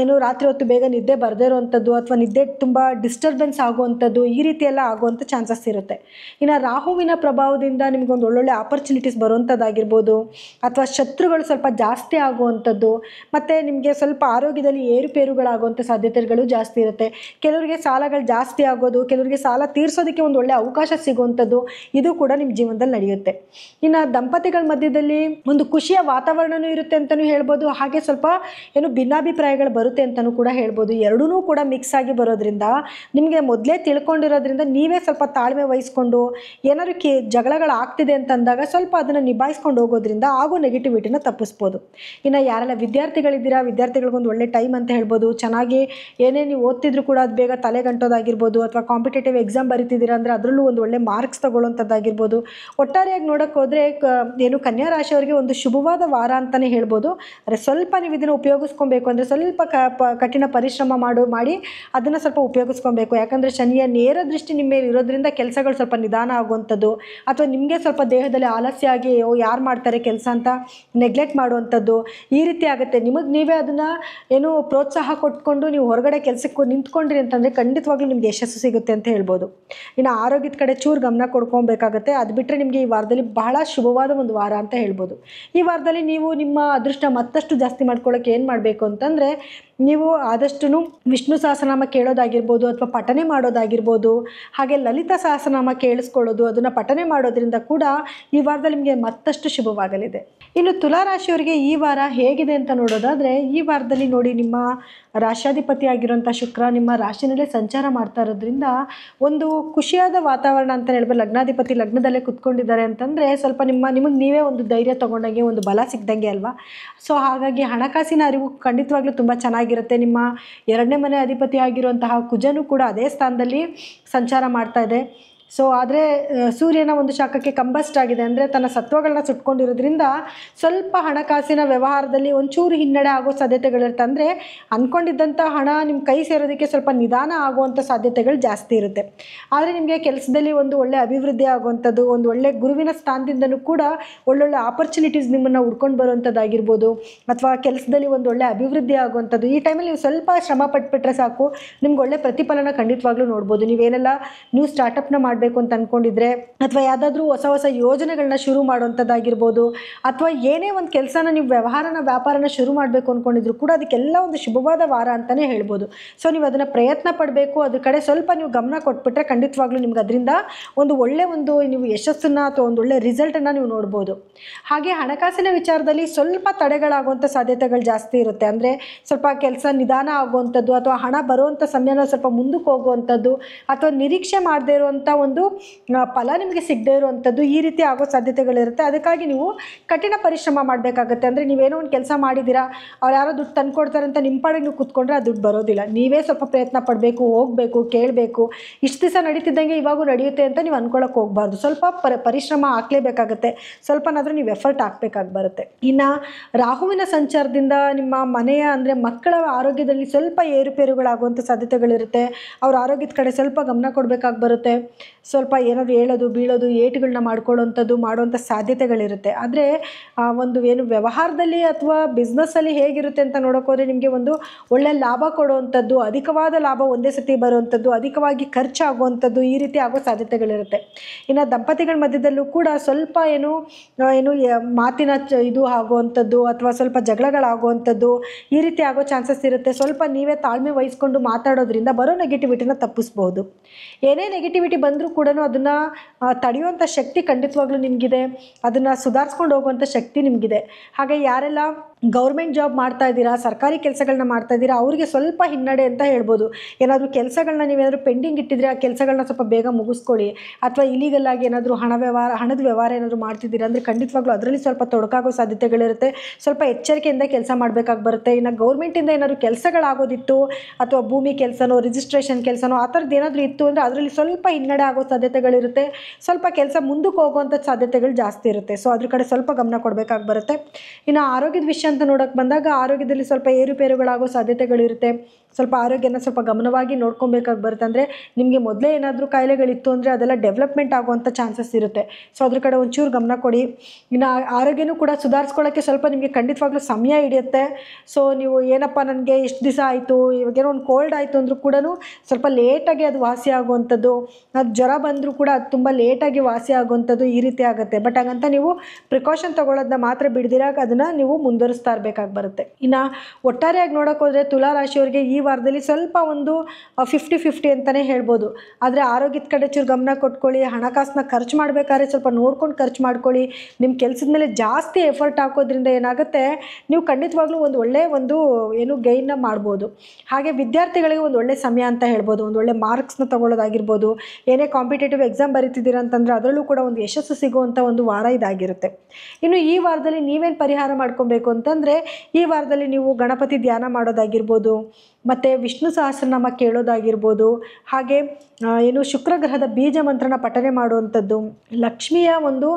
ಏನು ರಾತ್ರಿ ಹೊತ್ತು ಬೇಗ ನಿದ್ದೆ ಬರದೇ ಇರುವಂಥದ್ದು ಅಥವಾ ನಿದ್ದೆ ತುಂಬ ಡಿಸ್ಟರ್ಬೆನ್ಸ್ ಆಗುವಂಥದ್ದು, ಈ ರೀತಿ ಎಲ್ಲ ಆಗುವಂಥ ಚಾನ್ಸಸ್ ಇರುತ್ತೆ. ಇನ್ನು ರಾಹುವಿನ ಪ್ರಭಾವದಿಂದ ನಿಮಗೊಂದು ಒಳ್ಳೊಳ್ಳೆ ಆಪರ್ಚುನಿಟೀಸ್ ಬರುವಂಥದ್ದಾಗಿರ್ಬೋದು, ಅಥವಾ ಶತ್ರುಗಳು ಸ್ವಲ್ಪ ಜಾಸ್ತಿ ಆಗುವಂಥದ್ದು, ಮತ್ತು ನಿಮಗೆ ಸ್ವಲ್ಪ ಆರೋಗ್ಯದಲ್ಲಿ ಏರುಪೇರುಗಳಾಗುವಂಥ ಸಾಧ್ಯತೆಗಳು ಜಾಸ್ತಿ ಇರುತ್ತೆ. ಕೆಲವರಿಗೆ ಸಾಲಗಳು ಜಾಸ್ತಿ ಆಗೋದು, ಕೆಲವರಿಗೆ ಸಾಲ ತೀರಿಸೋದಕ್ಕೆ ಒಂದು ಒಳ್ಳೆ ಅವಕಾಶ ಸಿಗುವಂಥದ್ದು, ಇದು ಕೂಡ ನಿಮ್ಮ ಜೀವನದಲ್ಲಿ ನಡೆಯುತ್ತೆ. ಇನ್ನು ದಂಪತಿಗಳ ಮಧ್ಯದಲ್ಲಿ ಒಂದು ಖುಷಿಯ ವಾತಾವರಣವೂ ಇರುತ್ತೆ ಅಂತಲೂ ಹೇಳ್ಬೋದು. ಹಾಗೆ ಸ್ವಲ್ಪ ಏನು ಭಿನ್ನಾಭಿಪ್ರಾಯಗಳು ಬರುತ್ತೆ ಅಂತಲೂ ಕೂಡ ಹೇಳ್ಬೋದು. ಎರಡೂ ಕೂಡ ಮಿಕ್ಸ್ ಆಗಿ ಬರೋದ್ರಿಂದ ನಿಮಗೆ ಮೊದಲೇ ತಿಳ್ಕೊಂಡಿರೋದ್ರಿಂದ ನೀವೇ ಸ್ವಲ್ಪ ತಾಳ್ಮೆ ವಹಿಸ್ಕೊಂಡು ಏನಾದ್ರು ಜಗಳಗಳಾಗ್ತಿದೆ ಅಂತಂದಾಗ ಸ್ವಲ್ಪ ಅದನ್ನು ನಿಭಾಯಿಸ್ಕೊಂಡು ಹೋಗೋದ್ರಿಂದ ಆಗೋ ನೆಗೆಟಿವಿಟಿನ ತಪ್ಪಿಸ್ಬೋದು. ಇನ್ನು ಯಾರೆಲ್ಲ ವಿದ್ಯಾರ್ಥಿಗಳಿದ್ದೀರಾ, ವಿದ್ಯಾರ್ಥಿಗಳಿಗೊಂದು ಒಳ್ಳೆ ಟೈಮ್ ಅಂತ ಹೇಳ್ಬೋದು. ಚೆನ್ನಾಗಿ ಏನೇ ನೀವು ಓದ್ತಿದ್ರು ಕೂಡ ಅದು ಬೇಗ ತಲೆಗಂಟೋದಾಗಿರ್ಬೋದು, ಅಥವಾ ಕಾಂಪಿಟೇಟಿವ್ ಎಕ್ಸಾಮ್ ಬರೀತಿದ್ದೀರಾ ಅಂದರೆ ಅದರಲ್ಲೂ ಒಂದು ಒಳ್ಳೆ ಮಾರ್ಕ್ಸ್ ತೊಗೊಳ್ಳೋಂಥದ್ದಾಗಿರ್ಬೋದು. ಒಟ್ಟಾರೆಯಾಗಿ ನೋಡೋಕ್ಕೆ ಹೋದರೆ ಏನು ಕನ್ಯಾ ರಾಶಿಯವರಿಗೆ ಒಂದು ಶುಭವಾದ ವಾರ ಅಂತಲೇ ಹೇಳ್ಬೋದು. ಆದರೆ ಸ್ವಲ್ಪ ನೀವು ಇದನ್ನು ಉಪಯೋಗಿಸ್ಕೊಬೇಕು ಅಂದರೆ ಸ್ವಲ್ಪ ಕಠಿಣ ಪರಿಶ್ರಮ ಮಾಡಿ ಅದನ್ನು ಸ್ವಲ್ಪ ಉಪಯೋಗಿಸ್ಕೊಬೇಕು. ಯಾಕಂದರೆ ಶನಿಯ ನೇರ ದೃಷ್ಟಿ ನಿಮ್ಮ ಮೇಲೆ ಇರೋದ್ರಿಂದ ಕೆಲಸಗಳು ಸ್ವಲ್ಪ ನಿಧಾನ ಆಗುವಂಥದ್ದು, ಅಥವಾ ನಿಮಗೆ ಸ್ವಲ್ಪ ದೇಹದಲ್ಲಿ ಆಲಸ್ಯ ಆಗಿ ಯಾರು ಮಾಡ್ತಾರೆ ಕೆಲಸ ಅಂತ ನೆಗ್ಲೆಕ್ಟ್ ಮಾಡುವಂಥದ್ದು, ಈ ರೀತಿ ಆಗುತ್ತೆ. ನಿಮಗೆ ನೀವೇ ಅದನ್ನು ಏನು ಪ್ರೋತ್ಸಾಹ ಕೊಟ್ಕೊಂಡು ನೀವು ಹೊರಗಡೆ ಕೆಲಸಕ್ಕೆ ನಿಂತ್ಕೊಂಡ್ರಿ ಅಂತಂದರೆ ಖಂಡಿತವಾಗ್ಲೂ ನಿಮಗೆ ಯಶಸ್ಸು ಸಿಗುತ್ತೆ ಅಂತ ಹೇಳ್ಬೋದು. ಇನ್ನು ಆರೋಗ್ಯದ ಕಡೆ ಚೂರು ಗಮನ ಕೊಡ್ಕೊಬೇಕಾಗುತ್ತೆ. ಅದು ಬಿಟ್ಟರೆ ನಿಮಗೆ ಈ ವಾರದಲ್ಲಿ ಬಹಳ ಶುಭವಾದ ಒಂದು ವಾರ ಅಂತ ಹೇಳ್ಬೋದು. ಈ ವಾರದಲ್ಲಿ ನೀವು ನಿಮ್ಮ ಅದೃಷ್ಟ ಮತ್ತಷ್ಟು ಜಾಸ್ತಿ ಮಾಡ್ಕೊಳ್ಳೋಕ್ಕೆ ಏನು ಮಾಡಬೇಕು ಅಂತಂದರೆ, ನೀವು ಆದಷ್ಟು ವಿಷ್ಣು ಸಹಸ್ರನಾಮ ಕೇಳೋದಾಗಿರ್ಬೋದು, ಅಥವಾ ಪಠನೆ ಮಾಡೋದಾಗಿರ್ಬೋದು, ಹಾಗೆ ಲಲಿತಾ ಸಹಸ್ರನಾಮ ಕೇಳಿಸ್ಕೊಳ್ಳೋದು, ಅದನ್ನು ಪಠನೆ ಮಾಡೋದ್ರಿಂದ ಕೂಡ ಈ ವಾರದಲ್ಲಿ ನಿಮಗೆ ಮತ್ತಷ್ಟು ಶುಭವಾಗಲಿದೆ. ಇನ್ನು ತುಲಾ ರಾಶಿಯವರಿಗೆ ಈ ವಾರ ಹೇಗಿದೆ ಅಂತ ನೋಡೋದಾದರೆ, ಈ ವಾರದಲ್ಲಿ ನೋಡಿ, ನಿಮ್ಮ ರಾಶ್ಯಾಧಿಪತಿ ಆಗಿರುವಂಥ ಶುಕ್ರ ನಿಮ್ಮ ರಾಶಿನಲ್ಲೇ ಸಂಚಾರ ಮಾಡ್ತಾ ಇರೋದ್ರಿಂದ ಒಂದು ಖುಷಿಯಾದ ವಾತಾವರಣ ಅಂತ ಹೇಳ್ಬೋದು. ಲಗ್ನಾಧಿಪತಿ ಲಗ್ನದಲ್ಲೇ ಕುತ್ಕೊಂಡಿದ್ದಾರೆ ಅಂತಂದರೆ ಸ್ವಲ್ಪ ನಿಮಗೆ ನೀವೇ ಒಂದು ಧೈರ್ಯ ತೊಗೊಂಡಂಗೆ, ಒಂದು ಬಲ ಸಿಗ್ದಂಗೆ ಅಲ್ವಾ. ಸೊ ಹಾಗಾಗಿ ಹಣಕಾಸಿನ ಅರಿವು ಖಂಡಿತವಾಗ್ಲೂ ತುಂಬ ಚೆನ್ನಾಗಿರುತ್ತೆ. ನಿಮ್ಮ 2ನೇ ಮನೆ ಅಧಿಪತಿ ಆಗಿರುವಂತಹ ಕುಜನು ಕೂಡ ಅದೇ ಸ್ಥಾನದಲ್ಲಿ ಸಂಚಾರ ಮಾಡ್ತಾ ಇದೆ. ಸೊ ಆದರೆ ಸೂರ್ಯನ ಒಂದು ಶಾಖಕ್ಕೆ ಕಂಬಸ್ಟ್ ಆಗಿದೆ, ಅಂದರೆ ತನ್ನ ಸತ್ವಗಳನ್ನ ಸುಟ್ಕೊಂಡಿರೋದ್ರಿಂದ ಸ್ವಲ್ಪ ಹಣಕಾಸಿನ ವ್ಯವಹಾರದಲ್ಲಿ ಒಂಚೂರು ಹಿನ್ನಡೆ ಆಗೋ ಸಾಧ್ಯತೆಗಳಿರುತ್ತೆ. ಅಂದರೆ ಅಂದ್ಕೊಂಡಿದ್ದಂಥ ಹಣ ನಿಮ್ಮ ಕೈ ಸೇರೋದಕ್ಕೆ ಸ್ವಲ್ಪ ನಿಧಾನ ಆಗುವಂಥ ಸಾಧ್ಯತೆಗಳು ಜಾಸ್ತಿ ಇರುತ್ತೆ. ಆದರೆ ನಿಮಗೆ ಕೆಲಸದಲ್ಲಿ ಒಂದು ಒಳ್ಳೆ ಅಭಿವೃದ್ಧಿ ಆಗುವಂಥದ್ದು, ಒಂದು ಒಳ್ಳೆ ಗುರುವಿನ ಸ್ಥಾನದಿಂದಲೂ ಕೂಡ ಒಳ್ಳೊಳ್ಳೆ ಆಪರ್ಚುನಿಟೀಸ್ ನಿಮ್ಮನ್ನು ಹುಡ್ಕೊಂಡು ಬರುವಂಥದ್ದಾಗಿರ್ಬೋದು, ಅಥವಾ ಕೆಲಸದಲ್ಲಿ ಒಂದು ಒಳ್ಳೆ ಅಭಿವೃದ್ಧಿ ಆಗುವಂಥದ್ದು. ಈ ಟೈಮಲ್ಲಿ ನೀವು ಸ್ವಲ್ಪ ಶ್ರಮ ಪಟ್ಬಿಟ್ರೆ ಸಾಕು, ನಿಮ್ಗೆ ಒಳ್ಳೆ ಪ್ರತಿಫಲನ ಖಂಡಿತವಾಗ್ಲೂ ನೋಡ್ಬೋದು. ನೀವೇನೆಲ್ಲ ನ್ಯೂ ಸ್ಟಾರ್ಟಪ್ನ ಮಾಡಬೇಕು ಅಂತ ಅಂದ್ಕೊಂಡಿದ್ರೆ, ಅಥವಾ ಯಾವುದಾದ್ರೂ ಹೊಸ ಯೋಜನೆಗಳನ್ನ ಶುರು ಮಾಡುವಂಥದ್ದಾಗಿರ್ಬೋದು, ಅಥವಾ ಏನೇ ಒಂದು ಕೆಲಸನ ನೀವು ವ್ಯಾಪಾರನ ಶುರು ಮಾಡಬೇಕು ಅಂದ್ಕೊಂಡಿದ್ರು ಕೂಡ ಅದಕ್ಕೆಲ್ಲ ಒಂದು ಶುಭವಾದ ವಾರ ಅಂತಲೇ ಹೇಳ್ಬೋದು. ಸೊ ನೀವು ಅದನ್ನು ಪ್ರಯತ್ನ ಪಡಬೇಕು, ಅದ್ರ ಕಡೆ ಸ್ವಲ್ಪ ನೀವು ಗಮನ ಕೊಟ್ಬಿಟ್ರೆ ಖಂಡಿತವಾಗ್ಲೂ ನಿಮ್ಗೆ ಅದರಿಂದ ಒಂದು ನೀವು ಯಶಸ್ಸನ್ನು ಅಥವಾ ಒಂದು ಒಳ್ಳೆ ರಿಸಲ್ಟನ್ನು ನೀವು ನೋಡ್ಬೋದು. ಹಾಗೆ ಹಣಕಾಸಿನ ವಿಚಾರದಲ್ಲಿ ಸ್ವಲ್ಪ ತಡೆಗಳಾಗುವಂಥ ಸಾಧ್ಯತೆಗಳು ಜಾಸ್ತಿ ಇರುತ್ತೆ. ಅಂದರೆ ಸ್ವಲ್ಪ ಕೆಲಸ ನಿಧಾನ ಆಗುವಂಥದ್ದು, ಅಥವಾ ಹಣ ಬರುವಂಥ ಸಮಯನ ಸ್ವಲ್ಪ ಮುಂದಕ್ಕೆ ಹೋಗುವಂಥದ್ದು, ಅಥವಾ ನಿರೀಕ್ಷೆ ಮಾಡದೇ ಇರುವಂಥ ಒಂದು ಫಲ ನಿಮಗೆ ಸಿಗದೇ ಇರುವಂಥದ್ದು, ಈ ರೀತಿ ಆಗೋ ಸಾಧ್ಯತೆಗಳಿರುತ್ತೆ. ಅದಕ್ಕಾಗಿ ನೀವು ಕಠಿಣ ಪರಿಶ್ರಮ ಮಾಡಬೇಕಾಗತ್ತೆ. ಅಂದರೆ ನೀವೇನೋ ಒಂದು ಕೆಲಸ ಮಾಡಿದ್ದೀರಾ, ಅವ್ರು ಯಾರೋ ದುಡ್ಡು ತಂದು ಕೊಡ್ತಾರೆ ಅಂತ ನಿಮ್ಮ ಪಾಡಿಗೆ ನೀವು ಕೂತ್ಕೊಂಡ್ರೆ ಆ ದುಡ್ಡು ಬರೋದಿಲ್ಲ. ನೀವೇ ಸ್ವಲ್ಪ ಪ್ರಯತ್ನ ಪಡಬೇಕು, ಹೋಗಬೇಕು, ಕೇಳಬೇಕು. ಇಷ್ಟು ದಿವಸ ನಡೀತಿದ್ದಂಗೆ ಇವಾಗೂ ನಡೆಯುತ್ತೆ ಅಂತ ನೀವು ಅಂದ್ಕೊಳ್ಳೋಕೆ ಹೋಗಬಾರ್ದು. ಸ್ವಲ್ಪ ಪರಿಶ್ರಮ ಹಾಕಲೇಬೇಕಾಗತ್ತೆ, ಸ್ವಲ್ಪನಾದರೂ ನೀವು ಎಫರ್ಟ್ ಹಾಕಬೇಕಾಗಿ ಬರುತ್ತೆ. ಇನ್ನು ರಾಹುವಿನ ಸಂಚಾರದಿಂದ ನಿಮ್ಮ ಮನೆಯ ಅಂದರೆ ಮಕ್ಕಳ ಆರೋಗ್ಯದಲ್ಲಿ ಸ್ವಲ್ಪ ಏರುಪೇರುಗಳಾಗುವಂಥ ಸಾಧ್ಯತೆಗಳಿರುತ್ತೆ. ಅವ್ರ ಆರೋಗ್ಯದ ಕಡೆ ಸ್ವಲ್ಪ ಗಮನ ಕೊಡಬೇಕಾಗಿ ಬರುತ್ತೆ. ಸ್ವಲ್ಪ ಏನಾದರೂ ಹೇಳೋದು ಬೀಳೋದು ಏಟುಗಳನ್ನ ಮಾಡ್ಕೊಳ್ಳೋವಂಥದ್ದು ಮಾಡುವಂಥ ಸಾಧ್ಯತೆಗಳಿರುತ್ತೆ. ಆದರೆ ಒಂದು ಏನು ವ್ಯವಹಾರದಲ್ಲಿ ಅಥವಾ ಬಿಸ್ನೆಸ್ಸಲ್ಲಿ ಹೇಗಿರುತ್ತೆ ಅಂತ ನೋಡೋಕ್ಕೋದ್ರೆ ನಿಮಗೆ ಒಂದು ಒಳ್ಳೆಯ ಲಾಭ ಕೊಡುವಂಥದ್ದು, ಅಧಿಕವಾದ ಲಾಭ ಒಂದೇ ಸತಿ ಬರುವಂಥದ್ದು, ಅಧಿಕವಾಗಿ ಖರ್ಚಾಗುವಂಥದ್ದು, ಈ ರೀತಿ ಆಗೋ ಸಾಧ್ಯತೆಗಳಿರುತ್ತೆ. ಇನ್ನು ದಂಪತಿಗಳ ಮಧ್ಯದಲ್ಲೂ ಕೂಡ ಸ್ವಲ್ಪ ಏನು ಮಾತಿನ ಇದು ಆಗುವಂಥದ್ದು ಅಥವಾ ಸ್ವಲ್ಪ ಜಗಳಗಳಾಗುವಂಥದ್ದು, ಈ ರೀತಿ ಆಗೋ ಚಾನ್ಸಸ್ ಇರುತ್ತೆ. ಸ್ವಲ್ಪ ನೀವೇ ತಾಳ್ಮೆ ವಹಿಸ್ಕೊಂಡು ಮಾತಾಡೋದ್ರಿಂದ ಬರೋ ನೆಗೆಟಿವಿಟಿನ ತಪ್ಪಿಸ್ಬೋದು. ಏನೇ ನೆಗೆಟಿವಿಟಿ ಬಂದರೂ ಕೂಡ ಅದನ್ನು ತಡೆಯುವಂಥ ಶಕ್ತಿ ಖಂಡಿತವಾಗ್ಲೂ ನಿಮಗಿದೆ, ಅದನ್ನು ಸುಧಾರಿಸ್ಕೊಂಡು ಹೋಗುವಂಥ ಶಕ್ತಿ ನಿಮಗಿದೆ. ಹಾಗೆ ಯಾರೆಲ್ಲ ಗೌರ್ಮೆಂಟ್ ಜಾಬ್ ಮಾಡ್ತಾ ಇದ್ದೀರಾ, ಸರ್ಕಾರಿ ಕೆಲಸಗಳನ್ನ ಮಾಡ್ತಾ ಇದ್ದೀರಾ, ಅವರಿಗೆ ಸ್ವಲ್ಪ ಹಿನ್ನಡೆ ಅಂತ ಹೇಳ್ಬೋದು. ಏನಾದರೂ ಕೆಲಸಗಳನ್ನ ನೀವೇನಾದರೂ ಪೆಂಡಿಂಗ್ ಇಟ್ಟಿದ್ರೆ ಆ ಕೆಲಸಗಳನ್ನ ಸ್ವಲ್ಪ ಬೇಗ ಮುಗಿಸ್ಕೊಳ್ಳಿ. ಅಥವಾ ಇಲೀಗಲ್ ಆಗಿ ಏನಾದರೂ ಹಣದ ವ್ಯವಹಾರ ಏನಾದರೂ ಮಾಡ್ತಿದ್ದೀರಾ ಅಂದರೆ ಖಂಡಿತವಾಗ್ಲೂ ಅದರಲ್ಲಿ ಸ್ವಲ್ಪ ತೊಡಕಾಗೋ ಸಾಧ್ಯತೆಗಳಿರುತ್ತೆ. ಸ್ವಲ್ಪ ಎಚ್ಚರಿಕೆಯಿಂದ ಕೆಲಸ ಮಾಡಬೇಕಾಗಿ ಬರುತ್ತೆ. ಇನ್ನು ಗೌರ್ಮೆಂಟಿಂದ ಏನಾದರೂ ಕೆಲಸಗಳಾಗೋದಿತ್ತು ಅಥವಾ ಭೂಮಿ ಕೆಲಸನೋ ರಿಜಿಸ್ಟ್ರೇಷನ್ ಕೆಲಸನೋ ಆ ಥರದ್ದು ಏನಾದರೂ ಇತ್ತು ಅಂದರೆ ಅದರಲ್ಲಿ ಸ್ವಲ್ಪ ಹಿನ್ನಡೆ ಆಗೋ ಸಾಧ್ಯತೆಗಳಿರುತ್ತೆ. ಸ್ವಲ್ಪ ಕೆಲಸ ಮುಂದಕ್ಕೆ ಹೋಗುವಂಥ ಸಾಧ್ಯತೆಗಳು ಜಾಸ್ತಿ ಇರುತ್ತೆ. ಸೊ ಅದ್ರ ಕಡೆ ಸ್ವಲ್ಪ ಗಮನ ಕೊಡಬೇಕಾಗಿ ಬರುತ್ತೆ. ಇನ್ನು ಆರೋಗ್ಯದ ವಿಷಯ ಅಂತ ನೋಡೋಕೆ ಬಂದಾಗ ಆರೋಗ್ಯದಲ್ಲಿ ಸ್ವಲ್ಪ ಏರುಪೇರುಗಳಾಗೋ ಸಾಧ್ಯತೆಗಳಿರುತ್ತೆ. ಸ್ವಲ್ಪ ಆರೋಗ್ಯನ ಸ್ವಲ್ಪ ಗಮನವಾಗಿ ನೋಡ್ಕೊಬೇಕಾಗಿ ಬರುತ್ತೆ. ಅಂದರೆ ನಿಮಗೆ ಮೊದಲೇ ಏನಾದರೂ ಕಾಯಿಲೆಗಳಿತ್ತು ಅಂದರೆ ಅದೆಲ್ಲ ಡೆವಲಪ್ಮೆಂಟ್ ಆಗುವಂಥ ಚಾನ್ಸಸ್ ಇರುತ್ತೆ. ಸೊ ಅದ್ರ ಕಡೆ ಒಂಚೂರು ಗಮನ ಕೊಡಿ. ಇನ್ನು ಆರೋಗ್ಯನೂ ಕೂಡ ಸುಧಾರಿಸ್ಕೊಳ್ಳೋಕ್ಕೆ ಸ್ವಲ್ಪ ನಿಮಗೆ ಖಂಡಿತವಾಗ್ಲೂ ಸಮಯ ಹಿಡಿಯುತ್ತೆ. ಸೊ ನೀವು ಏನಪ್ಪ ನನಗೆ ಇಷ್ಟು ದಿವಸ ಆಯಿತು, ಇವಾಗೇನೋ ಒಂದು ಕೋಲ್ಡ್ ಆಯಿತು ಅಂದರೂ ಕೂಡ ಸ್ವಲ್ಪ ಲೇಟಾಗಿ ಅದು ವಾಸಿ ಆಗುವಂಥದ್ದು, ಅದು ಜ್ವರ ಬಂದರೂ ಕೂಡ ಅದು ತುಂಬ ಲೇಟಾಗಿ ವಾಸಿ ಆಗುವಂಥದ್ದು, ಈ ರೀತಿ ಆಗುತ್ತೆ. ಬಟ್ ಹಾಗಂತ ನೀವು ಪ್ರಿಕಾಷನ್ ತೊಗೊಳ್ಳೋದನ್ನ ಮಾತ್ರ ಬಿಡ್ದಿರಾಗ ಅದನ್ನು ನೀವು ಮುಂದುವರಿಸ್ತಾ ಇರಬೇಕಾಗಿ ಬರುತ್ತೆ. ಇನ್ನು ಒಟ್ಟಾರೆಯಾಗಿ ನೋಡೋಕೆ ಹೋದರೆ ತುಲಾ ರಾಶಿಯವರಿಗೆ ಈ ವಾರದಲ್ಲಿ ಸ್ವಲ್ಪ ಒಂದು 50-50 ಅಂತಲೇ ಹೇಳ್ಬೋದು. ಆದರೆ ಆರೋಗ್ಯದ ಕಡೆ ಚೂರು ಗಮನ ಕೊಟ್ಕೊಳ್ಳಿ. ಹಣಕಾಸನ್ನ ಖರ್ಚು ಮಾಡಬೇಕಾದ್ರೆ ಸ್ವಲ್ಪ ನೋಡ್ಕೊಂಡು ಖರ್ಚು ಮಾಡ್ಕೊಳ್ಳಿ. ನಿಮ್ಮ ಕೆಲಸದ ಮೇಲೆ ಜಾಸ್ತಿ ಎಫರ್ಟ್ ಹಾಕೋದ್ರಿಂದ ಏನಾಗುತ್ತೆ, ನೀವು ಖಂಡಿತವಾಗ್ಲೂ ಒಂದು ಒಳ್ಳೆಯ ಗೈನ್ನ ಮಾಡ್ಬೋದು. ಹಾಗೆ ವಿದ್ಯಾರ್ಥಿಗಳಿಗೆ ಒಂದು ಒಳ್ಳೆ ಸಮಯ ಅಂತ ಹೇಳ್ಬೋದು. ಒಂದು ಒಳ್ಳೆ ಮಾರ್ಕ್ಸ್ನ ತೊಗೊಳ್ಳೋದಾಗಿರ್ಬೋದು, ಏನೇ ಕಾಂಪಿಟೇಟಿವ್ ಎಕ್ಸಾಮ್ ಬರೀತಿದ್ದೀರಾ ಅಂತಂದರೆ ಅದರಲ್ಲೂ ಕೂಡ ಒಂದು ಯಶಸ್ಸು ಸಿಗುವಂಥ ಒಂದು ವಾರ ಇದಾಗಿರುತ್ತೆ. ಇನ್ನು ಈ ವಾರದಲ್ಲಿ ನೀವೇನು ಪರಿಹಾರ ಮಾಡ್ಕೊಬೇಕು ಅಂತಂದರೆ, ಈ ವಾರದಲ್ಲಿ ನೀವು ಗಣಪತಿ ಧ್ಯಾನ ಮಾಡೋದಾಗಿರ್ಬೋದು, ಮತ್ತು ವಿಷ್ಣು ಸಹಸ್ರನಾಮ ಕೇಳೋದಾಗಿರ್ಬೋದು, ಹಾಗೆ ಶುಕ್ರ ಗ್ರಹದ ಬೀಜ ಮಂತ್ರನ ಪಠನೆ ಮಾಡುವಂಥದ್ದು, ಲಕ್ಷ್ಮಿಯ ಒಂದು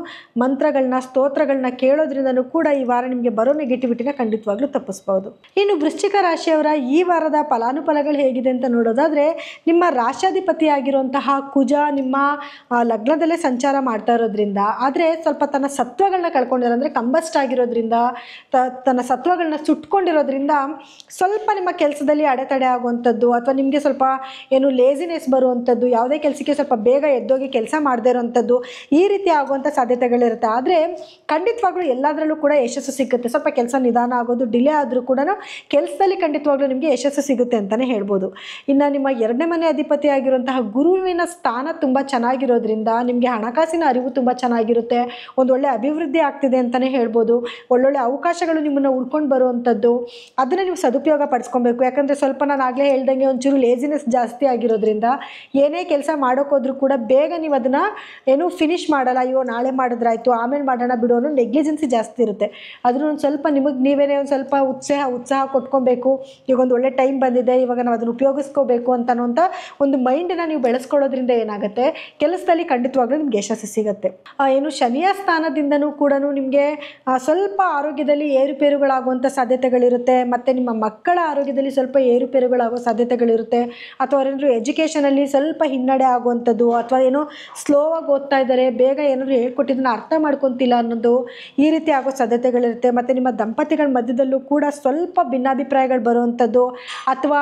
ಮಂತ್ರಗಳನ್ನ ಸ್ತೋತ್ರಗಳನ್ನ ಕೇಳೋದ್ರಿಂದನೂ ಕೂಡ ಈ ವಾರ ನಿಮಗೆ ಬರೋ ನೆಗೆಟಿವಿಟಿನ ಖಂಡಿತವಾಗ್ಲೂ ತಪ್ಪಿಸ್ಬೋದು. ಇನ್ನು ವೃಶ್ಚಿಕ ರಾಶಿಯವರ ಈ ವಾರದ ಫಲಾನುಫಲಗಳು ಹೇಗಿದೆ ಅಂತ ನೋಡೋದಾದರೆ, ನಿಮ್ಮ ರಾಶ್ಯಾಧಿಪತಿ ಆಗಿರುವಂತಹ ಕುಜ ನಿಮ್ಮ ಲಗ್ನದಲ್ಲೇ ಸಂಚಾರ ಮಾಡ್ತಾ ಇರೋದ್ರಿಂದ, ಆದರೆ ಸ್ವಲ್ಪ ತನ್ನ ಸತ್ವಗಳನ್ನ ಕಳ್ಕೊಂಡಿರೋ ಅಂದರೆ ಕಂಬಸ್ಟ್ ಆಗಿರೋದ್ರಿಂದ, ತನ್ನ ಸತ್ವಗಳನ್ನ ಸುಟ್ಕೊಂಡಿರೋದ್ರಿಂದ ಸ್ವಲ್ಪ ನಿಮ್ಮ ಕೆಲಸದಲ್ಲಿ ಅಡೆತಡೆ ಆಗುವಂಥದ್ದು, ಅಥವಾ ನಿಮಗೆ ಸ್ವಲ್ಪ ಲೇಸಿನೆಸ್ ಬರುವಂಥದ್ದು, ಯಾವುದೇ ಕೆಲಸಕ್ಕೆ ಸ್ವಲ್ಪ ಬೇಗ ಎದ್ದೋಗಿ ಕೆಲಸ ಮಾಡದೇ ಇರೋವಂಥದ್ದು, ಈ ರೀತಿ ಆಗುವಂಥ ಸಾಧ್ಯತೆಗಳಿರುತ್ತೆ. ಆದರೆ ಖಂಡಿತವಾಗ್ಲೂ ಎಲ್ಲದರಲ್ಲೂ ಕೂಡ ಯಶಸ್ಸು ಸಿಗುತ್ತೆ. ಸ್ವಲ್ಪ ಕೆಲಸ ನಿಧಾನ ಆಗೋದು, ಡಿಲೇ ಆದರೂ ಕೂಡ ಕೆಲಸದಲ್ಲಿ ಖಂಡಿತವಾಗ್ಲೂ ನಿಮಗೆ ಯಶಸ್ಸು ಸಿಗುತ್ತೆ ಅಂತಲೇ ಹೇಳ್ಬೋದು. ಇನ್ನು ನಿಮ್ಮ 2ನೇ ಮನೆ ಅಧಿಪತಿ ಆಗಿರುವಂತಹ ಗುರುವಿನ ಸ್ಥಾನ ತುಂಬ ಚೆನ್ನಾಗಿರೋದ್ರಿಂದ ನಿಮಗೆ ಹಣಕಾಸಿನ ಅರಿವು ತುಂಬ ಚೆನ್ನಾಗಿರುತ್ತೆ. ಒಂದೊಳ್ಳೆ ಅಭಿವೃದ್ಧಿ ಆಗ್ತಿದೆ ಅಂತಲೇ ಹೇಳ್ಬೋದು. ಒಳ್ಳೊಳ್ಳೆ ಅವಕಾಶಗಳು ನಿಮ್ಮನ್ನು ಉಳ್ಕೊಂಡು ಬರುವಂಥದ್ದು, ಅದನ್ನು ನೀವು ಸದುಪಯೋಗ ಪಡಿಸ್ಕೊಬೇಕು. ಯಾಕಂದರೆ ಸ್ವಲ್ಪ ನಾನು ಆಗಲೇ ಹೇಳ್ದಂಗೆ ಒಂಚೂರು ಲೇಸಿನೆಸ್ ಜಾಸ್ತಿ ಆಗಿರೋದ್ರಿಂದ ಏನೇ ಕೆಲಸ ಮಾಡೋಕ್ಕೋದ್ರೂ ಕೂಡ ಬೇಗ ನೀವು ಅದನ್ನು ಫಿನಿಷ್ ಮಾಡಲ್ಲ. ಅಯ್ಯೋ ನಾಳೆ ಮಾಡಿದ್ರಾಯ್ತು, ಆಮೇಲೆ ಮಾಡೋಣ ಬಿಡು ಅನ್ನೋ ನೆಗ್ಲಿಜೆನ್ಸಿ ಜಾಸ್ತಿ ಇರುತ್ತೆ. ಅದನ್ನು ಒಂದು ಸ್ವಲ್ಪ ನಿಮಗೆ ನೀವೇನೇ ಒಂದು ಸ್ವಲ್ಪ ಉತ್ಸಾಹ ಕೊಟ್ಕೊಬೇಕು. ಈಗ ಒಂದು ಒಳ್ಳೆ ಟೈಮ್ ಬಂದಿದೆ, ಇವಾಗ ನಾವು ಅದನ್ನು ಉಪಯೋಗಿಸ್ಕೋಬೇಕು ಅಂತನ್ನುವಂಥ ಒಂದು ಮೈಂಡನ್ನು ನೀವು ಬೆಳೆಸ್ಕೊಳ್ಳೋದ್ರಿಂದ ಏನಾಗುತ್ತೆ, ಕೆಲಸದಲ್ಲಿ ಖಂಡಿತವಾಗ್ಲೂ ನಿಮ್ಗೆ ಯಶಸ್ಸು ಸಿಗುತ್ತೆ. ಶನಿಯ ಸ್ಥಾನದಿಂದನೂ ಕೂಡ ನಿಮಗೆ ಸ್ವಲ್ಪ ಆರೋಗ್ಯದಲ್ಲಿ ಏರುಪೇರುಗಳಾಗುವಂಥ ಸಾಧ್ಯತೆಗಳಿರುತ್ತೆ. ಮತ್ತು ನಿಮ್ಮ ಮಕ್ಕಳ ಆರೋಗ್ಯದಲ್ಲಿ ಸ್ವಲ್ಪ ಏರುಪೇರುಗಳಾಗೋ ಸಾಧ್ಯತೆಗಳಿರುತ್ತೆ. ಅಥವಾ ಅವರೇನಾದರೂ ಎಜುಕೇಷನಲ್ಲಿ ಸ್ವಲ್ಪ ಹಿನ್ನಡೆ ಆಗುವಂಥದ್ದು, ಅಥವಾ ಸ್ಲೋ ಆಗಿ ಓದ್ತಾ ಇದ್ದಾರೆ, ಬೇಗ ಏನಾದರೂ ಹೇಳ್ಕೊಟ್ಟಿದ್ದನ್ನ ಅರ್ಥ ಮಾಡ್ಕೊತಿಲ್ಲ ಅನ್ನೋದು, ಈ ರೀತಿ ಆಗೋ ಸಾಧ್ಯತೆಗಳಿರುತ್ತೆ. ಮತ್ತು ನಿಮ್ಮ ದಂಪತಿಗಳ ಮಧ್ಯದಲ್ಲೂ ಕೂಡ ಸ್ವಲ್ಪ ಭಿನ್ನಾಭಿಪ್ರಾಯಗಳು ಬರುವಂಥದ್ದು, ಅಥವಾ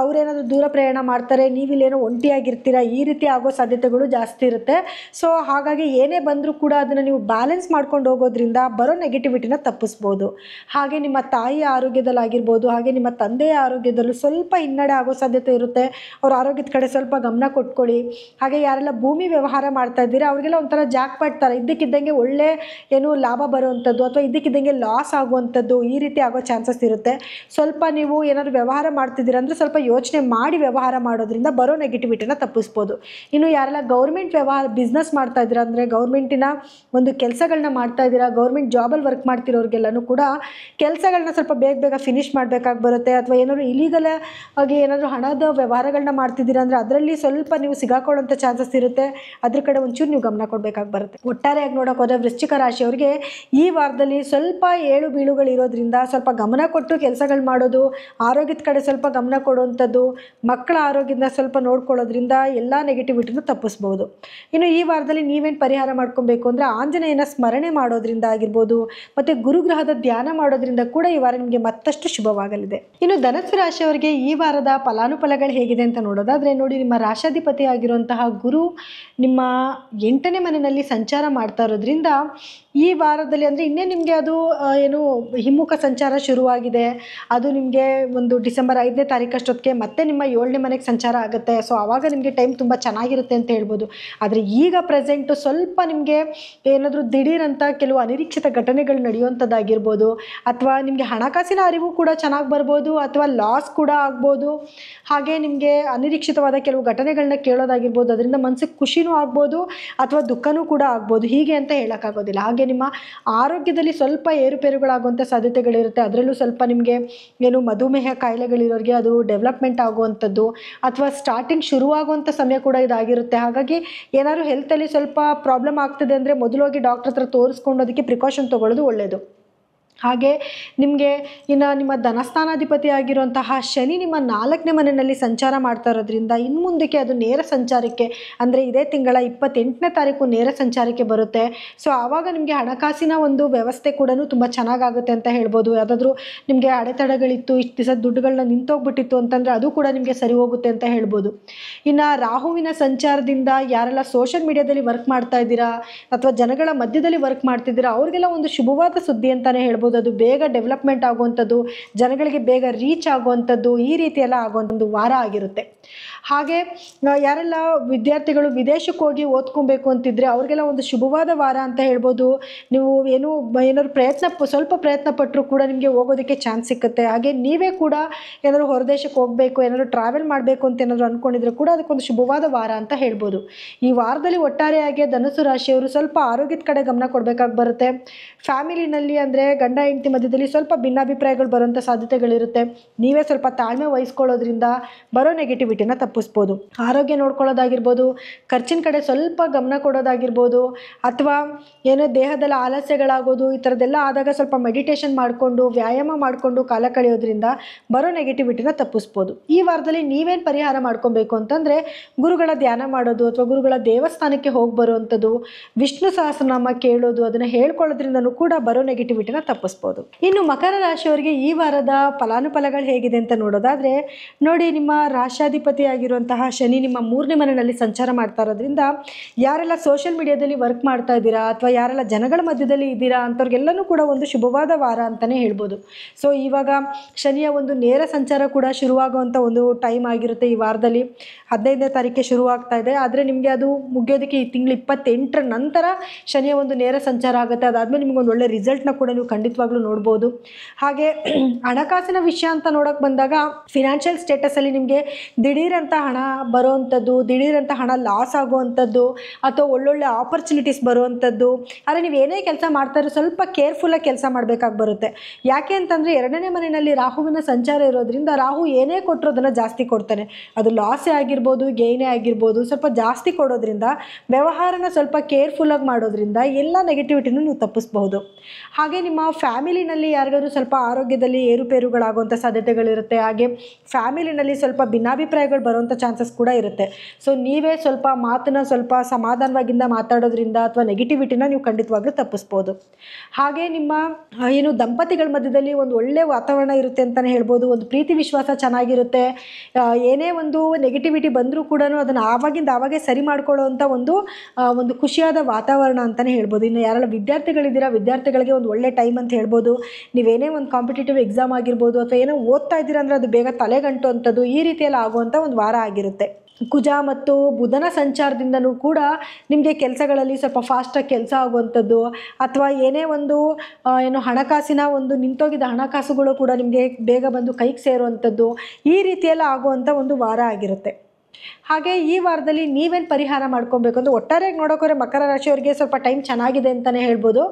ಅವರೇನಾದರೂ ದೂರ ಪ್ರಯಾಣ ಮಾಡ್ತಾರೆ, ನೀವಿಲ್ಲೇನೋ ಒಂಟಿಯಾಗಿರ್ತೀರ, ಈ ರೀತಿ ಆಗೋ ಸಾಧ್ಯತೆಗಳು ಜಾಸ್ತಿ ಇರುತ್ತೆ. ಸೊ ಹಾಗಾಗಿ ಏನೇ ಬಂದರೂ ಕೂಡ ಅದನ್ನು ನೀವು ಬ್ಯಾಲೆನ್ಸ್ ಮಾಡ್ಕೊಂಡು ಹೋಗೋದ್ರಿಂದ ಬರೋ ನೆಗೆಟಿವಿಟಿನ ತಪ್ಪಿಸ್ಬೋದು. ಹಾಗೆ ನಿಮ್ಮ ತಾಯಿಯ ಆರೋಗ್ಯದಲ್ಲಾಗಿರ್ಬೋದು, ಹಾಗೆ ನಿಮ್ಮ ತಂದೆಯ ಆರೋಗ್ಯದಲ್ಲೂ ಸ್ವಲ್ಪ ಹಿನ್ನಡೆ ಆಗೋ ಸಾಧ್ಯತೆ ಇರುತ್ತೆ. ಅವ್ರ ಆರೋಗ್ಯದ ಕಡೆ ಸ್ವಲ್ಪ ಗಮನ ಕೊಟ್ಕೊಳ್ಳಿ. ಹಾಗೆ ಯಾರೆಲ್ಲ ಭೂಮಿ ವ್ಯವಹಾರ ಮಾಡ್ತಾ ಇದ್ದೀರಾ ಅವರಿಗೆಲ್ಲ ಒಂಥರ ಜಾಕ್ ಪಡ್ತಾರೆ, ಇದ್ದಕ್ಕಿದ್ದಂಗೆ ಒಳ್ಳೆ ಲಾಭ ಬರುವಂಥದ್ದು ಅಥವಾ ಇದ್ದಕ್ಕಿದ್ದಂಗೆ ಲಾಸ್ ಆಗುವಂಥದ್ದು, ಈ ರೀತಿ ಆಗೋ ಚಾನ್ಸಸ್ ಇರುತ್ತೆ. ಸ್ವಲ್ಪ ನೀವು ಏನಾದರೂ ವ್ಯವಹಾರ ಮಾಡ್ತಿದ್ದೀರಾ ಅಂದರೆ ಸ್ವಲ್ಪ ಯೋಚನೆ ಮಾಡಿ ವ್ಯವಹಾರ ಮಾಡೋದ್ರಿಂದ ಬರೋ ನೆಗೆಟಿವಿಟಿನ ತಪ್ಪಿಸ್ಬೋದು. ಇನ್ನು ಯಾರೆಲ್ಲ ಗೌರ್ಮೆಂಟ್ ಬಿಸ್ನೆಸ್ ಮಾಡ್ತಾ ಇದ್ದೀರಾ ಅಂದರೆ ಗೌರ್ಮೆಂಟಿನ ಒಂದು ಕೆಲಸಗಳನ್ನ ಮಾಡ್ತಾ ಇದ್ದೀರಾ, ಗೌರ್ಮೆಂಟ್ ಜಾಬಲ್ಲಿ ವರ್ಕ್ ಮಾಡ್ತಿರೋರಿಗೆಲ್ಲನೂ ಕೂಡ ಕೆಲಸಗಳನ್ನ ಸ್ವಲ್ಪ ಬೇಗ ಫಿನಿಷ್ ಮಾಡಬೇಕಾಗಿ ಬರುತ್ತೆ. ಅಥವಾ ಏನಾದರೂ ಇಲ್ಲೀಗಲ್ ಆಗಿ ಏನಾದರೂ ಹಣದ ವ್ಯವಹಾರಗಳನ್ನ ಮಾಡ್ತಿದ್ದೀರಾ ಅಂದರೆ ಅದರಲ್ಲಿ ಸ್ವಲ್ಪ ನೀವು ಸಿಗಾಕೊಳ್ಳೋಂಥ ಚಾನ್ಸಸ್ ಇರುತ್ತೆ. ಅದ್ರ ಕಡೆ ಒಂಚೂರು ನೀವು ಗಮನ ಕೊಡಬೇಕಾಗಿ ಬರುತ್ತೆ. ಒಟ್ಟಾರೆಯಾಗಿ ನೋಡೋಕೆ ಹೋದರೆ ವೃಶ್ಚಿಕ ರಾಶಿಯವರಿಗೆ ಈ ವಾರದಲ್ಲಿ ಸ್ವಲ್ಪ ಏಳು ಬೀಳುಗಳಿರೋದ್ರಿಂದ ಸ್ವಲ್ಪ ಗಮನ ಕೊಟ್ಟು ಕೆಲಸಗಳು ಮಾಡೋದು, ಆರೋಗ್ಯದ ಕಡೆ ಸ್ವಲ್ಪ ಗಮನ ಕೊಡುವಂಥದ್ದು, ಮಕ್ಕಳ ಆರೋಗ್ಯದ ಸ್ವಲ್ಪ ನೋಡ್ಕೊಳ್ಳೋದ್ರಿಂದ ಎಲ್ಲ ನೆಗೆಟಿವಿಟಿನೂ ತಪ್ಪಿಸ್ಬೋದು. ಇನ್ನು ಈ ವಾರದಲ್ಲಿ ನೀವೇನು ಪರಿಹಾರ ಮಾಡ್ಕೊಬೇಕು ಅಂದರೆ ಆಂಜನೇಯನ ಸ್ಮರಣೆ ಮಾಡೋದ್ರಿಂದ ಆಗಿರ್ಬೋದು, ಮತ್ತು ಗುರುಗ್ರಹದ ಧ್ಯಾನ ಮಾಡೋದ್ರಿಂದ ಕೂಡ ಈ ವಾರ ನಿಮಗೆ ಮತ್ತಷ್ಟು ಶುಭವಾಗಲಿದೆ. ಇನ್ನು ಧನಸ್ಸು ರಾಶಿಯವರಿಗೆ ಈ ವಾರದ ಫಲಾನುಫಲಗಳು ಹೇಗಿದೆ ಅಂತ ನೋಡೋದಾದರೆ ನೋಡಿ, ನಿಮ್ಮ ರಾಶಾಧಿಪತಿ ಆಗಿರುವಂತಹ ಗುರು ನಿಮ್ಮ 8ನೇ ಮನೆಯಲ್ಲಿ ಸಂಚಾರ ಮಾಡ್ತಾ ಇರೋದ್ರಿಂದ ಈ ವಾರದಲ್ಲಿ ಅಂದರೆ ಇನ್ನೇ ನಿಮಗೆ ಅದು ಏನು ಹಿಮ್ಮುಖ ಸಂಚಾರ ಶುರುವಾಗಿದೆ. ಅದು ನಿಮಗೆ ಒಂದು ಡಿಸೆಂಬರ್ 5ನೇ ತಾರೀಕಷ್ಟೊತ್ತಿಗೆ ಮತ್ತೆ ನಿಮ್ಮ 7ನೇ ಮನೆಗೆ ಸಂಚಾರ ಆಗುತ್ತೆ. ಸೊ ಆವಾಗ ನಿಮಗೆ ಟೈಮ್ ತುಂಬ ಚೆನ್ನಾಗಿರುತ್ತೆ ಅಂತ ಹೇಳ್ಬೋದು. ಆದರೆ ಈಗ ಪ್ರೆಸೆಂಟು ಸ್ವಲ್ಪ ನಿಮಗೆ ಏನಾದರೂ ದಿಢೀರಂತ ಕೆಲವು ಅನಿರೀಕ್ಷಿತ ಘಟನೆಗಳು ನಡೆಯುವಂಥದ್ದಾಗಿರ್ಬೋದು, ಅಥವಾ ನಿಮಗೆ ಹಣಕಾಸಿನ ಅರಿವು ಕೂಡ ಚೆನ್ನಾಗಿ ಬರ್ಬೋದು, ಅಥವಾ ಲಾಸ್ ಕೂಡ ಆಗ್ಬೋದು. ಹಾಗೆ ನಿಮಗೆ ಅನಿರೀಕ್ಷಿತವಾದ ಕೆಲವು ಘಟನೆಗಳನ್ನ ಕೇಳೋದಾಗಿರ್ಬೋದು, ಅದರಿಂದ ಮನಸ್ಸಿಗೆ ಖುಷಿನೂ ಆಗ್ಬೋದು ಅಥವಾ ದುಃಖನೂ ಕೂಡ ಆಗ್ಬೋದು. ಹೀಗೆ ಅಂತ ಹೇಳೋಕ್ಕಾಗೋದಿಲ್ಲ. ಹಾಗೆ ನಿಮ್ಮ ಆರೋಗ್ಯದಲ್ಲಿ ಸ್ವಲ್ಪ ಏರುಪೇರುಗಳಾಗುವಂಥ ಸಾಧ್ಯತೆಗಳಿರುತ್ತೆ. ಅದರಲ್ಲೂ ಸ್ವಲ್ಪ ನಿಮಗೆ ಏನು ಮಧುಮೇಹ ಕಾಯಿಲೆಗಳಿರೋರಿಗೆ ಅದು ಡೆವಲಪ್ಮೆಂಟ್ ಆಗುವಂಥದ್ದು ಅಥವಾ ಸ್ಟಾರ್ಟಿಂಗ್ ಶುರುವಾಗುವಂಥ ಸಮಯ ಕೂಡ ಇದಾಗಿರುತ್ತೆ. ಹಾಗಾಗಿ ಏನಾದರೂ ಹೆಲ್ತಲ್ಲಿ ಸ್ವಲ್ಪ ಪ್ರಾಬ್ಲಮ್ ಆಗ್ತದೆ ಅಂದರೆ ಮೊದಲೋಗಿ ಡಾಕ್ಟ್ರ್ ಹತ್ರ ತೋರಿಸ್ಕೊಂಡು ಅದಕ್ಕೆ ಪ್ರಿಕಾಷನ್ ತೊಗೊಳ್ಳೋದು ಒಳ್ಳೆಯದು. ಹಾಗೆ ನಿಮಗೆ ಇನ್ನು ನಿಮ್ಮ ಧನಸ್ಥಾನಾಧಿಪತಿ ಆಗಿರುವಂತಹ ಶನಿ ನಿಮ್ಮ 4ನೇ ಮನೆಯಲ್ಲಿ ಸಂಚಾರ ಮಾಡ್ತಾ ಇರೋದ್ರಿಂದ ಇನ್ನು ಮುಂದಕ್ಕೆ ಅದು ನೇರ ಸಂಚಾರಕ್ಕೆ ಅಂದರೆ ಇದೇ ತಿಂಗಳ 28ನೇ ತಾರೀಕು ನೇರ ಸಂಚಾರಕ್ಕೆ ಬರುತ್ತೆ. ಸೊ ಆವಾಗ ನಿಮಗೆ ಹಣಕಾಸಿನ ಒಂದು ವ್ಯವಸ್ಥೆ ಕೂಡ ತುಂಬ ಚೆನ್ನಾಗಾಗುತ್ತೆ ಅಂತ ಹೇಳ್ಬೋದು. ಯಾವುದಾದ್ರೂ ನಿಮಗೆ ಅಡೆತಡೆಗಳಿತ್ತು, ಇಷ್ಟು ದಿವಸ ದುಡ್ಡುಗಳನ್ನ ನಿಂತೋಗ್ಬಿಟ್ಟಿತ್ತು ಅಂತಂದರೆ ಅದು ಕೂಡ ನಿಮಗೆ ಸರಿ ಹೋಗುತ್ತೆ ಅಂತ ಹೇಳ್ಬೋದು. ಇನ್ನು ರಾಹುವಿನ ಸಂಚಾರದಿಂದ ಯಾರೆಲ್ಲ ಸೋಷಿಯಲ್ ಮೀಡಿಯಾದಲ್ಲಿ ವರ್ಕ್ ಮಾಡ್ತಾ ಇದ್ದೀರಾ ಅಥವಾ ಜನಗಳ ಮಧ್ಯದಲ್ಲಿ ವರ್ಕ್ ಮಾಡ್ತಿದ್ದೀರಾ ಅವ್ರಿಗೆಲ್ಲ ಒಂದು ಶುಭವಾದ ಸುದ್ದಿ ಅಂತಲೇ ಹೇಳ್ಬೋದು. ಅದು ಬೇಗ ಡೆವಲಪ್ಮೆಂಟ್ ಆಗುವಂಥದ್ದು, ಜನಗಳಿಗೆ ಬೇಗ ರೀಚ್ ಆಗುವಂಥದ್ದು, ಈ ರೀತಿ ಎಲ್ಲ ಆಗುವಂಥ ಒಂದು ವಾರ ಆಗಿರುತ್ತೆ. ಹಾಗೆ ಯಾರೆಲ್ಲ ವಿದ್ಯಾರ್ಥಿಗಳು ವಿದೇಶಕ್ಕೆ ಹೋಗಿ ಓದ್ಕೊಬೇಕು ಅಂತಿದ್ರೆ ಅವ್ರಿಗೆಲ್ಲ ಒಂದು ಶುಭವಾದ ವಾರ ಅಂತ ಹೇಳ್ಬೋದು. ನೀವು ಏನಾದ್ರು ಸ್ವಲ್ಪ ಪ್ರಯತ್ನ ಪಟ್ಟರು ಕೂಡ ನಿಮಗೆ ಹೋಗೋದಕ್ಕೆ ಚಾನ್ಸ್ ಸಿಕ್ಕುತ್ತೆ. ಹಾಗೆ ನೀವೇ ಕೂಡ ಏನಾದರೂ ಹೊರದೇಶಕ್ಕೆ ಹೋಗಬೇಕು, ಏನಾದರೂ ಟ್ರಾವೆಲ್ ಮಾಡಬೇಕು ಅಂತ ಏನಾದರೂ ಅಂದ್ಕೊಂಡಿದ್ರೆ ಕೂಡ ಅದಕ್ಕೊಂದು ಶುಭವಾದ ವಾರ ಅಂತ ಹೇಳ್ಬೋದು. ಈ ವಾರದಲ್ಲಿ ಒಟ್ಟಾರೆಯಾಗಿ ಧನುಸ್ಸು ರಾಶಿಯವರು ಸ್ವಲ್ಪ ಆರೋಗ್ಯದ ಕಡೆ ಗಮನ ಕೊಡಬೇಕಾಗಿ ಬರುತ್ತೆ. ಫ್ಯಾಮಿಲಿನಲ್ಲಿ ಅಂದರೆ ಗಂಡ ಹೆಂಡತಿ ಮಧ್ಯದಲ್ಲಿ ಸ್ವಲ್ಪ ಭಿನ್ನಾಭಿಪ್ರಾಯಗಳು ಬರುವಂಥ ಸಾಧ್ಯತೆಗಳಿರುತ್ತೆ. ನೀವೇ ಸ್ವಲ್ಪ ತಾಳ್ಮೆ ವಹಿಸ್ಕೊಳ್ಳೋದ್ರಿಂದ ಬರೋ ನೆಗೆಟಿವಿಟಿನ ತಪ್ಪಿಸ್ಬೋದು. ಆರೋಗ್ಯ ನೋಡ್ಕೊಳ್ಳೋದಾಗಿರ್ಬೋದು, ಖರ್ಚಿನ ಕಡೆ ಸ್ವಲ್ಪ ಗಮನ ಕೊಡೋದಾಗಿರ್ಬೋದು, ಅಥವಾ ಏನೋ ದೇಹದಲ್ಲಿ ಆಲಸ್ಯಗಳಾಗೋದು ಈ ಥರದ್ದೆಲ್ಲ ಆದಾಗ ಸ್ವಲ್ಪ ಮೆಡಿಟೇಷನ್ ಮಾಡಿಕೊಂಡು ವ್ಯಾಯಾಮ ಮಾಡಿಕೊಂಡು ಕಾಲ ಕಳೆಯೋದ್ರಿಂದ ಬರೋ ನೆಗೆಟಿವಿಟಿನ ತಪ್ಪಿಸ್ಬೋದು. ಈ ವಾರದಲ್ಲಿ ನೀವೇನು ಪರಿಹಾರ ಮಾಡ್ಕೊಬೇಕು ಅಂತಂದರೆ ಗುರುಗಳ ಧ್ಯಾನ ಮಾಡೋದು ಅಥವಾ ಗುರುಗಳ ದೇವಸ್ಥಾನಕ್ಕೆ ಹೋಗಿ ಬರುವಂಥದ್ದು, ವಿಷ್ಣು ಸಹಸ್ರನಾಮ ಕೇಳೋದು, ಅದನ್ನು ಹೇಳ್ಕೊಳ್ಳೋದ್ರಿಂದನೂ ಕೂಡ ಬರೋ ನೆಗೆಟಿವಿಟಿನ ತಪ್ಪಿಸ್ಬೋದು. ಇನ್ನು ಮಕರ ರಾಶಿಯವರಿಗೆ ಈ ವಾರದ ಫಲಾನುಫಲಗಳು ಹೇಗಿದೆ ಅಂತ ನೋಡೋದಾದರೆ ನೋಡಿ, ನಿಮ್ಮ ರಾಶಾಧಿಪತಿ ಆಗಿರುವಂತಹ ಶನಿ ನಿಮ್ಮ 3ನೇ ಮನೆಯಲ್ಲಿ ಸಂಚಾರ ಮಾಡ್ತಾ ಇರೋದ್ರಿಂದ ಯಾರೆಲ್ಲ ಸೋಷಿಯಲ್ ಮೀಡಿಯಾದಲ್ಲಿ ವರ್ಕ್ ಮಾಡ್ತಾ ಇದ್ದೀರಾ ಅಥವಾ ಯಾರೆಲ್ಲ ಜನಗಳ ಮಧ್ಯದಲ್ಲಿ ಇದ್ದೀರಾ ಅಂಥವ್ರಿಗೆಲ್ಲನೂ ಕೂಡ ಒಂದು ಶುಭವಾದ ವಾರ ಅಂತಲೇ ಹೇಳ್ಬೋದು. ಸೊ ಇವಾಗ ಶನಿಯ ಒಂದು ನೇರ ಸಂಚಾರ ಕೂಡ ಶುರುವಾಗುವಂಥ ಒಂದು ಟೈಮ್ ಆಗಿರುತ್ತೆ. ಈ ವಾರದಲ್ಲಿ 15ನೇ ತಾರೀಕಿಗೆ ಶುರುವಾಗ್ತಾ ಇದೆ. ಆದರೆ ನಿಮಗೆ ಅದು ಮುಗಿಯೋದಕ್ಕೆ ಈ ತಿಂಗಳು 28ರ ನಂತರ ಶನಿಯ ಒಂದು ನೇರ ಸಂಚಾರ ಆಗುತ್ತೆ. ಅದಾದಮೇಲೆ ನಿಮಗೊಂದು ಒಳ್ಳೆ ರಿಸಲ್ಟ್ನ ಕೂಡ ನೀವು ಖಂಡಿತವಾಗ್ಲೂ ನೋಡ್ಬೋದು. ಹಾಗೆ ಹಣಕಾಸಿನ ವಿಷಯ ಅಂತ ನೋಡೋಕೆ ಬಂದಾಗ ಫಿನಾನ್ಷಿಯಲ್ ಸ್ಟೇಟಸಲ್ಲಿ ನಿಮಗೆ ದಿಢೀರಂಥ ಹಣ ಬರುವಂಥದ್ದು, ದಿಢೀರಂಥ ಹಣ ಲಾಸ್ ಆಗುವಂಥದ್ದು ಅಥವಾ ಒಳ್ಳೊಳ್ಳೆ ಆಪರ್ಚುನಿಟೀಸ್ ಬರುವಂಥದ್ದು. ಆದರೆ ನೀವು ಏನೇ ಕೆಲಸ ಮಾಡ್ತಾರೋ ಸ್ವಲ್ಪ ಕೇರ್ಫುಲ್ಲಾಗಿ ಕೆಲಸ ಮಾಡಬೇಕಾಗಿ ಬರುತ್ತೆ. ಯಾಕೆ ಅಂತಂದರೆ 2ನೇ ಮನೆಯಲ್ಲಿ ರಾಹುವಿನ ಸಂಚಾರ ಇರೋದ್ರಿಂದ ರಾಹು ಏನೇ ಕೊಟ್ಟರು ಅದನ್ನು ಜಾಸ್ತಿ ಕೊಡ್ತಾನೆ. ಅದು ಲಾಸೇ ಆಗಿರ್ಬೋದು, ಗೇಯ್ನೇ ಆಗಿರ್ಬೋದು, ಸ್ವಲ್ಪ ಜಾಸ್ತಿ ಕೊಡೋದ್ರಿಂದ ವ್ಯವಹಾರನ ಸ್ವಲ್ಪ ಕೇರ್ಫುಲ್ಲಾಗಿ ಮಾಡೋದ್ರಿಂದ ಎಲ್ಲ ನೆಗೆಟಿವಿಟಿನೂ ನೀವು ತಪ್ಪಿಸ್ಬಹುದು. ಹಾಗೆ ನಿಮ್ಮ ಫ್ಯಾಮಿಲಿನಲ್ಲಿ ಯಾರಿಗಾದ್ರೂ ಸ್ವಲ್ಪ ಆರೋಗ್ಯದಲ್ಲಿ ಏರುಪೇರುಗಳಾಗುವಂಥ ಸಾಧ್ಯತೆಗಳಿರುತ್ತೆ. ಹಾಗೆ ಫ್ಯಾಮಿಲಿನಲ್ಲಿ ಸ್ವಲ್ಪ ಭಿನ್ನಾಭಿಪ್ರಾಯಗಳು ಬರುವಂಥ ಚಾನ್ಸಸ್ ಕೂಡ ಇರುತ್ತೆ. ಸೊ ನೀವೇ ಸ್ವಲ್ಪ ಮಾತನ್ನ ಸ್ವಲ್ಪ ಸಮಾಧಾನವಾಗಿಂದ ಮಾತಾಡೋದ್ರಿಂದ ಅಥವಾ ನೆಗೆಟಿವಿಟಿನ ನೀವು ಖಂಡಿತವಾಗ್ಲೂ ತಪ್ಪಿಸ್ಬೋದು. ಹಾಗೆ ನಿಮ್ಮ ಏನು ದಂಪತಿಗಳ ಮಧ್ಯದಲ್ಲಿ ಒಂದು ಒಳ್ಳೆಯ ವಾತಾವರಣ ಇರುತ್ತೆ ಅಂತಲೇ ಹೇಳ್ಬೋದು. ಒಂದು ಪ್ರೀತಿ ವಿಶ್ವಾಸ ಚೆನ್ನಾಗಿರುತ್ತೆ. ಏನೇ ಒಂದು ನೆಗೆಟಿವಿಟಿ ಬಂದರೂ ಕೂಡ ಅದನ್ನು ಆವಾಗಿಂದ ಆವಾಗೇ ಸರಿ ಮಾಡ್ಕೊಳ್ಳೋವಂಥ ಒಂದು ಖುಷಿಯಾದ ವಾತಾವರಣ ಅಂತಲೇ ಹೇಳ್ಬೋದು. ಇನ್ನು ಯಾರೆಲ್ಲ ವಿದ್ಯಾರ್ಥಿಗಳಿದ್ದೀರಾ, ವಿದ್ಯಾರ್ಥಿಗಳಿಗೆ ಒಂದು ಒಳ್ಳೆ ಟೈಮ್ ಅಂತ ಹೇಳ್ಬೋದು. ನೀವೇನೇ ಒಂದು ಕಾಂಪಿಟೇಟಿವ್ ಎಕ್ಸಾಮ್ ಆಗಿರ್ಬೋದು ಅಥವಾ ಏನೋ ಓದ್ತಾ ಇದ್ದೀರಾ ಅಂದರೆ ಅದು ಬೇಗ ತಲೆಗಂಟು ಅಂಥದ್ದು ಈ ರೀತಿಯಲ್ಲಿ ಆಗುವಂಥ ಒಂದು ವಾರ ಆಗಿರುತ್ತೆ. ಕುಜ ಮತ್ತು ಬುಧನ ಸಂಚಾರದಿಂದನೂ ಕೂಡ ನಿಮಗೆ ಕೆಲಸಗಳಲ್ಲಿ ಸ್ವಲ್ಪ ಫಾಸ್ಟಾಗಿ ಕೆಲಸ ಆಗುವಂಥದ್ದು ಅಥವಾ ಏನೇ ಒಂದು ಹಣಕಾಸಿನ ಒಂದು ನಿಂತೋಗಿದ್ದ ಹಣಕಾಸುಗಳು ಕೂಡ ನಿಮಗೆ ಬೇಗ ಬಂದು ಕೈಗೆ ಸೇರುವಂಥದ್ದು ಈ ರೀತಿಯೆಲ್ಲ ಆಗುವಂಥ ಒಂದು ವಾರ ಆಗಿರುತ್ತೆ. ಹಾಗೆ ಈ ವಾರದಲ್ಲಿ ನೀವೇನು ಪರಿಹಾರ ಮಾಡ್ಕೊಬೇಕು ಅಂದರೆ ಒಟ್ಟಾರೆಯಾಗಿ ನೋಡೋಕೋರೆ ಮಕರ ರಾಶಿಯವರಿಗೆ ಸ್ವಲ್ಪ ಟೈಮ್ ಚೆನ್ನಾಗಿದೆ ಅಂತಲೇ ಹೇಳ್ಬೋದು.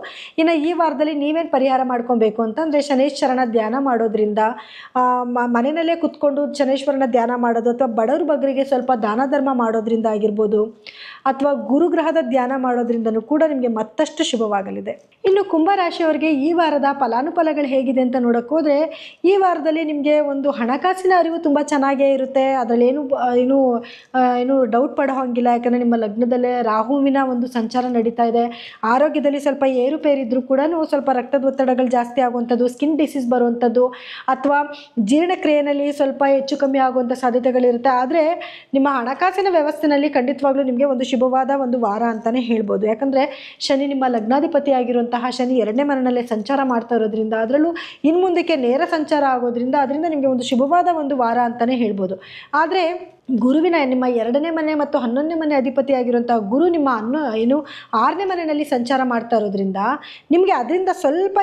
ಇನ್ನು ಈ ವಾರದಲ್ಲಿ ನೀವೇನು ಪರಿಹಾರ ಮಾಡ್ಕೊಬೇಕು ಅಂತಂದರೆ ಶನೈಶ್ವರನ ಧ್ಯಾನ ಮಾಡೋದ್ರಿಂದ, ಮನೆಯಲ್ಲೇ ಕುತ್ಕೊಂಡು ಶನೈಶ್ವರನ ಧ್ಯಾನ ಮಾಡೋದು ಅಥವಾ ಬಡವ್ರ ಬಗ್ಗರಿಗೆ ಸ್ವಲ್ಪ ದಾನ ಧರ್ಮ ಮಾಡೋದ್ರಿಂದ ಆಗಿರ್ಬೋದು, ಅಥವಾ ಗುರುಗ್ರಹದ ಧ್ಯಾನ ಮಾಡೋದ್ರಿಂದನೂ ಕೂಡ ನಿಮಗೆ ಮತ್ತಷ್ಟು ಶುಭವಾಗಲಿದೆ. ಇನ್ನು ಕುಂಭರಾಶಿಯವರಿಗೆ ಈ ವಾರದ ಫಲಾನುಫಲಗಳು ಹೇಗಿದೆ ಅಂತ ನೋಡೋಕೆ ಹೋದರೆ, ಈ ವಾರದಲ್ಲಿ ನಿಮಗೆ ಒಂದು ಹಣಕಾಸಿನ ಅರಿವು ತುಂಬ ಚೆನ್ನಾಗೇ ಇರುತ್ತೆ. ಅದರಲ್ಲಿ ಏನು ಡೌಟ್ ಪಡೋ ಹಾಗಿಲ್ಲ. ಯಾಕಂದರೆ ನಿಮ್ಮ ಲಗ್ನದಲ್ಲೇ ರಾಹುವಿನ ಒಂದು ಸಂಚಾರ ನಡೀತಾ ಇದೆ. ಆರೋಗ್ಯದಲ್ಲಿ ಸ್ವಲ್ಪ ಏರುಪೇರಿದ್ರೂ ಕೂಡ ಸ್ವಲ್ಪ ರಕ್ತದ ಒತ್ತಡಗಳು ಜಾಸ್ತಿ ಆಗುವಂಥದ್ದು, ಸ್ಕಿನ್ ಡಿಸೀಸ್ ಬರುವಂಥದ್ದು ಅಥವಾ ಜೀರ್ಣಕ್ರಿಯೆಯಲ್ಲಿ ಸ್ವಲ್ಪ ಹೆಚ್ಚು ಕಮ್ಮಿ ಆಗುವಂಥ ಸಾಧ್ಯತೆಗಳಿರುತ್ತೆ. ಆದರೆ ನಿಮ್ಮ ಹಣಕಾಸಿನ ವ್ಯವಸ್ಥೆಯಲ್ಲಿ ಖಂಡಿತವಾಗ್ಲೂ ನಿಮಗೆ ಒಂದು ಶುಭವಾದ ಒಂದು ವಾರ ಅಂತಲೇ ಹೇಳ್ಬೋದು. ಯಾಕಂದರೆ ಶನಿ ನಿಮ್ಮ ಲಗ್ನಾಧಿಪತಿ ಆಗಿರುವಂತಹ ಶನಿ 2ನೇ ಮನೆಯಲ್ಲೇ ಸಂಚಾರ ಮಾಡ್ತಾ ಇರೋದ್ರಿಂದ, ಅದರಲ್ಲೂ ಇನ್ನು ಮುಂದಕ್ಕೆ ನೇರ ಸಂಚಾರ ಆಗೋದ್ರಿಂದ ಅದರಿಂದ ನಿಮಗೆ ಒಂದು ಶುಭವಾದ ಒಂದು ವಾರ ಅಂತಲೇ ಹೇಳ್ಬೋದು. ಆದರೆ ಗುರುವಿನ ನಿಮ್ಮ 2ನೇ ಮನೆ ಮತ್ತು 11ನೇ ಮನೆ ಅಧಿಪತಿ ಆಗಿರುವಂಥ ಗುರು ನಿಮ್ಮ 6ನೇ ಮನೆಯಲ್ಲಿ ಸಂಚಾರ ಮಾಡ್ತಾ ಇರೋದ್ರಿಂದ ನಿಮಗೆ ಅದರಿಂದ ಸ್ವಲ್ಪ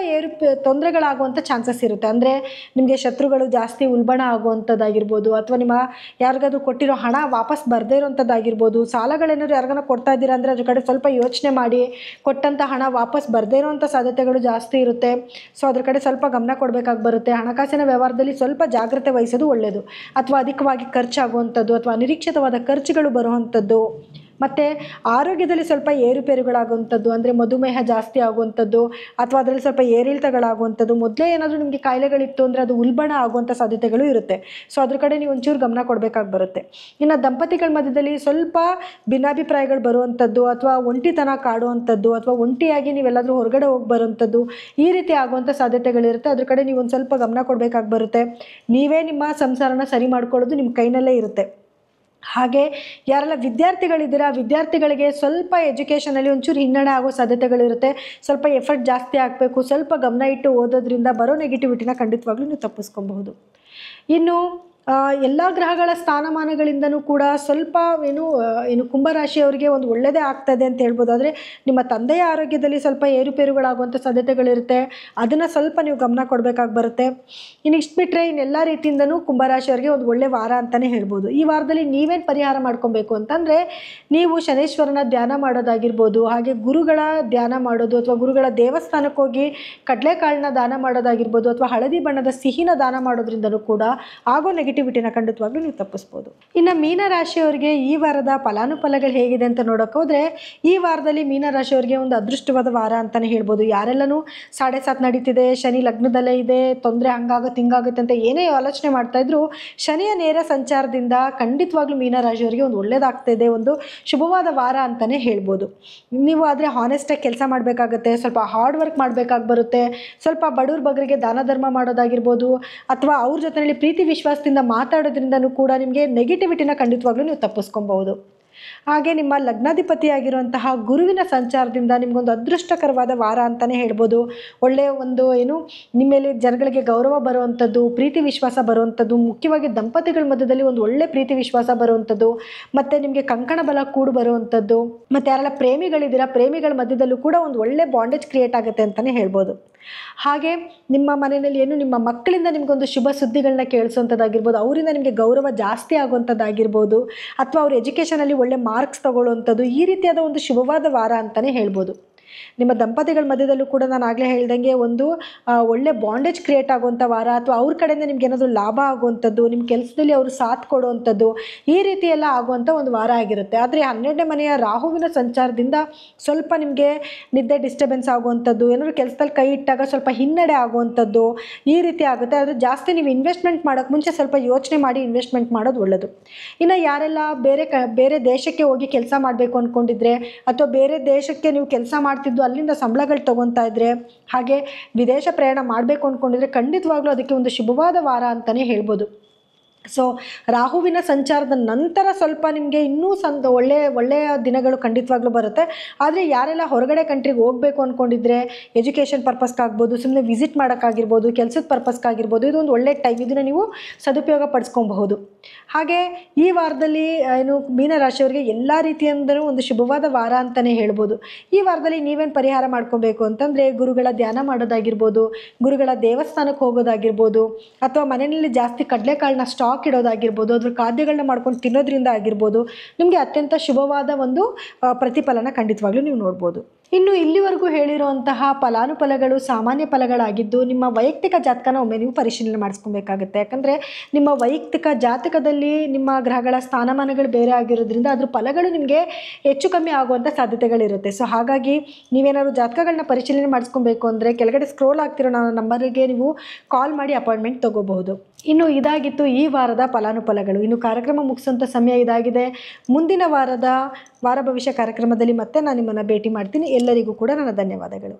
ತೊಂದರೆಗಳಾಗುವಂಥ ಚಾನ್ಸಸ್ ಇರುತ್ತೆ. ಅಂದರೆ ನಿಮಗೆ ಶತ್ರುಗಳು ಜಾಸ್ತಿ ಉಲ್ಬಣ ಆಗುವಂಥದ್ದಾಗಿರ್ಬೋದು, ಅಥವಾ ನಿಮ್ಮ ಯಾರಿಗಾದ್ರೂ ಕೊಟ್ಟಿರೋ ಹಣ ವಾಪಸ್ ಬರದೇ ಇರೋವಂಥದ್ದಾಗಿರ್ಬೋದು. ಸಾಲಗಳೇನಾದ್ರು ಯಾರಿಗಾನ ಕೊಡ್ತಾ ಇದ್ದೀರಾ ಅಂದರೆ ಅದ್ರ ಕಡೆ ಸ್ವಲ್ಪ ಯೋಚನೆ ಮಾಡಿ, ಕೊಟ್ಟಂಥ ಹಣ ವಾಪಸ್ ಬರದೇ ಇರೋವಂಥ ಸಾಧ್ಯತೆಗಳು ಜಾಸ್ತಿ ಇರುತ್ತೆ. ಸೊ ಅದ್ರ ಕಡೆ ಸ್ವಲ್ಪ ಗಮನ ಕೊಡಬೇಕಾಗಿ ಬರುತ್ತೆ. ಹಣಕಾಸಿನ ವ್ಯವಹಾರದಲ್ಲಿ ಸ್ವಲ್ಪ ಜಾಗ್ರತೆ ವಹಿಸೋದು ಒಳ್ಳೆಯದು. ಅಥವಾ ಅಧಿಕವಾಗಿ ಖರ್ಚಾಗುವಂಥದ್ದು ಅಥವಾ ಅನಿರೀಕ್ಷಿತವಾದ ಖರ್ಚುಗಳು ಬರುವಂಥದ್ದು, ಮತ್ತು ಆರೋಗ್ಯದಲ್ಲಿ ಸ್ವಲ್ಪ ಏರುಪೇರುಗಳಾಗುವಂಥದ್ದು, ಅಂದರೆ ಮಧುಮೇಹ ಜಾಸ್ತಿ ಆಗುವಂಥದ್ದು ಅಥವಾ ಅದರಲ್ಲಿ ಸ್ವಲ್ಪ ಏರಿಳಿತಗಳಾಗುವಂಥದ್ದು. ಮೊದಲೇ ಏನಾದರೂ ನಿಮಗೆ ಕಾಯಿಲೆಗಳಿತ್ತು ಅಂದರೆ ಅದು ಉಲ್ಬಣ ಆಗುವಂಥ ಸಾಧ್ಯತೆಗಳು ಇರುತ್ತೆ. ಸೊ ಅದ್ರ ಕಡೆ ನೀವು ಒಂಚೂರು ಗಮನ ಕೊಡಬೇಕಾಗಿ ಬರುತ್ತೆ. ಇನ್ನು ದಂಪತಿಗಳ ಮಧ್ಯದಲ್ಲಿ ಸ್ವಲ್ಪ ಭಿನ್ನಾಭಿಪ್ರಾಯಗಳು ಬರುವಂಥದ್ದು, ಅಥವಾ ಒಂಟಿತನ ಕಾಡುವಂಥದ್ದು, ಅಥವಾ ಒಂಟಿಯಾಗಿ ನೀವೆಲ್ಲಾದರೂ ಹೊರಗಡೆ ಹೋಗಿ ಬರುವಂಥದ್ದು, ಈ ರೀತಿ ಆಗುವಂಥ ಸಾಧ್ಯತೆಗಳಿರುತ್ತೆ. ಅದ್ರ ಕಡೆ ನೀವು ಒಂದು ಸ್ವಲ್ಪ ಗಮನ ಕೊಡಬೇಕಾಗಿ ಬರುತ್ತೆ. ನೀವೇ ನಿಮ್ಮ ಸಂಸಾರನ ಸರಿ ಮಾಡ್ಕೊಳ್ಳೋದು ನಿಮ್ಮ ಕೈನಲ್ಲೇ ಇರುತ್ತೆ. ಹಾಗೆ ಯಾರೆಲ್ಲ ವಿದ್ಯಾರ್ಥಿಗಳಿದ್ದೀರಾ, ವಿದ್ಯಾರ್ಥಿಗಳಿಗೆ ಸ್ವಲ್ಪ ಎಜುಕೇಷನಲ್ಲಿ ಒಂಚೂರು ಹಿನ್ನಡೆ ಆಗೋ ಸಾಧ್ಯತೆಗಳಿರುತ್ತೆ. ಸ್ವಲ್ಪ ಎಫರ್ಟ್ ಜಾಸ್ತಿ ಆಗಬೇಕು. ಸ್ವಲ್ಪ ಗಮನ ಇಟ್ಟು ಓದೋದ್ರಿಂದ ಬರೋ ನೆಗೆಟಿವಿಟಿನ ಖಂಡಿತವಾಗ್ಲೂ ನೀವು ತಪ್ಪಿಸ್ಕೊಬಹುದು. ಇನ್ನು ಎಲ್ಲ ಗ್ರಹಗಳ ಸ್ಥಾನಮಾನಗಳಿಂದನೂ ಕೂಡ ಸ್ವಲ್ಪ ಏನು ಕುಂಭರಾಶಿಯವರಿಗೆ ಒಂದು ಒಳ್ಳೆಯದೇ ಆಗ್ತದೆ ಅಂತ ಹೇಳ್ಬೋದು. ಆದರೆ ನಿಮ್ಮ ತಂದೆಯ ಆರೋಗ್ಯದಲ್ಲಿ ಸ್ವಲ್ಪ ಏರುಪೇರುಗಳಾಗುವಂಥ ಸಾಧ್ಯತೆಗಳಿರುತ್ತೆ. ಅದನ್ನು ಸ್ವಲ್ಪ ನೀವು ಗಮನ ಕೊಡಬೇಕಾಗಿ ಬರುತ್ತೆ. ಇನ್ನು ಇಷ್ಟು ಬಿಟ್ಟರೆ ಇನ್ನೆಲ್ಲ ರೀತಿಯಿಂದನೂ ಕುಂಭರಾಶಿಯವರಿಗೆ ಒಂದು ಒಳ್ಳೆಯ ವಾರ ಅಂತಲೇ ಹೇಳ್ಬೋದು. ಈ ವಾರದಲ್ಲಿ ನೀವೇನು ಪರಿಹಾರ ಮಾಡ್ಕೊಬೇಕು ಅಂತಂದರೆ, ನೀವು ಶನೈಶ್ವರನ ಧ್ಯಾನ ಮಾಡೋದಾಗಿರ್ಬೋದು, ಹಾಗೆ ಗುರುಗಳ ಧ್ಯಾನ ಮಾಡೋದು, ಅಥವಾ ಗುರುಗಳ ದೇವಸ್ಥಾನಕ್ಕೆ ಹೋಗಿ ಕಡಲೆಕಾಳನ್ನ ದಾನ ಮಾಡೋದಾಗಿರ್ಬೋದು, ಅಥವಾ ಹಳದಿ ಬಣ್ಣದ ಸಿಹಿನ ದಾನ ಮಾಡೋದ್ರಿಂದನೂ ಕೂಡ ಆಗೋ ನೆಗೆಟಿವಿಟಿನ ಖಂಡಿತವಾಗ್ಲೂ ನೀವು ತಪ್ಪಿಸ್ಬೋದು. ಇನ್ನು ಮೀನರಾಶಿಯವರಿಗೆ ಈ ವಾರದ ಫಲಾನುಫಲಗಳು ಹೇಗಿದೆ ಅಂತ ನೋಡೋಕೆ ಹೋದರೆ, ಈ ವಾರದಲ್ಲಿ ಮೀನರಾಶಿಯವರಿಗೆ ಒಂದು ಅದೃಷ್ಟವಾದ ವಾರ ಅಂತಲೇ ಹೇಳ್ಬೋದು. ಯಾರೆಲ್ಲನೂ 7.5 ನಡೀತಿದೆ, ಶನಿ ಲಗ್ನದಲ್ಲೇ ಇದೆ, ತೊಂದರೆ ಹಂಗಾಗುತ್ತೆ ಹಿಂಗಾಗುತ್ತೆ ಅಂತ ಏನೇ ಆಲೋಚನೆ ಮಾಡ್ತಾಯಿದ್ರು, ಶನಿಯ ನೇರ ಸಂಚಾರದಿಂದ ಖಂಡಿತವಾಗ್ಲೂ ಮೀನರಾಶಿಯವರಿಗೆ ಒಂದು ಒಳ್ಳೆಯದಾಗ್ತಾ ಇದೆ, ಒಂದು ಶುಭವಾದ ವಾರ ಅಂತಲೇ ಹೇಳ್ಬೋದು. ನೀವು ಆದರೆ ಹಾನೆಸ್ಟಾಗಿ ಕೆಲಸ ಮಾಡಬೇಕಾಗತ್ತೆ, ಸ್ವಲ್ಪ ಹಾರ್ಡ್ ವರ್ಕ್ ಮಾಡಬೇಕಾಗಿ ಬರುತ್ತೆ. ಸ್ವಲ್ಪ ಬಡವ್ರ ಬಗ್ಗರಿಗೆ ದಾನ ಧರ್ಮ ಮಾಡೋದಾಗಿರ್ಬೋದು, ಅಥವಾ ಅವ್ರ ಜೊತೆಯಲ್ಲಿ ಪ್ರೀತಿ ವಿಶ್ವಾಸದಿಂದ ಮಾತಾಡೋದ್ರಿಂದನೂ ಕೂಡ ನಿಮಗೆ ನೆಗೆಟಿವಿಟಿನ ಖಂಡಿತವಾಗ್ಲೂ ನೀವು ತಪ್ಪಿಸ್ಕೊಬಹುದು. ಹಾಗೆ ನಿಮ್ಮ ಲಗ್ನಾಧಿಪತಿ ಆಗಿರುವಂತಹ ಗುರುವಿನ ಸಂಚಾರದಿಂದ ನಿಮಗೊಂದು ಅದೃಷ್ಟಕರವಾದ ವಾರ ಅಂತಲೇ ಹೇಳ್ಬೋದು. ಒಳ್ಳೆಯ ಒಂದು ನಿಮ್ಮ ಮೇಲೆ ಜನಗಳಿಗೆ ಗೌರವ ಬರುವಂಥದ್ದು, ಪ್ರೀತಿ ವಿಶ್ವಾಸ ಬರುವಂಥದ್ದು, ಮುಖ್ಯವಾಗಿ ದಂಪತಿಗಳ ಮಧ್ಯದಲ್ಲಿ ಒಂದು ಒಳ್ಳೆ ಪ್ರೀತಿ ವಿಶ್ವಾಸ ಬರುವಂಥದ್ದು, ಮತ್ತು ನಿಮಗೆ ಕಂಕಣ ಬಲ ಕೂಡು ಬರುವಂಥದ್ದು, ಮತ್ತು ಯಾರೆಲ್ಲ ಪ್ರೇಮಿಗಳಿದ್ದೀರಾ ಪ್ರೇಮಿಗಳ ಮಧ್ಯದಲ್ಲೂ ಕೂಡ ಒಂದು ಒಳ್ಳೆ ಬಾಂಡೇಜ್ ಕ್ರಿಯೇಟ್ ಆಗುತ್ತೆ ಅಂತಲೇ ಹೇಳ್ಬೋದು. ಹಾಗೆ ನಿಮ್ಮ ಮನೆಯಲ್ಲಿ ನಿಮ್ಮ ಮಕ್ಕಳಿಂದ ನಿಮಗೊಂದು ಶುಭ ಸುದ್ದಿಗಳನ್ನ ಕೇಳಿಸುವಂಥದ್ದಾಗಿರ್ಬೋದು, ಅವರಿಂದ ನಿಮಗೆ ಗೌರವ ಜಾಸ್ತಿ ಆಗುವಂಥದ್ದಾಗಿರ್ಬೋದು, ಅಥವಾ ಅವ್ರ ಎಜುಕೇಷನಲ್ಲಿ ಒಳ್ಳೆ ಮಾರ್ಕ್ಸ್ ತಗೊಳ್ಳುವಂಥದ್ದು, ಈ ರೀತಿಯಾದ ಒಂದು ಶುಭವಾದ ವಾರ ಅಂತಲೇ ಹೇಳ್ಬೋದು. ನಿಮ್ಮ ದಂಪತಿಗಳ ಮಧ್ಯದಲ್ಲೂ ಕೂಡ ನಾನು ಆಗಲೇ ಹೇಳ್ದಂಗೆ ಒಂದು ಒಳ್ಳೆ ಬಾಂಡೇಜ್ ಕ್ರಿಯೇಟ್ ಆಗುವಂಥ ವಾರ, ಅಥವಾ ಅವ್ರ ಕಡೆಯಿಂದ ನಿಮ್ಗೆ ಏನಾದರೂ ಲಾಭ ಆಗುವಂಥದ್ದು, ನಿಮ್ಮ ಕೆಲಸದಲ್ಲಿ ಅವರು ಸಾಥ್ ಕೊಡುವಂಥದ್ದು, ಈ ರೀತಿ ಎಲ್ಲ ಆಗುವಂಥ ಒಂದು ವಾರ ಆಗಿರುತ್ತೆ. ಆದರೆ 12ನೇ ಮನೆಯ ರಾಹುವಿನ ಸಂಚಾರದಿಂದ ಸ್ವಲ್ಪ ನಿಮಗೆ ನಿದ್ದೆ ಡಿಸ್ಟರ್ಬೆನ್ಸ್ ಆಗುವಂಥದ್ದು, ಏನಾದರೂ ಕೆಲಸದಲ್ಲಿ ಕೈ ಇಟ್ಟಾಗ ಸ್ವಲ್ಪ ಹಿನ್ನಡೆ ಆಗುವಂಥದ್ದು, ಈ ರೀತಿ ಆಗುತ್ತೆ. ಆದರೆ ಜಾಸ್ತಿ ನೀವು ಇನ್ವೆಸ್ಟ್ಮೆಂಟ್ ಮಾಡೋಕ್ಕೆ ಮುಂಚೆ ಸ್ವಲ್ಪ ಯೋಚನೆ ಮಾಡಿ ಇನ್ವೆಸ್ಟ್ಮೆಂಟ್ ಮಾಡೋದು ಒಳ್ಳೆಯದು. ಇನ್ನು ಯಾರೆಲ್ಲ ಬೇರೆ ದೇಶಕ್ಕೆ ಹೋಗಿ ಕೆಲಸ ಮಾಡಬೇಕು ಅಂದ್ಕೊಂಡಿದ್ರೆ, ಅಥವಾ ಬೇರೆ ದೇಶಕ್ಕೆ ನೀವು ಕೆಲಸ ಮಾಡ್ತಿದ್ದು ಅಲ್ಲಿಂದ ಸಂಬಳಗಳು ತೊಗೊತಾ ಇದ್ದರೆ, ಹಾಗೆ ವಿದೇಶ ಪ್ರಯಾಣ ಮಾಡಬೇಕು ಅಂದ್ಕೊಂಡಿದ್ರೆ ಖಂಡಿತವಾಗ್ಲೂ ಅದಕ್ಕೆ ಒಂದು ಶುಭವಾದ ವಾರ ಅಂತಲೇ ಹೇಳ್ಬೋದು. ಸೊ ರಾಹುವಿನ ಸಂಚಾರದ ನಂತರ ಸ್ವಲ್ಪ ನಿಮಗೆ ಇನ್ನೂ ಒಳ್ಳೆಯ ದಿನಗಳು ಖಂಡಿತವಾಗ್ಲೂ ಬರುತ್ತೆ. ಆದರೆ ಯಾರೆಲ್ಲ ಹೊರಗಡೆ ಕಂಟ್ರಿಗೆ ಹೋಗಬೇಕು ಅಂದ್ಕೊಂಡಿದ್ರೆ, ಎಜುಕೇಷನ್ ಪರ್ಪಸ್ಗಾಗ್ಬೋದು, ಸುಮ್ಮನೆ ವಿಸಿಟ್ ಮಾಡೋಕ್ಕಾಗಿರ್ಬೋದು, ಕೆಲಸದ ಪರ್ಪಸ್ಗಾಗಿರ್ಬೋದು, ಇದೊಂದು ಒಳ್ಳೆ ಟೈಮ್, ಇದನ್ನು ನೀವು ಸದುಪಯೋಗ ಪಡಿಸ್ಕೊಬಹುದು. ಹಾಗೆ ಈ ವಾರದಲ್ಲಿ ಮೀನರಾಶಿಯವರಿಗೆ ಎಲ್ಲ ರೀತಿಯಿಂದಲೂ ಒಂದು ಶುಭವಾದ ವಾರ ಅಂತಲೇ ಹೇಳ್ಬೋದು. ಈ ವಾರದಲ್ಲಿ ನೀವೇನು ಪರಿಹಾರ ಮಾಡ್ಕೊಬೇಕು ಅಂತಂದರೆ, ಗುರುಗಳ ಧ್ಯಾನ ಮಾಡೋದಾಗಿರ್ಬೋದು, ಗುರುಗಳ ದೇವಸ್ಥಾನಕ್ಕೆ ಹೋಗೋದಾಗಿರ್ಬೋದು, ಅಥವಾ ಮನೆಯಲ್ಲಿ ಜಾಸ್ತಿ ಕಡಲೆಕಾಳನ್ನ ಸ್ಟಾಕ್ ಸ್ಟಾಕ್ ಇಡೋದಾಗಿರ್ಬೋದು, ಅದ್ರ ಖಾದ್ಯಗಳನ್ನ ಮಾಡ್ಕೊಂಡು ತಿನ್ನೋದ್ರಿಂದ ಆಗಿರ್ಬೋದು ನಿಮಗೆ ಅತ್ಯಂತ ಶುಭವಾದ ಒಂದು ಪ್ರತಿಫಲನ ಖಂಡಿತವಾಗ್ಲೂ ನೀವು ನೋಡ್ಬೋದು. ಇನ್ನು ಇಲ್ಲಿವರೆಗೂ ಹೇಳಿರುವಂತಹ ಫಲಾನುಫಲಗಳು ಸಾಮಾನ್ಯ ಫಲಗಳಾಗಿದ್ದು ನಿಮ್ಮ ವೈಯಕ್ತಿಕ ಜಾತಕನ ಒಮ್ಮೆ ನೀವು ಪರಿಶೀಲನೆ ಮಾಡಿಸ್ಕೊಬೇಕಾಗುತ್ತೆ. ಯಾಕಂದರೆ ನಿಮ್ಮ ವೈಯಕ್ತಿಕ ಜಾತಕದಲ್ಲಿ ನಿಮ್ಮ ಗ್ರಹಗಳ ಸ್ಥಾನಮಾನಗಳು ಬೇರೆ ಆಗಿರೋದ್ರಿಂದ ಅದ್ರ ಫಲಗಳು ನಿಮಗೆ ಹೆಚ್ಚು ಕಮ್ಮಿ ಆಗುವಂಥ ಸಾಧ್ಯತೆಗಳಿರುತ್ತೆ. ಸೊ ಹಾಗಾಗಿ ನೀವೇನಾದ್ರು ಜಾತಕಗಳನ್ನ ಪರಿಶೀಲನೆ ಮಾಡಿಸ್ಕೊಬೇಕು ಅಂದರೆ ಕೆಳಗಡೆ ಸ್ಕ್ರೋಲ್ ಆಗ್ತಿರೋ ನಂಬರಿಗೆ ನೀವು ಕಾಲ್ ಮಾಡಿ ಅಪಾಯಿಂಟ್ಮೆಂಟ್ ತೊಗೋಬಹುದು. ಇನ್ನು ಇದಾಗಿತ್ತು ಈ ವಾರದ ಫಲಾನುಫಲಗಳು. ಇನ್ನು ಕಾರ್ಯಕ್ರಮ ಮುಗಿಸೋಂಥ ಸಮಯ ಇದಾಗಿದೆ. ಮುಂದಿನ ವಾರ ಭವಿಷ್ಯ ಕಾರ್ಯಕ್ರಮದಲ್ಲಿ ಮತ್ತೆ ನಾನು ನಿಮ್ಮನ್ನು ಭೇಟಿ ಮಾಡ್ತೀನಿ. ಎಲ್ಲರಿಗೂ ಕೂಡ ನನ್ನ ಧನ್ಯವಾದಗಳು.